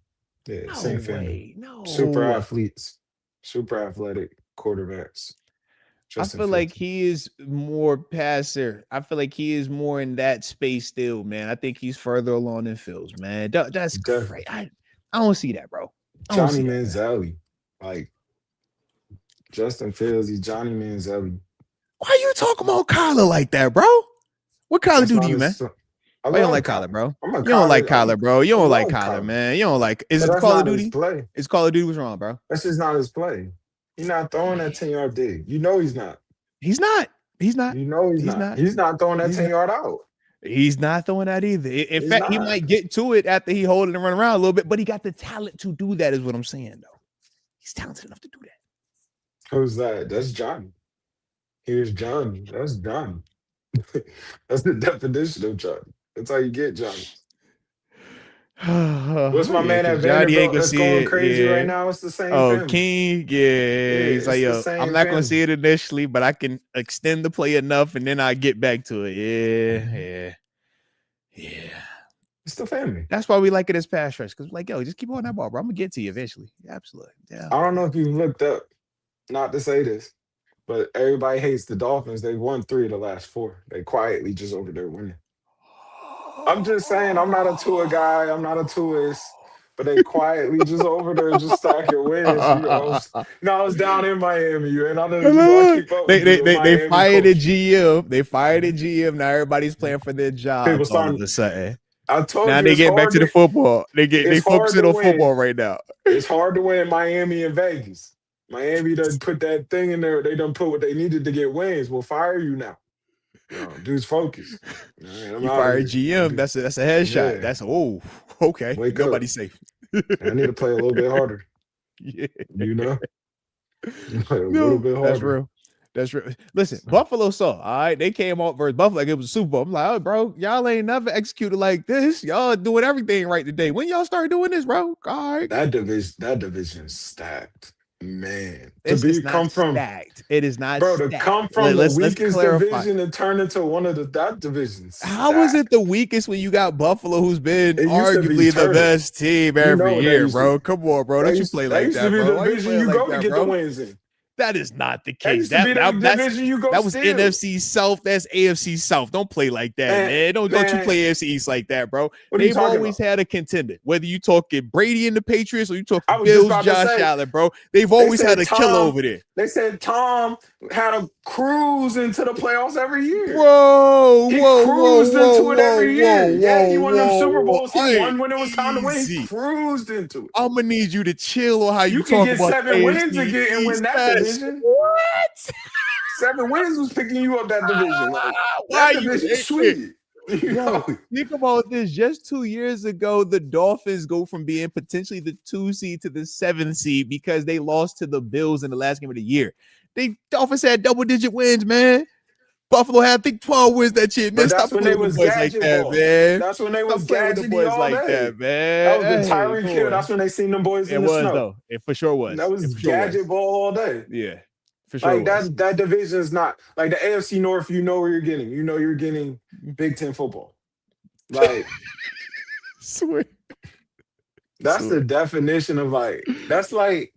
Yeah, No same family. way. Super No. athletes, super athletic quarterbacks. I Justin feel like Fields. he is more passer. I feel like he is more in that space still, man. I think he's further along than Fields, man. That's Definitely. crazy. I don't see that, bro. I don't Johnny see that, man. Manziel. Like Justin Fields, he's Johnny Manziel. Why you talking about Kyler like that, bro? What Kyler That's do to not you, man? his. I Why you don't love like Kyler, Kyler. bro? I'm a You don't like Kyler. Kyler, bro. You I don't like love Kyler, Kyler. man. You don't like. Is But it that's Call of not his Duty? play. Is Call of Duty what's wrong, bro? That's just not his play. He's not throwing that 10-yard dig. You know he's not. He's not. He's not. You know he's He's not. not. He's not throwing that He's not. 10-yard out. He's not throwing that either. In He's fact, he not. might get to it after he hold it and run around a little bit, but he got the talent to do that, is what I'm saying, though. He's talented enough to do that. Who's that? That's Johnny. Here's Johnny. That's Johnny. That's the definition of Johnny. That's how you get Johnny. What's my Yeah, man because at Johnny ain't Vanderbilt gonna that's see going it. crazy right Yeah. now? It's the same Oh, family. King. Yeah. Yeah, He's like, it's the yo, I'm same not gonna family. see it initially, but I can extend the play enough and then I get back to it. Yeah. It's the family. That's why we like it as pass rush. Because like, yo, just keep on that ball, bro. I'm gonna get to you eventually. Absolutely. Yeah. I don't know if you looked up, not to say this, but everybody hates the Dolphins. They've won 3 of the last 4. They quietly just over there winning. I'm just saying, I'm not a Tua guy. I'm not a Tuaist. But they quietly just over there just stacking wins. I was down in Miami, and I keep up with the They Miami fired a culture. GM. They fired a GM. Now everybody's playing for their People jobs all of starting. a sudden. I told Now you they it's get back hard to the to football. They it's hard focusing to on win. football right now. It's hard to win Miami and Vegas. Miami done put that thing in there. They done put what they needed to get wins. We'll fire you now. No, dude's focused. All right, I'm You out of fire a here. GM. That's a headshot. Yeah, That's okay. wake up. Nobody's safe. I need to play a little bit harder. Yeah. You know, play a little No, bit that's harder. real. That's real. Listen, Buffalo saw. All right, they came out versus Buffalo like it was a Super Bowl. I'm like, oh, bro, y'all ain't never executed like this. Y'all doing everything right today. When y'all start doing this, bro? All right, That division is stacked, man. it's not Come from stacked. It is not bro to stacked. come from the Let's weakest clarify. division and turn into one of that division How was it stacked. the weakest when you got Buffalo, who's been It used to be arguably the turtle. best team You every know what that year, used to. bro? Come on, bro. Don't you play That like used to that, be the bro? Why you division playing you like go to that, get the bro? wins in. That is not the That case. used to be the division you go That was steal. NFC South. That's AFC South. Don't play like that, man. Don't you play AFC East like that, bro. What are you They've talking always about? had a contender. Whether you talking Brady and the Patriots or you talking I was just Bills, about to Josh say, Allen, bro. They've they always had said a killer Tom, over there. they said Tom had a cruise into the playoffs every year. Whoa, He whoa, whoa, cruised whoa, into it whoa, every whoa, year. Yeah, he whoa, won them whoa, Super whoa. Bowls. He Hey, won when it was time to win. He easy. cruised into it. I'm gonna need you to chill on how you You can talk get about 7 the wins AFC and win East. that That's division. what? 7 wins was picking you up that division. Like Why that are you? division sweet. You Bro, know, think about this. Just 2 years ago, the Dolphins go from being potentially the 2 seed to the 7 seed because they lost to the Bills in the last game of the year. The Dolphins had double-digit wins, man. Buffalo had, I think, 12 wins that year. Man, but stop that's when playing they with the was boys like gadget that, ball. man. That's when they Stop was playing with the gadgety boys all like day. that, That was the man. Hey, Tyreek come Hill. on. That's when they seen them boys It in the was, snow. though. It for sure was. That It was for sure gadget was. ball all day. Yeah, for sure Like was. that division is not like the AFC North. You know where you're getting. You know you're getting Big Ten football. Like Swear. that's the definition of that's like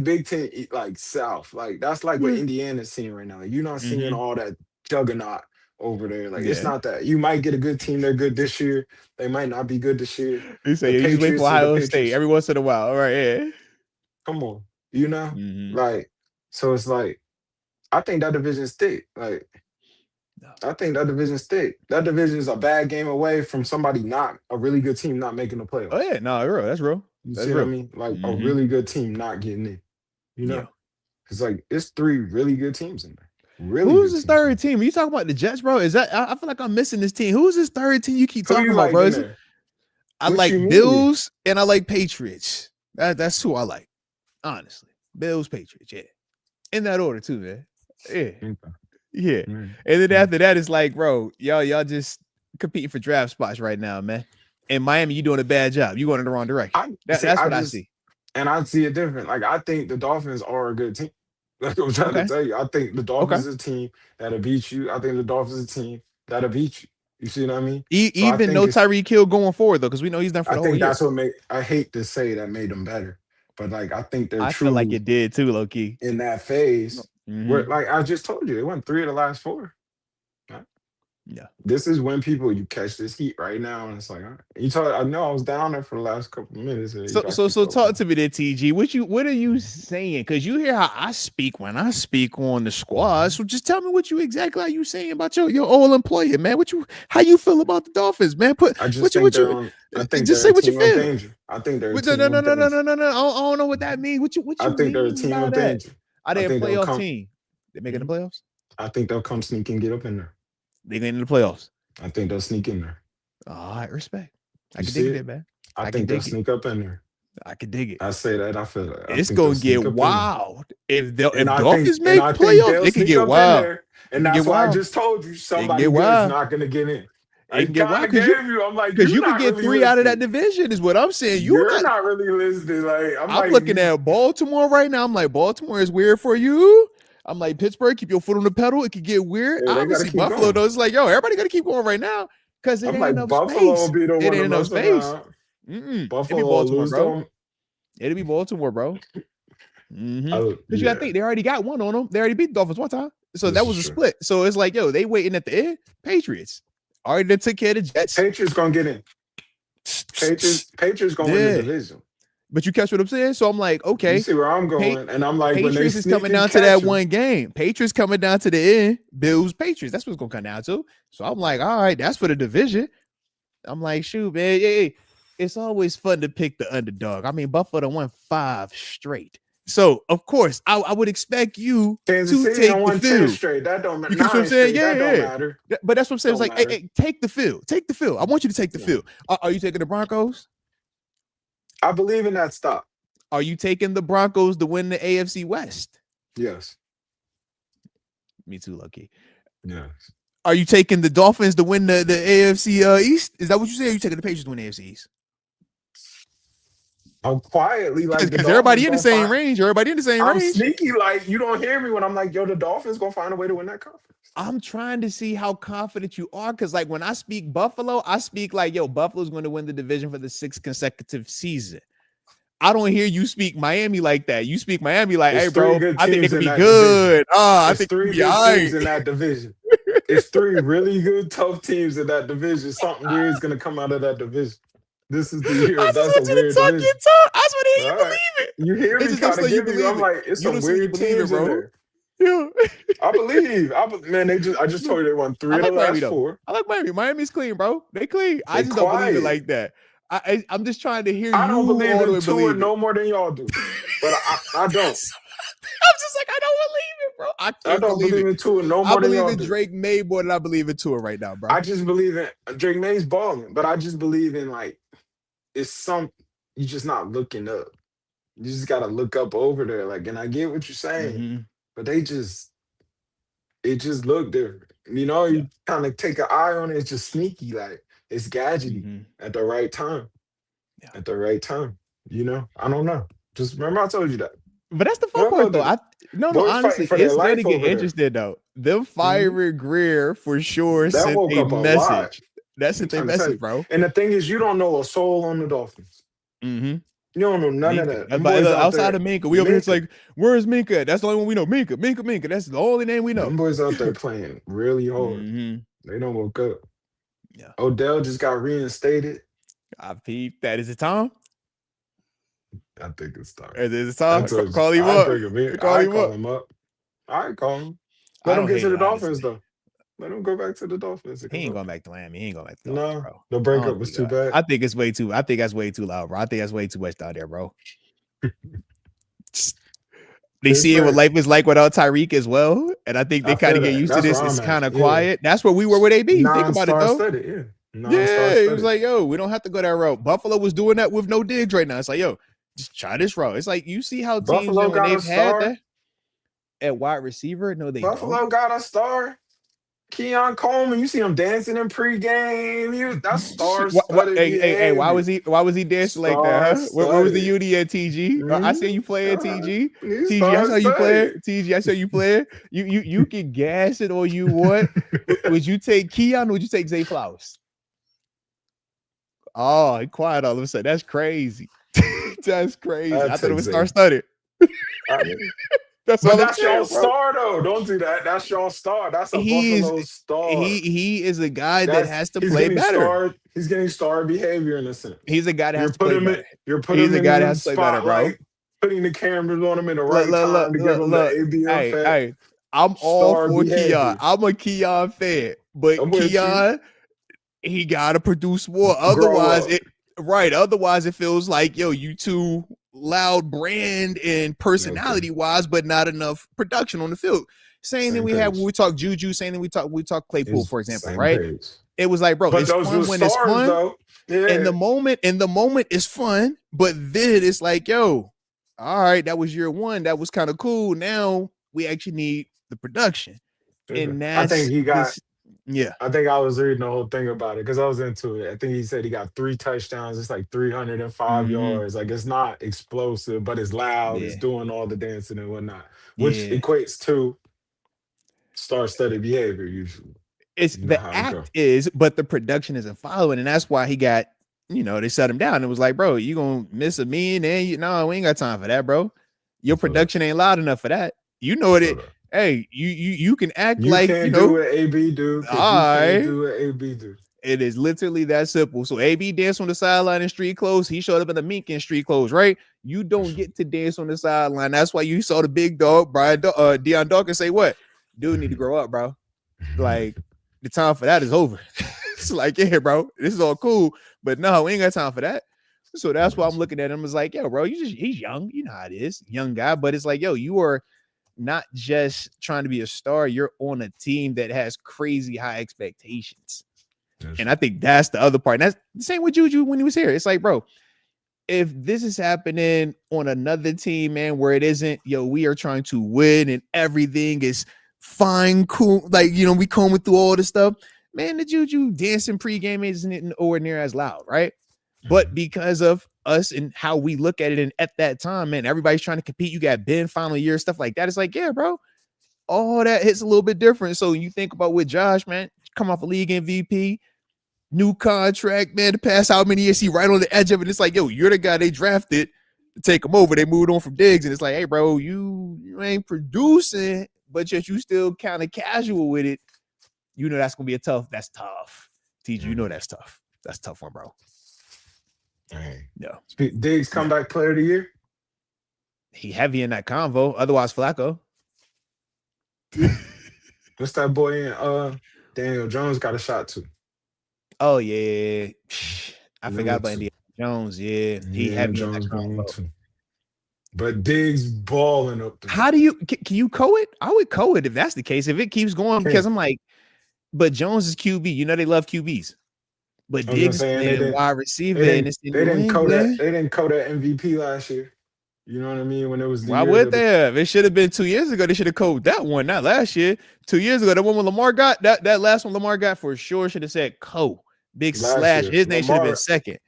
Big Ten like South. Like that's like what Indiana's seeing right now. Like, you're not seeing Mm-hmm. all that juggernaut over there. Like it's Yeah. not that. You might get a good team. They're good this year. They might not be good this year. You say, The yeah, you just wait for Patriots are the Ohio State Patriots. every once in a while. All right, yeah. Come on, you know, Mm-hmm. like so it's like I think that division stick. Like No. I think that division stick. That division is a bad game away from somebody not a really good team not making the Oh, playoffs. yeah. No, real. That's real. You That's see what I real. mean? Like a Mm-hmm. really good team not getting in. You Yeah. know, it's like it's 3 really good teams in there. Really Who's good this teams in third there. team? Are you talking about the Jets, bro? Is that I feel like I'm missing this team. Who's this third team you keep Who talking you about, like bro? in there? I What you like mean? Bills and I like Patriots. That's who I like. Honestly. Bills, Patriots, yeah. In that order, too, man. Yeah. Okay. Yeah. Mm, And then mm. after that, it's like, bro, y'all just competing for draft spots right now, man. In Miami, you doing a bad job. You going in the wrong direction. I That's what I see. and I see it different. Like I think the Dolphins are a good team. Like I'm trying to Okay. tell you. I think the Okay. Dolphins is a team that'll beat you. I think the Dolphins is a team that'll beat you. You see what I mean? So Even no Tyreek Hill going forward though, because we know he's done for I the whole think year. that's what made I hate to say that made them better. But like I think they're I feel like truly it did too, low key. in that phase where Mm-hmm. like I just told you, they won 3 of the last 4. Right? Yeah. This is when people you catch this heat right now, and it's like, all right. You told I know I was down there for the last couple of minutes, and you So gotta so keep so up with talk me. to me there, TG. What are you saying? Because you hear how I speak when I speak on the squad. So just tell me what you exactly are you saying about your old employer, man. How you feel about the Dolphins, man? I just think they're on. I think Just they're say a what you team of feel. danger. I think they're a No, no, team no, of no, no, danger. no, no, no. I don't know what that means. What I you think they're a mean team by of that? danger. Are I they a think they'll playoff come. team? They making the Mhm. playoffs? I think they'll come sneak and get up in there. They getting in the playoffs. I think they'll sneak in there. All right, respect. I You can dig see it there, it? man. I I can think they'll dig it. sneak up in there. I can dig it. I say that. I feel it. I It's think they'll gonna get sneak up in there. wild. And If I think Dolphins and make I think playoffs, they'll it could sneak get up in wild. there. It And can get that's why I wild. just told you It can somebody get good is wild. not gonna get in. It I can get kind wild of gave you. I'm like, because you're you could not get really 3 out of that listening. division. Is what I'm saying. You're not really listening. Like I'm I'm like looking you. at Baltimore right now. I'm like, Baltimore is weird for you. I'm like, Pittsburgh, keep your foot on the pedal. It could get weird. Yeah, they gotta Obviously, keep Buffalo going. though. It's like, yo, everybody got to keep going right now because it I'm ain't like enough Buffalo will space. be the It one to ain't enough mess space. around. It'd be Buffalo will Baltimore, lose bro. them. It'll be Baltimore, bro. Because you got to Yeah, think they already got one on them. They already beat the Dolphins one time, so this that is was a true. split. So it's like, yo, they waiting at the end. Patriots already done took care of the Jets. Patriots gonna get in. Patriots gonna win the Yeah, division. but you catch what I'm saying. So I'm like, You okay, see where I'm Pa- going, and I'm like, when they Patriots is sneak coming and down to catch that you, one game. Patriots coming down to the end. Bills, Patriots. That's what's gonna come down to. So I'm like, all right, that's for the division. I'm like, shoot, man. Hey, it's always fun to pick the underdog. I mean, Buffalo won 5 straight. So of course, I would expect you Kansas to City don't take the won 10 field. straight. That don't You catch what I'm 9 saying? straight. Yeah, That don't yeah. matter. But that's what I'm saying. It's Don't like, hey, matter. hey, take the field. Take the field. I want you to take the Yeah. field. Are you taking the Broncos? I believe in that stop. Are you taking the Broncos to win the AFC West? Yes. Me too, Lucky. Yes. Are you taking the Dolphins to win the AFC East? Is that what you say? Or are you taking the Patriots to win the AFC East? I'm quietly like the Because Dolphins everybody in the gonna same find. range. Everybody in the same I'm range. sneaky like you don't hear me when I'm like, yo, the Dolphins gonna find a way to win that conference. I'm trying to see how confident you are. Because like when I speak Buffalo, I speak like, yo, Buffalo's going to win the division for the 6th consecutive season. I don't hear you speak Miami like that. You speak Miami like, hey, It's 3 bro, good I think they teams could in be that division. good. I It's think they could 3 be all good right. teams in that division. It's 3 really good, tough teams in that division. Something weird's gonna come out of that division. This is the year. I just That's a want you to weird talk your division. talk. I just want to hear All you right. believe it. You hear It's me just don't kind of say you giving you. I'm believe it. like, it's You some don't say you weird believe it, teams in bro. there. Yeah. I believe. Man, I just told you they won I 3 of the like Miami last though. 4. I like Miami. Miami's clean, bro. They clean. I They just don't believe it quiet. like that. I'm just trying to hear I don't you believe all the in way Tua believe it. no more than y'all do. But I don't. I'm just like, I don't believe it, bro. I I can't don't believe believe it. in Tua no I more than believe y'all in do. Drake May more than I believe in Tua right now, bro. I just believe in Drake May's balling, but I just believe in like it's some you just not looking up. You just gotta look up over there. Like, and I get what you're saying, Mm-hmm. but it just look different. Yeah. You kind of take an eye on it, it's just sneaky, like it's gadgety Mm-hmm. at the right time. Yeah. At the right time. I don't know. Just remember I told you that. But that's the fun Remember I part, told though. you that. No. Boys fighting Honestly, for their it's gonna life get over there. interesting though. Them Mhm. firing Greer for sure That sent woke a up a lot. message. That I'm sent a trying to tell message, you. bro. And the thing is, you don't know a soul on the Dolphins. Mm-hmm. You don't know none of Minka. that. Them But boys out outside there, of Minka, we over here. It's Minka. like, where's Minka? That's the only one we know. Minka. That's the only name we know. Them boys out there playing really hard. Mm-hmm. They don't woke up. Yeah. Odell just got reinstated. I peeped that. Is it Tom? I think it's time. Is it I Tom? told you. Call him I up. bring him in. Call I him call up. him up. I call him. I Let him don't get hate to the it, Dolphins honestly. though. Let him go back to the Dolphins. He ain't going back to Miami. He ain't going back to the Dolphins, No, bro. the I breakup don't was think too that. bad. I think it's way too. I think that's way too loud, bro. I think that's way too much down there, bro. They It's see it what fair. life is like without Tyreek as well, and I think they I kind feel of get that. used to That's this. where It's I'm kind at. of Yeah. quiet. That's where we were with AB. Think about it Non-star though. studded. Yeah. Non-star Yeah, it was studded. like, yo, we don't have to go that route. Buffalo was doing that with no digs right now. It's like, yo, just try this route. It's like you see how teams Buffalo do when got a they've had star. that at wide receiver. No, they don't. Buffalo got a star. Keon Coleman, you see him dancing in pregame. That's star-studded Hey, why behavior. was he dancing like that, huh? Where was the Star-studded. UD at, TG? I see you playing, TG. He's TG, I saw you playing. star-studded. TG, I saw you playing. You can gas it all you want. Would you take Keon or would you take Zay Flowers? Oh, he quiet all of a sudden. That's crazy. That's crazy. I'd I thought it take was Zay. star-studded. I mean, That's but all I'm that's your saying, bro. star, though. Don't do that. That's your star. That's a He's Buffalo star. he is a guy that has to He's play getting better. star. He's getting star behavior in a sense. He's a guy that has You're to play putting him better. in. You're putting He's him a guy that in the has to play better, bro. spotlight, putting the cameras on him in the Look, right look, look, time to give look, him the look. ABM Hey, effect. hey, I'm all Star for Keon. behavior. I'm a Keon fan, but I'm with you. Keon, he gotta produce more. Grow Otherwise, up. Otherwise, it feels like you too loud brand and personality wise, but not enough production on the field. Same thing we had when we talk Juju. Same thing we talk Claypool, for example, right? Page. It was like, bro, But it's those fun were when it's stars, fun. though. Yeah. In the moment it's fun, but then it's like, yo, all right, that was year one. That was kind of cool. Now we actually need the production. And I think he got. yeah. I think I was reading the whole thing about it because I was into it. I think he said he got 3 touchdowns. It's like 305 yards. Like, it's not explosive, but it's loud. Yeah. It's doing all the dancing and whatnot, which Yeah. equates to star-studded behavior usually. It's the act is, but the production isn't following, and that's why he got. They shut him down. It was like, bro, you gonna miss a million, and we ain't got time for that, bro. Your production ain't loud enough for that. You know it. Hey, you can act like can't do what AB do. All right. You can't do what AB do. It is literally that simple. So AB danced on the sideline in street clothes. He showed up in the mink in street clothes, right? You don't get to dance on the sideline. That's why you saw the big dog, Deion Dawkins, say what? Dude need to grow up, bro. Like, the time for that is over. It's like, yeah, bro, this is all cool, but no, we ain't got time for that. So that's why I'm looking at him as like, yo, bro, he's young. You know how it is, young guy. But it's like, yo, you are not just trying to be a star. You're on a team that has crazy high expectations. And I think that's the other part. And that's the same with Juju when he was here. It's like, bro, if this is happening on another team, man, where it isn't, we are trying to win and everything is fine, cool. Like, we combing through all this stuff. Man, the Juju dancing pregame isn't nowhere near as loud, right? But because of us and how we look at it, and at that time, man, everybody's trying to compete. You got Ben final year, stuff like that. It's like, yeah, bro, all that hits a little bit different. So you think about with Josh, man, come off a league MVP, new contract, man, to pass how many years he right on the edge of it. It's like, yo, you're the guy they drafted to take him over. They moved on from Diggs, and it's like, hey, bro, you ain't producing, but yet you still kind of casual with it. That's gonna be that's tough. TG, that's tough. That's a tough one, bro. Hey. Yeah. Diggs comeback player of the year. He heavy in that convo. Otherwise, Flacco. What's that boy in? Daniel Jones got a shot too. Oh yeah. I forgot about Indiana Jones. Yeah. He heavy in that convo too. But Diggs balling up there. How do you can you co-it? I would co-it if that's the case. If it keeps going, because I'm like, but Jones is QB. They love QBs. But Diggs playing wide receiver, and it's they didn't code that. They didn't code that MVP last year. You know what I mean? When it was the why would they have? It should have been 2 years ago. They should have coded that one, not last year. 2 years ago, the one when Lamar got that last one Lamar got for sure should have said big last slash. Year. His name should have been second.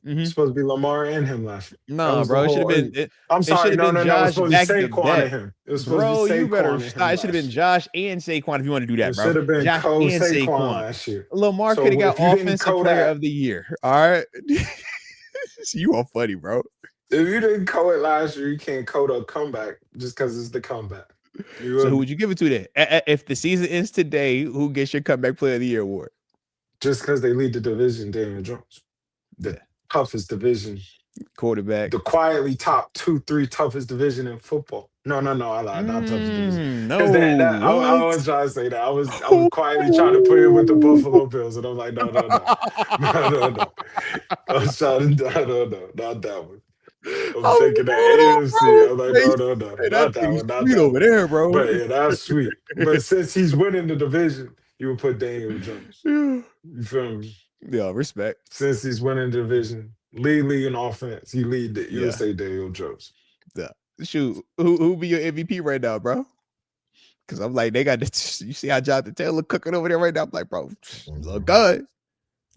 It's supposed to be Lamar and him last year. No, bro, it should have been. I'm sorry, it no. Josh It was supposed to be Saquon and him. It was supposed to be Saquon. You better stop. It should have been Josh and Saquon if you want to do that, it bro. Should have been Josh and Saquon last year. Lamar could have got offensive player of the year. All right, you are funny, bro. If you didn't code it last year, you can't code a comeback just because it's the comeback. So who would you give it to then? If the season ends today, who gets your comeback player of the year award? Just because they lead the division, Daniel Jones. The toughest division. Quarterback. The quietly top 2-3 toughest division in football. No, I lied. Not toughest division. No, I was trying to say that. I was quietly trying to put him with the Buffalo Bills, and I'm like, no. I was trying to, not that one. I'm thinking that AFC. I'm like, no, not that one. Not that over there, bro. But yeah, that's sweet. But since he's winning the division, you would put Daniel Jones. You feel me? Yeah, respect. Since he's winning the division, lead in offense, he lead it. You would say Daniel Jones. Yeah. Shoot, who be your MVP right now, bro? Because I'm like, they got this. You see how Jonathan Taylor cooking over there right now? I'm like, bro, look Mhm. good.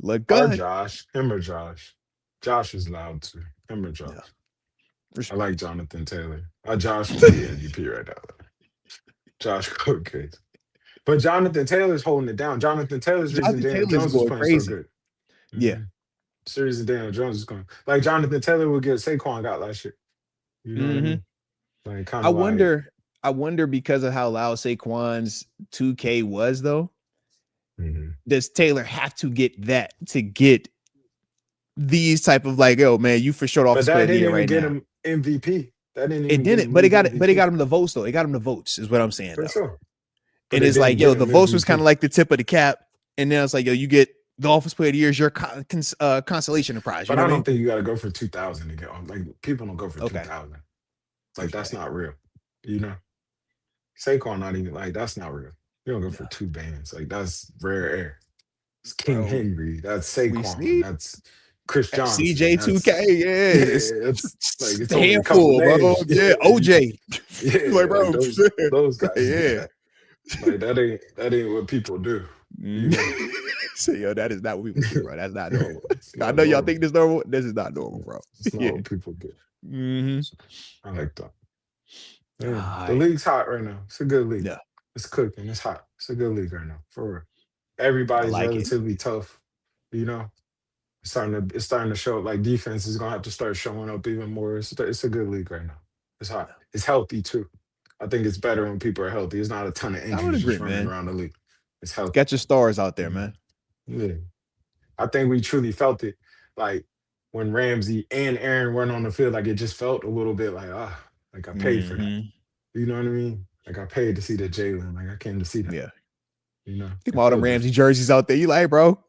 Look Or good. Josh, him or Josh. Josh is loud too. Him or Yeah. Josh. I Respect. like Jonathan Taylor. Josh will be MVP right now. Josh Cook. But Jonathan Taylor's holding it down. Jonathan Taylor's reason Jonathan Daniel Taylor's Jones is going playing so crazy. good. Yeah. Mm-hmm. Series of Daniel Jones is going like Jonathan Taylor would get Saquon got last year. You know what I Mm-hmm. mean? Like kind I of like wonder. I wonder because of how loud Saquon's 2K was, though. mhm. Does Taylor have to get that to get these type of like, yo, man, you for short But offensive player that of the didn't year even right get now? him MVP. That didn't It even get didn't, him but it league got it. But it MVP. got him the votes though. It got him the votes, is what I'm saying For though. sure. But And it it's like, didn't yo, get the him votes was kind MVP. of like the tip of the cap, and then it's like, yo, you get the offensive player of the year is your consolation prize. You But know I what I don't mean? think you gotta go for 2,000 to get on. Like people don't go for Okay, 2,000. Like that's respect. not real. You know? Saquon not even like that's not real. You don't go No, for two bands. Like that's rare air. It's King bro, Henry. That's we Saquon. see That's Chris Johnson. CJ2K. That's Yeah, yeah. it's, Like it's it's a only a couple handful, bro. names. Yeah, OJ. Like, Yeah. Like bro, those guys get yeah. that. Like that ain't what people do. You Mm. know, So, yo, that is not what people do, bro. That's not normal. it's I not know y'all normal. think this normal. This is not normal, bro. It's not Yeah. what people do. Mm-hmm. So, I like that. All Yeah, the right. league's hot right now. It's a good league. Yeah, It's cooking. It's hot. It's a good league right now. For real. I Everybody's like it. relatively tough. You know, it's starting to show up. Like defense is gonna have to start showing up even more. It's a good league right now. It's hot. It's healthy too. I think it's better when people are healthy. It's not a ton of I would injuries agree, just running man. around the league. It's healthy. Got your stars out there, Mhm. man. Yeah. I think we truly felt it. Like when Ramsey and Aaron weren't on the field, like it just felt a little bit like I paid for that. Mm-hmm. You know what I mean? Like I paid to see the Jalen. Like I came to see that. Yeah. You know, Think it about all them feels Ramsey different. jerseys out there. You like, bro,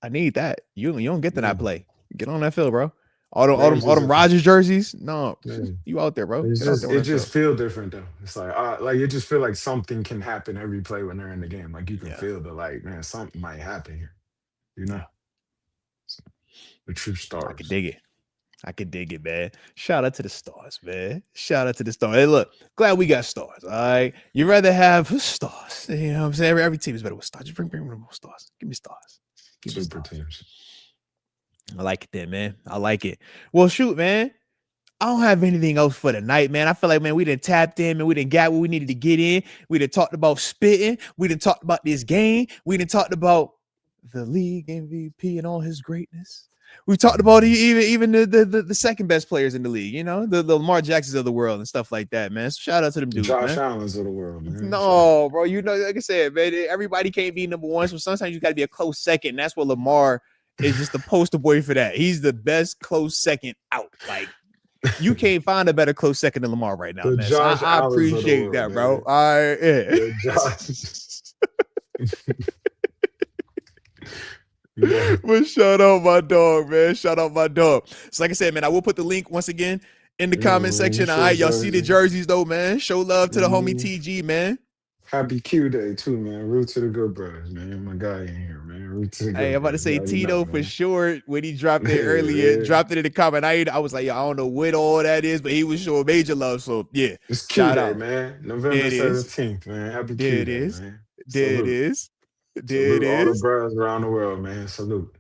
I need that. You don't get to Yeah. that play. Get on that field, bro. All them Ramsey's a Rogers jerseys. No, yeah. you out there, bro. It's Get out there just on it that just field. feel different though. It's like it just feel like something can happen every play when they're in the game. Like you can Yeah. feel the like, man, something might happen here. You know, Yeah. So, the true I could stars. dig it. I could dig it, man. Shout out to the stars, man. Shout out to the stars. Hey, look, glad we got stars. All right. You'd rather have stars. You know what I'm saying? Every team is better with stars. Just bring more stars. Give me stars. Give me Super stars. teams. I like it then, man. I like it. Well, shoot, man. I don't have anything else for the night, man. I feel like, man, we done tapped in, man. We done got what we needed to get in. We done talked about spitting. We done talked about this game. We done talked about the league MVP and all his greatness. We talked about even the second best players in the league, you know, the Lamar Jacksons of the world and stuff like that, man. So shout out to them The dudes, Josh man. Allen's of the world, man. No, bro, you know, like I said, man, everybody can't be number one. So sometimes you got to be a close second. And that's what Lamar is just the poster boy for that. He's the best close second out. Like, you can't find a better close second than Lamar right now, The man. So Josh I Allen's of the appreciate world, that, bro. man. All right, yeah. The Josh. You know, But shout out my dog, man. Shout out my dog. So like I said, man, I will put the link once again in the yeah, comment man. section. All Show right, y'all see the jersey. jerseys though, man. Show love to the homie Mhm. TG, man. Happy Q Day too, man. Root to the good brothers, man. My guy in here, man. Root to the Hey, I'm good about to brothers. You say already know, Tito for man. sure. When he dropped it Yeah, earlier, man. dropped it in the comment. I was like, yo, I don't know what all that is, but he was showing major love. So yeah, It's Q shout Day, out. man. There November it is. 17th, man. Happy There Q it Day, is. man. There it Salute. is. There it Salute all the is. brothers around the world, man. Salute.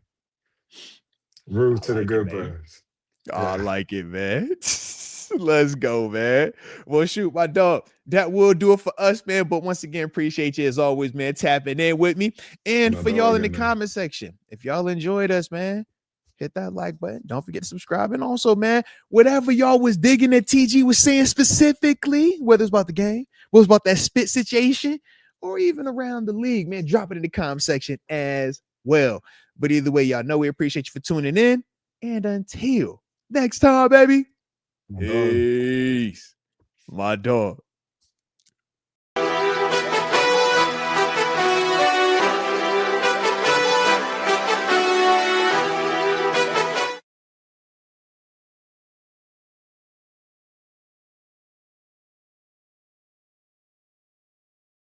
Root I to the like it, good man. brothers. I Yeah. like it, man. Let's go, man. Well, shoot, my dog. That will do it for us, man. But once again, appreciate you as always, man, tapping in with me. And My for y'all dog in the in there. comment section, if y'all enjoyed us, man, hit that like button. Don't forget to subscribe. And also, man, whatever y'all was digging that TG was saying specifically, whether it's about the game, whether it's about that spit situation, or even around the league, man, drop it in the comment section as well. But either way, y'all know we appreciate you for tuning in. And until next time, baby. My dog. Peace. My dog.